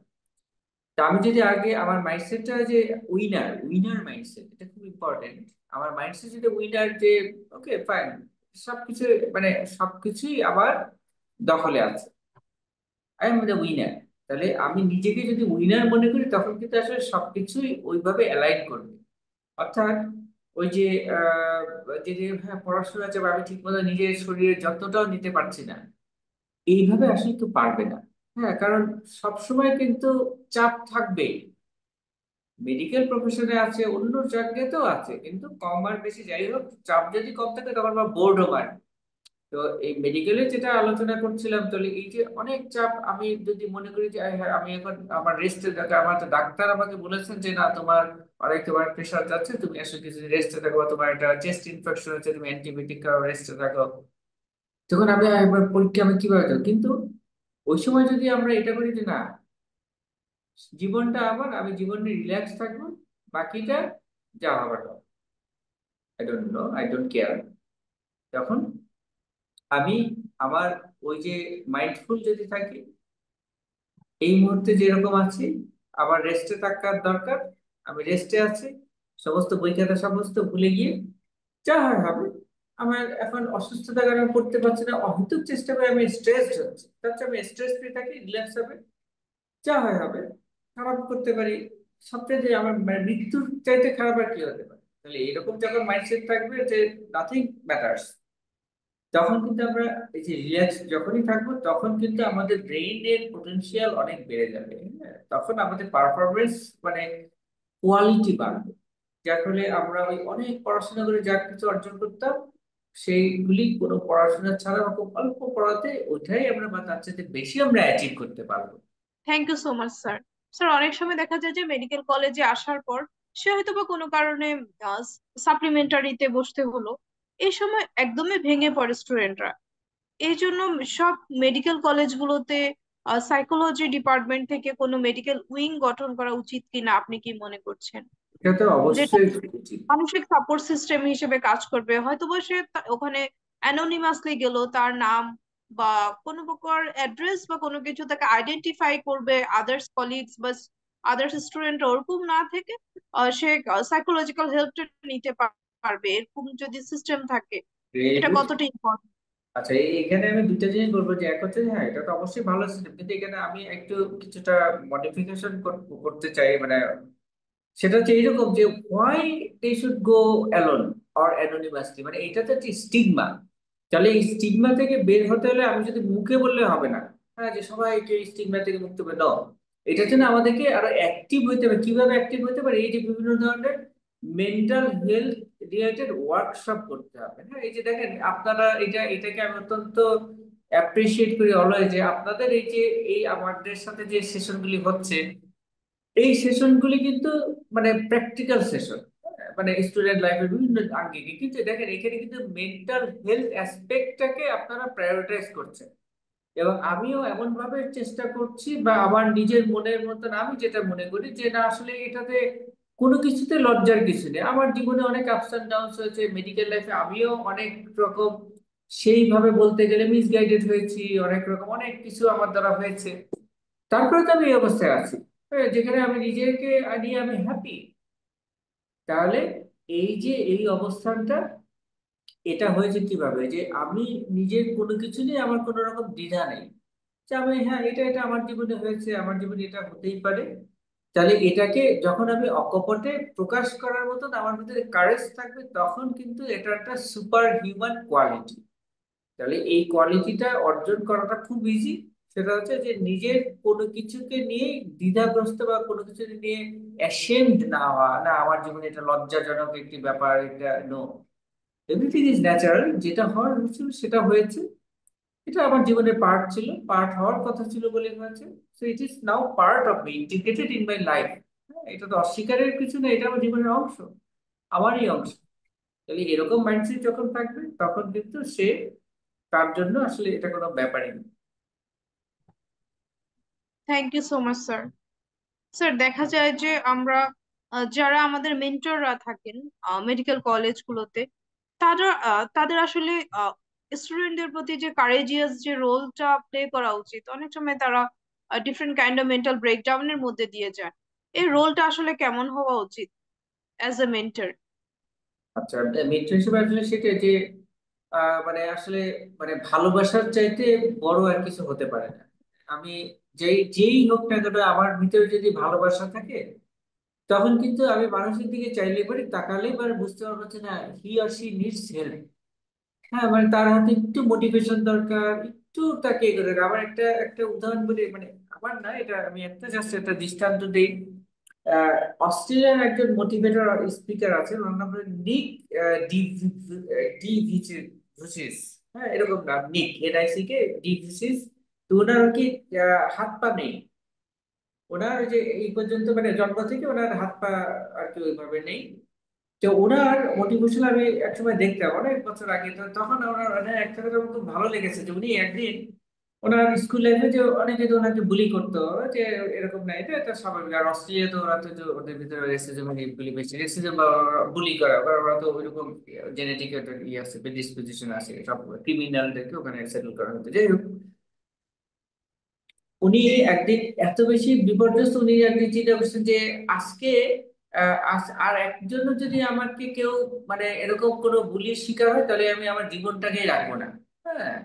Speaker 2: তা আমি যদি আগে আমার মাইন্ডসেটটা যে উইনার উইনার মাইন্ডসেট, এটা খুব ইম্পর্টেন্ট। আমার মাইন্ডসেট যদি উইনার, যে ওকে ফাইন, সবকিছু মানে সবকিছুই আবার দখলে আছে, আই এম দ্য উইনার। তাহলে আমি নিজেকে যদি উইনার মনে করি, তখন কিন্তু আসলে সবকিছুই ওইভাবে অ্যালাইন করবে। অর্থাৎ ওই যে আহ, যে হ্যাঁ পড়াশোনা আছে, বা আমি ঠিক মতো নিজের শরীরের যত্নটাও নিতে পারছি না, এইভাবে আসলে কেউ পারবে না। হ্যাঁ, কারণ সবসময় কিন্তু চাপ থাকবে। মেডিকেল প্রফেশনে আছে, অন্য চাকরিতেও আছে, কিন্তু কম আর বেশি যাই হোক, চাপ যদি কম থাকে তখন আমরা বোর্ডও মারি। তো এই মেডিকেলে যেটা আলোচনা করছিলাম, তাহলে এই যে অনেক চাপ, আমি যদি মনে করি যে হ্যাঁ, আমি এখন আমার রেস্টে থাকা, আমার তো ডাক্তার আমাকে বলেছেন যে না, তোমার প্রেশার যাচ্ছে, তুমি আসলে কিছু রেস্টে থাকো, বা তোমার একটা চেস্ট ইনফেকশন হচ্ছে, তুমি অ্যান্টিবায়োটিক খাও, রেস্টে থাকো। তখন আমি একবার পরীক্ষা আমি কিভাবে দেবো? কিন্তু ওই সময় যদি আমরা এটা করি যে না, জীবনটা আমার, আমি জীবনে রিল্যাক্স থাকবো, বাকিটা যা হবার হবে, I don't know, I don't care, তখন আমি আমার ওই যে মাইন্ডফুল যদি থাকি, এই মুহূর্তে যেরকম আছি, আমার রেস্টে থাকার দরকার, আমি রেস্টে আছি, সমস্ত বই খাতা সমস্ত ভুলে গিয়ে যা হয় হবে। আমার এখন অসুস্থতার কারণে আমি পড়তে পারছি না, অহেতুক চেষ্টা করে আমি স্ট্রেস হচ্ছে, তার চেয়ে আমি স্ট্রেস ফ্রি থাকি, রিল্যাক্স হবে, যা হয় হবে। খারাপ করতে পারি, সবচেয়ে যে আমার মানে মৃত্যুর চাইতে খারাপ আর কি হতে পারে? তাহলে এরকম যখন মাইন্ডসেট থাকবে যে নাথিং ম্যাটার্স, তখন কিন্তু আমরা এই যে রিল্যাক্স যখনই থাকবো, তখন কিন্তু আমাদের ব্রেইনের পোটেনশিয়াল অনেক বেড়ে যাবে। হ্যাঁ, তখন আমাদের পারফরমেন্স মানে কোয়ালিটি বাড়বে, যার ফলে আমরা ওই অনেক পড়াশোনা করে যা কিছু অর্জন করতাম, সেইগুলি কোনো পড়াশোনা ছাড়া বা খুব অল্প পড়াতে ওইটাই আমরা বা তার চাইতে বেশি আমরা অ্যাচিভ করতে পারবো।
Speaker 1: Thank you so much sir. Sir অনেক সময় দেখা যায় যে মেডিকেল কলেজে আসার পর সে হয়তো বা কোনো কারণে সাপ্লিমেন্টারিতে বসতে হলো, এই সময় একদমই ভেঙে পড়ে স্টুডেন্টরা। এই জন্য সব মেডিকেল কলেজগুলোতে সাইকোলজি ডিপার্টমেন্ট থেকে কোনো মেডিকেল উইং গঠন করা উচিত কিনা, আপনি কি মনে করছেন?
Speaker 2: এটা তো
Speaker 1: যেটা
Speaker 2: অবশ্যই উচিত।
Speaker 1: মানসিক সাপোর্ট সিস্টেম হিসেবে কাজ করবে। হয়তো বা সে ওখানে অ্যানোনিমাসলি গেল, তার নাম বা কোনো প্রকার অ্যাড্রেস বা কোনো কিছু তাকে আইডেন্টিফাই করবে আদার্স কলিগস বা আদার্স স্টুডেন্ট, ওরকম না থেকে সে সাইকোলজিক্যাল হেল্পটা নিতে পারবে, এরকম যদি সিস্টেম থাকে,
Speaker 2: ভেরি
Speaker 1: এটা
Speaker 2: গুড।
Speaker 1: কতটা ইম্পর্টেন্ট?
Speaker 2: আচ্ছা, এখানে আমি দুইটা জিনিস বলবো, যে এক হচ্ছে যে হ্যাঁ, এটা তো অবশ্যই ভালো সিস্টেম, কিন্তু এখানে আমি একটু কিছুটা মডিফিকেশন করতে চাই, মানে সেটা হচ্ছে এইরকম যে why they should go alone or anonymously, মানে এটা তো একটা স্টিগমা। তাহলে এই স্টিগমা থেকে বের হতে হলে আমি যদি মুখে বললে হবে না, হ্যাঁ, যে সবাইকে এই স্টিগমা থেকে মুক্ত করে দাও। এটার জন্য আমাদেরকে আরো অ্যাক্টিভ হইতে হবে। কিভাবে অ্যাক্টিভ হতে পারে? এই যে বিভিন্ন ধরনের মেন্টাল হেলথ রিলেটেড ওয়ার্কশপ করতে হবে। হ্যাঁ, এই যে দেখেন আপনারা, এটাকে আমি অত্যন্ত অ্যাপ্রিসিয়েট করি অলওয়েজ, যে আপনাদের এই যে এই আমাদের সাথে যে সেশনগুলি হচ্ছে, এই সেশনগুলি কিন্তু মানে প্র্যাকটিক্যাল সেশন, মানে স্টুডেন্ট লাইফের বিভিন্ন আঙ্গিকে, কিন্তু দেখেন এখানে কিন্তু মেন্টাল হেলথ অ্যাসপেক্টটাকে আপনারা প্রায়োরিটাইজ করছেন। এবং আমিও এমন ভাবে চেষ্টা করছি, বা আমার নিজের মনের মতন আমি যেটা মনে করি, যে না আসলে এটাতে কোনো কিছুতে লজ্জার কিছু নেই। আমার জীবনে অনেক আপস অ্যান্ড ডাউনস হয়েছে, মেডিকেল লাইফে আমিও অনেক রকম সেইভাবে বলতে গেলে মিসগাইডেড হয়েছি, অনেক রকম অনেক কিছু আমার দ্বারা হয়েছে। তারপরে তো আমি এই অবস্থায় আছি, যেখানে আমি নিজেকে নিয়ে আমি হ্যাপি। তাহলে এই যে এই অবস্থানটা, এটা হয়েছে কিভাবে? যে আমি নিজের কোনো কিছু নিয়ে আমার কোনো রকম দ্বিধা নেই, যে আমি হ্যাঁ, এটা আমার জীবনে হয়েছে, আমার জীবনে এটা হতেই পারে। তাহলে এটাকে যখন আমি অকপটে প্রকাশ করার মতন আমার ভিতরে কারেজ থাকবে, তখন কিন্তু এটা একটা সুপার হিউম্যান কোয়ালিটি। তাহলে এই কোয়ালিটিটা অর্জন করাটা খুব ইজি। সেটা হচ্ছে যে নিজের কোনো কিছুকে নিয়ে দ্বিধাগ্রস্ত, বা কোনো কিছু নিয়ে অ্যাশেমড না হওয়া, না আমার জীবনে এটা লজ্জাজনক একটি ব্যাপার, এটা নো, এভরিথিং ইজ ন্যাচারাল, যেটা হওয়ার হচ্ছিল সেটা হয়েছে। এটা আমার জীবনের পার্ট ছিল, পার্ট হওয়ার কথা ছিল বলে হয়েছে। So it is now part of me, integrated in my life. এটা তো অস্বীকারের কিছু না, এটা আমার জীবনের অংশ, আমারই অংশ। তাহলে এরকম মাইন্ডসেট যখন থাকবে, তখন কিন্তু সে, তার জন্য আসলে এটা কোনো ব্যাপারই না।
Speaker 1: Thank you so much sir. Sir দেখা যায় যে আমরা যারা আমাদের মেন্টররা থাকেন মেডিকেল কলেজগুলোতে, তাদের আসলে স্টুডেন্টদের প্রতি যে কারেজিয়াস যে রোলটা প্লে করা উচিত, অনেক সময় তারা ডিফারেন্ট কাইন্ড অফ মেন্টাল ব্রেকডাউনের মধ্যে দিয়ে যায়। এই রোলটা আসলে কেমন হওয়া উচিত অ্যাজ এ মেন্টর?
Speaker 2: আচ্ছা, মিত্র হিসেবে আসলে সেটা যে মানে আসলে মানে ভালোবাসার চাইতে বড় আর কিছু হতে পারে না। আমি যেই হোক না কেন, আমার ভিতরে যদি ভালোবাসা থাকে, তখন কিন্তু আমি মানুষের দিকে চাইলে পারি, তাকালেই পারে বুঝতে পারবো যে না, হি আর সি নিডস হেল্প। হ্যাঁ, মানে তার হাতে একটু মোটিভেশন দরকার, একটু তাকে এগোতে দরকার। আমার একটা একটা উদাহরণ বলি, মানে আমার না, এটা আমি একটা জাস্ট একটা দৃষ্টান্ত দিই। আহ, অস্ট্রেলিয়ার একজন মোটিভেটর স্পিকার আছেন, ওনার নাম হলো নিক ডি ডি ভিচিস। হ্যাঁ, এরকম নাম, নিক NIC কে ডি ভিচিস। তো ওনার আর কি হাত পা নেই। ওনার ওই যে এই পর্যন্ত মানে জন্ম থেকে ওনার হাত পা আর কি ওইভাবে নেই। তো ওনার মোটিভেশন আমি একসময় দেখতাম অনেক বছর আগে। তো তখন ওনার ওনার একটা কথা আমার খুব ভালো লেগেছে যে উনি একদিন ওনার স্কুল লাইফে যে অনেকে তো ওনাকে বুলি করতো, যে এরকম না, এটা এটা স্বাভাবিক। আর অস্ট্রেলিয়া তো ওরা তো যে ওদের ভিতরে রেসিজম এগুলি বেশি, রেসিজম বা বুলি করা বা ওরা তো ওইরকম জেনেটিক একটা ইয়ে আছে, প্রেডিসপোজিশন আছে, সব ক্রিমিনালদেরকে ওখানে সেটেল করা হতো। যাই হোক, উনি একদিন এত বেশি বিপর্যস্ত, উনি একদিন চিন্তা করছেন যে আজকে আর একজন যদি আমাকে কেউ মানে এরকম কোনো বুলির শিকার হয়, তাহলে আমি আমার জীবনটাকেই রাখবো না। হ্যাঁ,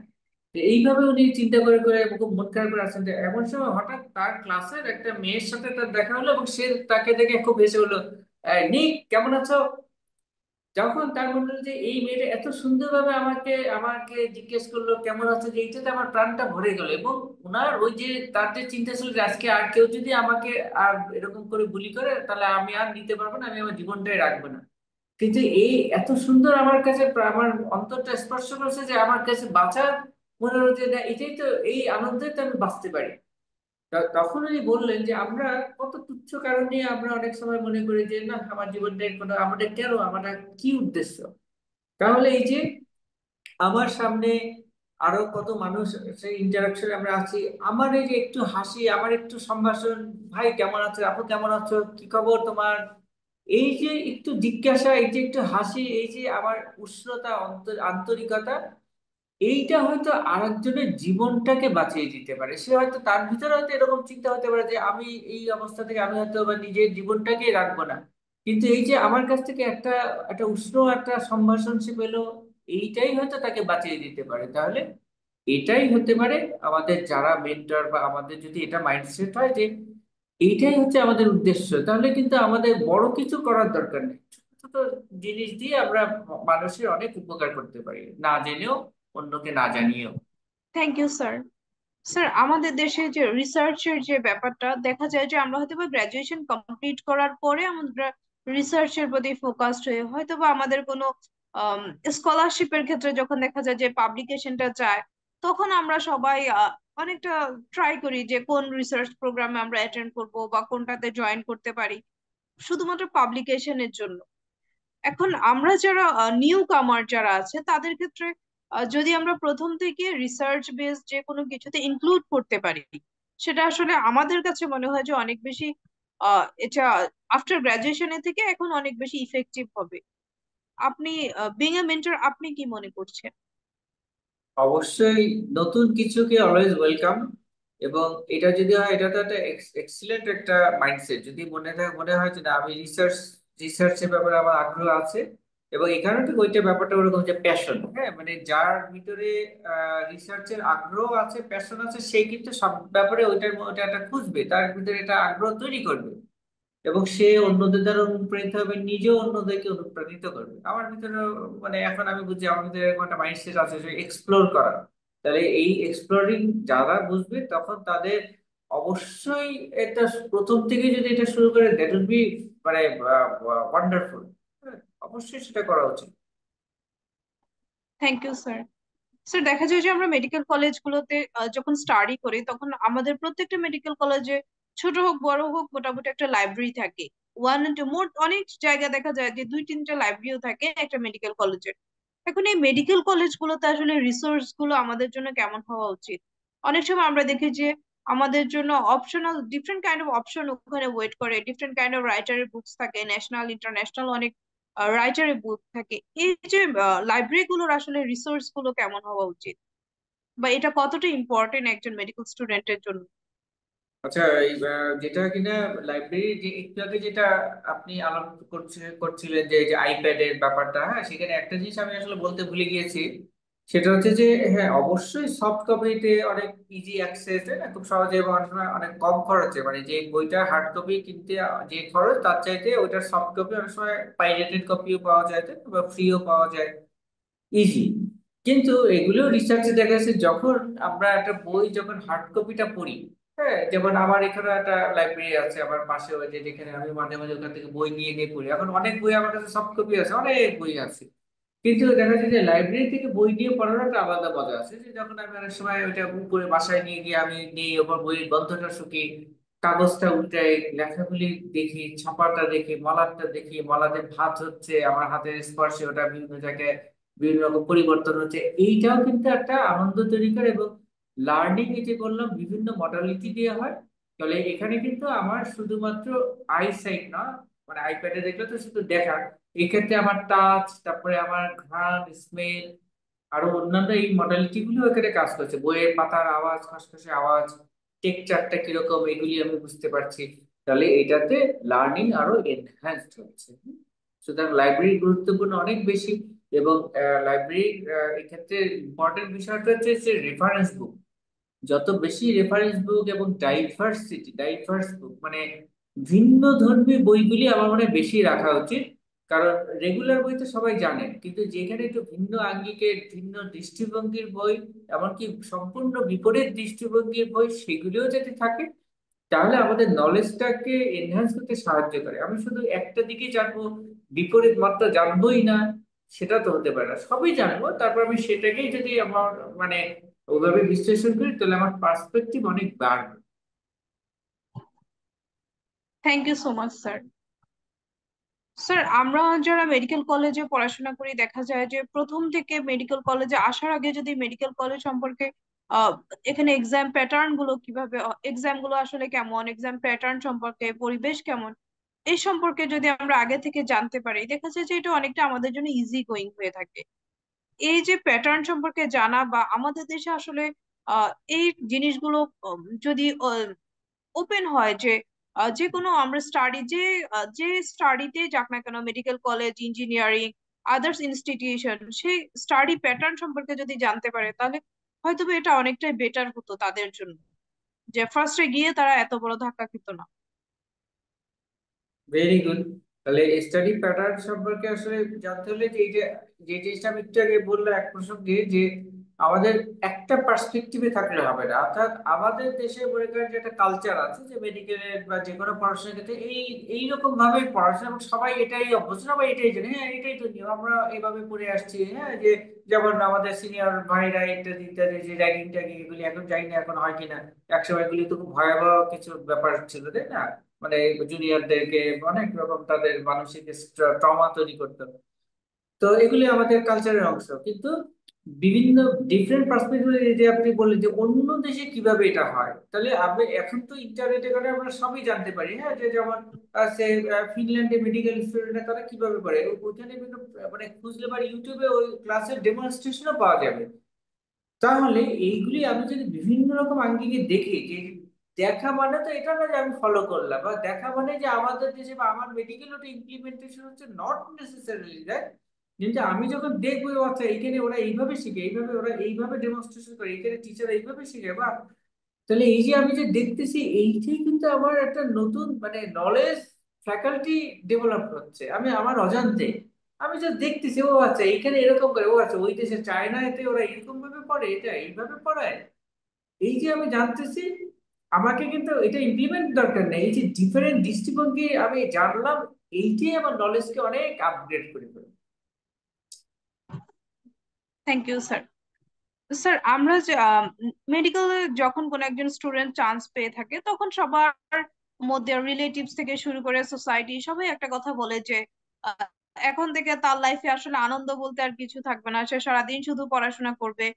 Speaker 2: তো এইভাবে উনি চিন্তা করে করে খুব মন খারাপ করে আসছেন। যে এমন সময় হঠাৎ তার ক্লাসের একটা মেয়ের সাথে তার দেখা হলো, এবং সে তাকে দেখে খুব হেসে হলো, নিক কেমন আছো?" যখন তার মনে হলো যে এই মেয়েটা এত সুন্দরভাবে আমাকে আমাকে জিজ্ঞেস করলো কেমন আছে, যে এইটাতে আমার প্রাণটা ভরে গেল। এবং ওনার ওই যে তার যে চিন্তা ছিল যে আজকে আর কেউ যদি আমাকে আর এরকম করে বুলি করে, তাহলে আমি আর নিতে পারবো না, আমি আমার জীবনটাই রাখবো না। কিন্তু এই এত সুন্দর আমার কাছে আমার অন্তরটা স্পর্শ করেছে, যে আমার কাছে বাঁচার মনে হলো যে না, এটাই তো, এই আনন্দে তো আমি বাঁচতে পারি। তখন উনি বললেন যে আমরা কত তুচ্ছ কারণে আমরা অনেক সময় মনে করি যে না, আমার জীবনটাই কোনো, আমাদের কেন, আমাদের কি উদ্দেশ্য। তাহলে এই যে আমার সামনে আরো কত মানুষ, সেই ইন্টারাকশনে আমরা আছি, আমার এই যে একটু হাসি, আমার একটু সম্ভাষণ, ভাই কেমন আছো, আপু কেমন আছো, কি খবর তোমার, এই যে একটু জিজ্ঞাসা, এই যে একটু হাসি, এই যে আমার উষ্ণতা, আন্তরিকতা, এইটা হয়তো আরেকজনের জীবনটাকে বাঁচিয়ে দিতে পারে। সে হয়তো তার ভিতরে হয়তো এরকম চিন্তা হতে পারে যে আমি এই অবস্থা থেকে আমি হয়তো বা নিজের জীবনটাকেই রাখবো না, কিন্তু এই যে আমার কাছ থেকে একটা একটা উষ্ণ একটা সম্ভাষণ সে পেলো, এইটাই হয়তো তাকে বাঁচিয়ে দিতে পারে। তাহলে এটাই হতে পারে আমাদের যারা মেন্টর, বা আমাদের যদি এটা মাইন্ডসেট হয় যে এইটাই হচ্ছে আমাদের উদ্দেশ্য, তাহলে কিন্তু আমাদের বড় কিছু করার দরকার নেই। ছোট ছোট জিনিস দিয়ে আমরা মানুষের অনেক উপকার করতে পারি, না জেনেও, অন্যকে না জানিয়েও।
Speaker 1: Thank you sir. স্যার, আমাদের দেশে যে রিসার্চের যে ব্যাপারটা দেখা যায় যে আমরা হয়তো বা গ্রাজুয়েশন কমপ্লিট করার পরে আমরা রিসার্চের প্রতি ফোকাসড হয়ে হয়তো বা আমাদের কোনো স্কলারশিপের ক্ষেত্রে যখন দেখা যায় যে পাবলিকেশনটা চায়, তখন আমরা সবাই অনেকটা ট্রাই করি যে কোন রিসার্চ প্রোগ্রামে আমরা অ্যাটেন্ড করব বা কোনটাতে জয়েন করতে পারি, শুধুমাত্র পাবলিকেশনের জন্য। এখন আমরা যারা নিউ কামার যারা আছে তাদের ক্ষেত্রে যদি আমরা প্রথম থেকে রিসার্চ বেস যে কোনো কিছুতে ইনক্লুড করতে পারি, সেটা আসলে আমাদের কাছে মনে হয় যে অনেক বেশি এটা আফটার গ্রাজুয়েশনের থেকে এখন অনেক বেশি ইফেক্টিভ হবে। আপনি বিং এ মেন্টর, আপনি কি মনে করছেন?
Speaker 2: অবশ্যই নতুন কিছুকে অলওয়েজ ওয়েলকাম। এবং এটা যদি হয়, এটা তো একটা এক্সিলেন্ট একটা মাইন্ডসেট। যদি মনে হয় যে না, আমি রিসার্চের ব্যাপারে আমার আগ্রহ আছে, এবং এখানে ঠিক ওইটা ব্যাপারটা ওরকম যে প্যাশন, হ্যাঁ, মানে যার ভিতরে রিসার্চের আগ্রহ আছে, প্যাশন আছে, সে কিন্তু সব ব্যাপারে ওইটা একটা খুঁজবে, তার ভিতরে এটা আগ্রহ তৈরি করবে, এবং সে অন্যদের দ্বারা অনুপ্রাণিত হবে, নিজেও অন্যদেরকে অনুপ্রাণিত করবে। আমার ভিতরে মানে এখন আমি বুঝি আমার ভিতরে এরকম একটা মাইন্ডসেট আছে যে এক্সপ্লোর করা। তাহলে এই এক্সপ্লোরিং যারা বুঝবে, তখন তাদের অবশ্যই এটা প্রথম থেকে যদি এটা শুরু করে, দ্যাট উইল বি মানে ওয়ান্ডারফুল। অবশ্যই সেটা করা উচিত।
Speaker 1: Thank you sir. স্যার, দেখা যায় যে আমরা মেডিকেল কলেজগুলোতে যখন স্টাডি করি তখন আমাদের প্রত্যেকটা মেডিকেল কলেজে ছোট হোক বড় হোক মোটামুটি একটা লাইব্রেরি থাকে। ওয়ান টু মোট অনেক জায়গায় দেখা যায় যে দুই তিনটা লাইব্রেরিও থাকে একটা মেডিকেল কলেজের। এখন এই মেডিকেল কলেজগুলোতে আসলে রিসোর্স গুলো আমাদের জন্য কেমন হওয়া উচিত? অনেক সময় আমরা দেখি যে আমাদের জন্য optional different kind of option ওখানে ওয়েট করে, ডিফারেন্ট কাইন্ড অফ রাইটারের বুকস থাকে, ন্যাশনাল ইন্টারন্যাশনাল অনেক রাইটারের বুক থাকে। এই যে লাইব্রেরি গুলোর আসলে রিসোর্স গুলো কেমন হওয়া উচিত, বা এটা কতটা ইম্পর্টেন্ট একজন মেডিকেল স্টুডেন্টের জন্য?
Speaker 2: আচ্ছা, এই যেটা কিনা লাইব্রেরি, যে একটু আগে যেটা আপনি আলোচনা করছিলেন যে যে আইপ্যাডের ব্যাপারটা, হ্যাঁ, সেখানে একটা জিনিস আমি আসলে বলতে ভুলে গিয়েছি। সেটা হচ্ছে যে হ্যাঁ, অবশ্যই সফট কপিতে অনেক ইজি অ্যাক্সেস, তাই না, খুব সহজে এবং অনেক সময় অনেক কম খরচে, মানে যে বইটা হার্ড কপি কিনতে যে খরচ, তার চাইতে ওইটার সফট কপি অনেক সময় পাইরেটেড কপিও পাওয়া যায়, তাই না? বা ফ্রিও পাওয়া যায়, ইজি। কিন্তু এগুলো রিসার্চে দেখা যাচ্ছে, যখন আমরা একটা বই যখন হার্ড কপিটা পড়ি, হ্যাঁ, যেমন আমার এখানে একটা লাইব্রেরি আছে আমার পাশে, ওই যে যেখানে আমি মাঝে মাঝে ওখান থেকে বই নিয়ে নিয়ে পড়ি। এখন অনেক বই আমার কাছে সফট কপি আছে, অনেক বই আছে। কিন্তু দেখা যায় যে লাইব্রেরি থেকে বই নিয়ে পড়ার একটা আলাদা মজা আছে, যে যখন আমি অনেক সময় ওইটা উপরে বাসায় নিয়ে গিয়ে আমি নিই, ওপর বইয়ের গন্ধটা শুকি, কাগজটা উল্টাই, লেখাগুলি দেখি, ছাপাটা দেখি, মলাটটা দেখি, মলাতে ভাঁজ হচ্ছে আমার হাতের স্পর্শে, ওটা বিভিন্ন জায়গায় বিভিন্ন রকম পরিবর্তন হচ্ছে, এইটাও কিন্তু একটা আনন্দ তৈরি করে। এবং লার্নিং, এই যে বললাম বিভিন্ন মডালিটি দিয়ে হয়, তাহলে এখানে কিন্তু আমার শুধুমাত্র আইসাইট না, মানে আইপ্যাডে দেখলে তো শুধু দেখা, এক্ষেত্রে আমার টাচ, তারপরে আমার ঘ্রাণ, স্মেল, আরো অন্যান্য এই মডালিটি গুলো এখানে কাজ করছে। বইয়ের পাতার আওয়াজ, খসখসে আওয়াজ, টেক্সচারটা কিরকম, এগুলি আমি বুঝতে পারছি। তাহলে এটাতে লার্নিং আরো এনহ্যান্সড হচ্ছে। সুতরাং লাইব্রেরি গুরুত্বপূর্ণ অনেক বেশি। এবং লাইব্রেরির এক্ষেত্রে ইম্পর্টেন্ট বিষয়টা হচ্ছে যে রেফারেন্স বুক। যত বেশি রেফারেন্স বুক এবং ডাইভার্স বুক, মানে ভিন্ন ধর্মী বইগুলি আমার মনে হয় বেশি রাখা উচিত। কারণ রেগুলার বই তো সবাই জানেন, কিন্তু যেখানে একটু ভিন্ন আঙ্গিকের, ভিন্ন দৃষ্টিভঙ্গির বই, এমনকি সম্পূর্ণ বিপরীত দৃষ্টিভঙ্গির বই, সেগুলিও যদি থাকে, তাহলে আমাদের নলেজটাকে এনহ্যান্স করতে সাহায্য করে। আমি শুধু একটা দিকে জানবো, বিপরীত মাত্রা জানবোই না, সেটা তো হতে পারে না। সবই জানবো, তারপর আমি সেটাকেই যদি আমার মানে ওভাবে বিশ্লেষণ করি, তাহলে আমার পার্সপেক্টিভ অনেক বাড়বে।
Speaker 1: Thank you so much sir. Sir, আমরা যারা মেডিকেল কলেজে পড়াশোনা করি দেখা যায় যে প্রথম থেকে মেডিকেল কলেজে আসার আগে যদি মেডিকেল কলেজ সম্পর্কে আহ, এখানে এক্সাম প্যাটার্ন গুলো কিভাবে, এক্সাম গুলো আসলে কেমন, এক্সাম প্যাটার্ন সম্পর্কে, পরিবেশ কেমন, এই সম্পর্কে যদি আমরা আগে থেকে জানতে পারি দেখা যায় যে এটা অনেকটা আমাদের জন্য ইজি গোয়িং হয়ে থাকে। এই যে প্যাটার্ন সম্পর্কে জানা বা আমাদের দেশে আসলে আহ এই জিনিসগুলো যদি ওপেন হয় যে যে কোনো আমরা স্টাডি যে স্টাডিতে যাক না কেন, medical college, engineering, others institution, সেই স্টাডি প্যাটার্ন সম্পর্কে যদি জানতে পারে তাহলে হয়তো বা এটা অনেকটাই বেটার হতো তাদের জন্য, যে ফার্স্টে গিয়ে তারা এত বড় ধাক্কা খেত না।
Speaker 2: Very good. তাহলে স্টাডি প্যাটার্ন সম্পর্কে আসলে জানতে হলে যে এই যে যে জিনিসটা আমি একটু আগে বললাম এক প্রসঙ্গে, যে আমাদের একটা পার্সপেক্টিভে থাকলে হবে না। অর্থাৎ আমাদের দেশে মনে করেন যে একটা কালচার আছে, যে মেডিকেলের বা যে কোনো পড়াশোনার ক্ষেত্রে এইরকম ভাবে পড়াশোনা, এবং সবাই এটাই অভ্যস্ত, সবাই এটাই জানে, হ্যাঁ এটাই তো নিয়ম, আমরা এইভাবে পড়ে আসছি। হ্যাঁ, যে যেমন আমাদের সিনিয়র ভাইরা ইত্যাদি ইত্যাদি, যে র্যাগিং ট্যাগিং এগুলি এখন জানি না এখন হয় কিনা, একসময় এগুলি তো খুব ভয়াবহ কিছু ব্যাপার ছিল, তাই না? মানে জুনিয়রদেরকে অনেক রকম তাদের মানসিক ট্রমা তৈরি করতো। তো এগুলি আমাদের কালচারের অংশ, কিন্তু বিভিন্ন ডিফারেন্ট পার্সপেক্টিভ, যে আপনি বললেন যে অন্য দেশে কিভাবে এটা হয়, তাহলে আপনি এখন তো ইন্টারনেটে করে আমরা সবই জানতে পারি। হ্যাঁ, যে যেমন সে ফিনল্যান্ডে মেডিকেল স্টুডেন্টরা তারা কিভাবে করে, ওখানে বিভিন্ন মানে খুঁজলে বা ইউটিউবে ওই ক্লাসের ডেমনস্ট্রেশনও পাওয়া যাবে। তাহলে এইগুলি আমি যদি বিভিন্ন রকম আঙ্গিকে দেখি, যে দেখা মানে তো এটা না যে আমি ফলো করলাম, বা দেখা মানে যে আমাদের দেশে বা আমার মেডিকেল ওটা ইমপ্লিমেন্টেশন হচ্ছে, নট নেসেসারিলি দ্যাট। কিন্তু আমি যখন দেখবো ও আচ্ছা এখানে ওরা এইভাবে শিখে, এইভাবে ওরা এইভাবে ডেমনস্ট্রেশন করে, এখানে টিচার এইভাবে শিখে, বা তাহলে এই যে আমি যে দেখতেছি, এইটাই কিন্তু আমার একটা নতুন মানে নলেজ ফ্যাকাল্টি ডেভেলপ হচ্ছে, আমি আমার অজান্তে। আমি জাস্ট দেখতেছি, ও আচ্ছা এখানে এরকম করে, ও আচ্ছা ওই দেশে চায়নাতে ওরা এরকম ভাবে পড়ে, এটা এইভাবে পড়ায়। এই যে আমি জানতেছি, আমাকে কিন্তু এটা ইমপ্লিমেন্ট দরকার নেই, এই যে ডিফারেন্ট দৃষ্টিভঙ্গি আমি জানলাম, এইটাই আমার নলেজকে অনেক আপগ্রেড করে ফেলে।
Speaker 1: Thank you sir. স্যার, আমরা যে মেডিকেলে যখন কোনো একজন স্টুডেন্ট চান্স পেয়ে থাকে তখন সবার মধ্যে রিলেটিভস থেকে শুরু করে সোসাইটি সবাই একটা কথা বলে যে আহ, এখন থেকে তার লাইফে আসলে আনন্দ বলতে আর কিছু থাকবে না, সে সারাদিন শুধু পড়াশোনা করবে,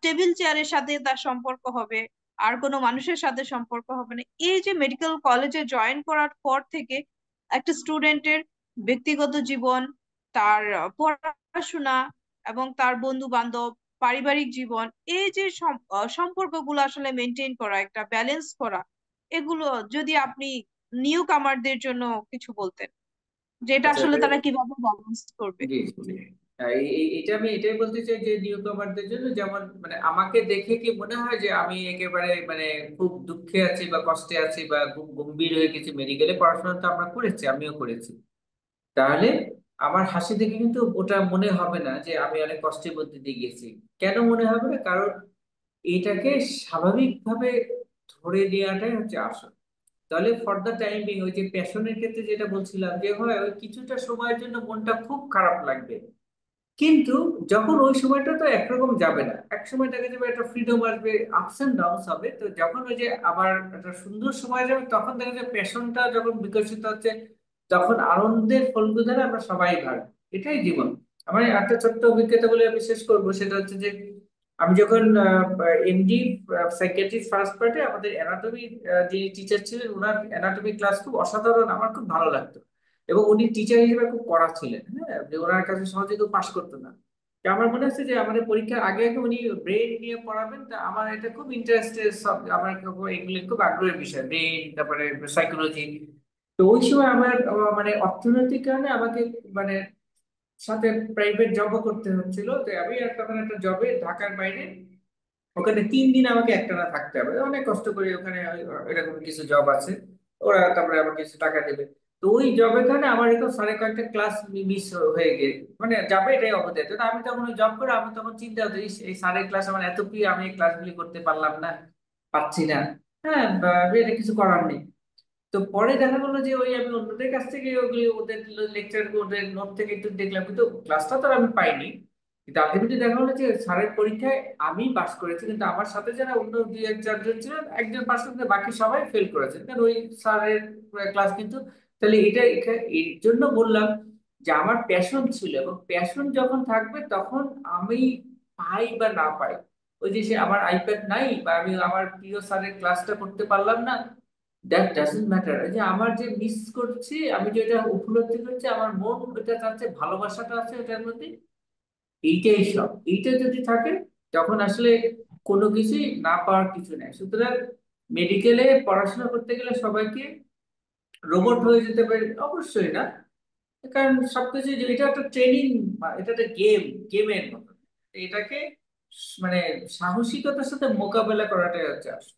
Speaker 1: টেবিল চেয়ারের সাথে তার সম্পর্ক হবে, আর কোনো মানুষের সাথে সম্পর্ক হবে না। এই যে মেডিকেল কলেজে জয়েন করার পর থেকে একটা স্টুডেন্টের ব্যক্তিগত জীবন, তার পড়াশোনা এবং তার বন্ধু বান্ধব, পারিবারিক জীবন, এই যে সম্পর্কগুলো আসলে মেনটেন করা, একটা ব্যালেন্স করা, এগুলো যদি আপনি নিউ কামারদের জন্য কিছু বলতেন, যে এটা
Speaker 2: আচ্ছা,
Speaker 1: আসলে তারা কিভাবে ব্যালেন্স করবে।
Speaker 2: জি জি। এটা আমি এটাই বলতে চাই যে নিউ কামারদের জন্য, যেমন মানে আমাকে দেখে কি মনে হয় যে আমি একেবারে মানে খুব দুঃখে আছি বা কষ্টে আছি বা খুব গম্ভীর হয়ে গেছি, মেডিকেলে পড়াশোনা তো আমরা করেছি, আমিও করেছি। তাহলে আমার হাসি দেখে কিন্তু ওটা মনে হবে না যে আমি অনেক কষ্টের মধ্যে দিয়ে গেছি। কেন মনে হবে না? কারণ এটাকে স্বাভাবিকভাবে ধরে নেওয়াটাই হচ্ছে আসল। তাহলে ফর দ্য টাইম বিং, ওই যে প্যাশনের ক্ষেত্রে যেটা বলছিলাম, যে হয় ওই কিছুটা সময়ের জন্য মনটা খুব খারাপ লাগবে, কিন্তু যখন ওই সময়টা তো একরকম যাবে না, এক সময় দেখা যাবে একটা ফ্রিডম আসবে, আপস এন্ড ডাউনস হবে, তো যখন ওই যে আবার একটা সুন্দর সময় যাবে তখন দেখা যাবে প্যাশনটা যখন বিকশিত হচ্ছে, তখন আনন্দের ফলগুলো আমরা সবাই ভাগ। এটাই জীবন। আমার একটা ছোট্ট অভিজ্ঞতা বলে আমি শেষ করবো, সেটা হচ্ছে যে আমি যখন এমডি সাইকিয়াট্রি ফার্স্ট পার্টে, আমাদের অ্যানাটমি যিনি টিচার ছিলেন, ওনার অ্যানাটমি ক্লাস খুব অসাধারণ, আমার খুব ভালো লাগতো। এবং উনি টিচার হিসেবে খুব কড়া ছিলেন, হ্যাঁ, যে ওনার কাছে সহজে কেউ পাশ করতো না। তো আমার মনে হচ্ছে যে আমাদের পরীক্ষার আগে আগে উনি ব্রেন নিয়ে পড়াবেন, তা আমার এটা খুব ইন্টারেস্টেড, সব আমার এগুলো খুব আগ্রহের বিষয়, ব্রেন, তারপরে সাইকোলজি। তো ওই সময় আমার মানে অর্থনৈতিক কারণে আমাকে মানে সাথে প্রাইভেট জবও করতে হচ্ছিল, তো আমি তখন একটা জবে ঢাকার বাইরে, ওখানে 3 দিন আমাকে একটানা থাকতে হবে, অনেক কষ্ট করে ওখানে এরকম কিছু জব আছে, ওরা তারপরে আমাকে কিছু টাকা দেবে। তো ওই জবের কারণে আমার এরকম সাড়ে কয়েকটা ক্লাস মিস হয়ে গিয়ে, মানে যাবে এটাই অবদায়। তো আমি তখন ওই জব করে আমি তখন চিন্তা হতো, ইস, এই স্যারের ক্লাস আমার এত প্রিয়, আমি এই ক্লাসগুলি করতে পারলাম না, পাচ্ছি না। হ্যাঁ, এটা কিছু করার নেই। তো পরে দেখা গেলো যে ওই আমি অন্যদের কাছ থেকে ওগুলি, ওদের লেকচার, ওদের নোট থেকে একটু দেখলাম, কিন্তু ক্লাসটা তো আর আমি পাইনি। কিন্তু আলটিমেটলি দেখা গেলো যে স্যারের পরীক্ষায় আমি পাস করেছি, কিন্তু আমার সাথে যারা অন্য দুই এক চারজন ছিল, একজন পাস করেছে, বাকি সবাই ফেল করেছে, কারণ ওই স্যারের ক্লাস কিন্তু। তাহলে এটা এর জন্য বললাম যে আমার প্যাশন ছিল, এবং প্যাশন যখন থাকবে তখন আমি পাই বা না পাই, ওই যে সে আমার আইপ্যাড নাই বা আমি আমার প্রিয় স্যারের ক্লাসটা করতে পারলাম না, দ্যাট ডাজন্ট ম্যাটার। যে আমার যে মিস করছি, আমি যেটা উপলব্ধি করছি, আমার মন ওটা চাচ্ছে, ভালোবাসাটা আছে ওটার মধ্যে, এইটাই সব। এইটা যদি থাকে তখন আসলে কোনো কিছুই না পাওয়ার কিছু নেই। সুতরাং মেডিকেলে পড়াশোনা করতে গেলে সবাইকে রোবট হয়ে যেতে পারে অবশ্যই না, কারণ সবকিছু এটা একটা ট্রেনিং, এটা একটা গেমের মতো। এটাকে মানে সাহসিকতার সাথে মোকাবেলা করাটাই হচ্ছে আসল।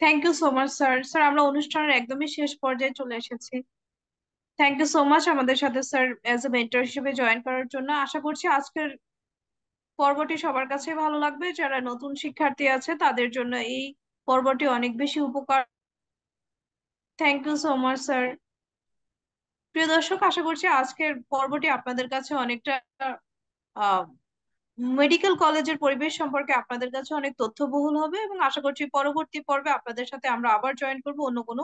Speaker 1: Thank you so much sir. Sir, আমরা অনুষ্ঠানের একদমই শেষ পর্যায়ে চলে এসেছি। থ্যাংক ইউ সো মাচ আমাদের সাথে স্যার অ্যাজ এ মেন্টর হিসেবে জয়েন করার জন্য। আশা করছি আজকের পর্বটি সবার কাছে ভালো লাগবে। যারা নতুন শিক্ষার্থী আছে তাদের জন্য এই পর্বটি অনেক বেশি উপকার। Thank you so much sir. প্রিয় দর্শক, আশা করছি আজকের পর্বটি আপনাদের কাছে অনেকটা আহ মেডিকেল কলেজের পরিবেশ সম্পর্কে আপনাদের কাছে অনেক তথ্যবহুল হবে, এবং আশা করছি পরবর্তী পর্বে আপনাদের সাথে আমরা আবার জয়েন করব অন্য কোনো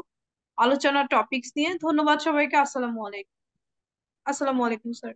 Speaker 1: আলোচনার টপিকস নিয়ে। ধন্যবাদ সবাইকে। আসসালামু আলাইকুম। আসসালামু আলাইকুম স্যার।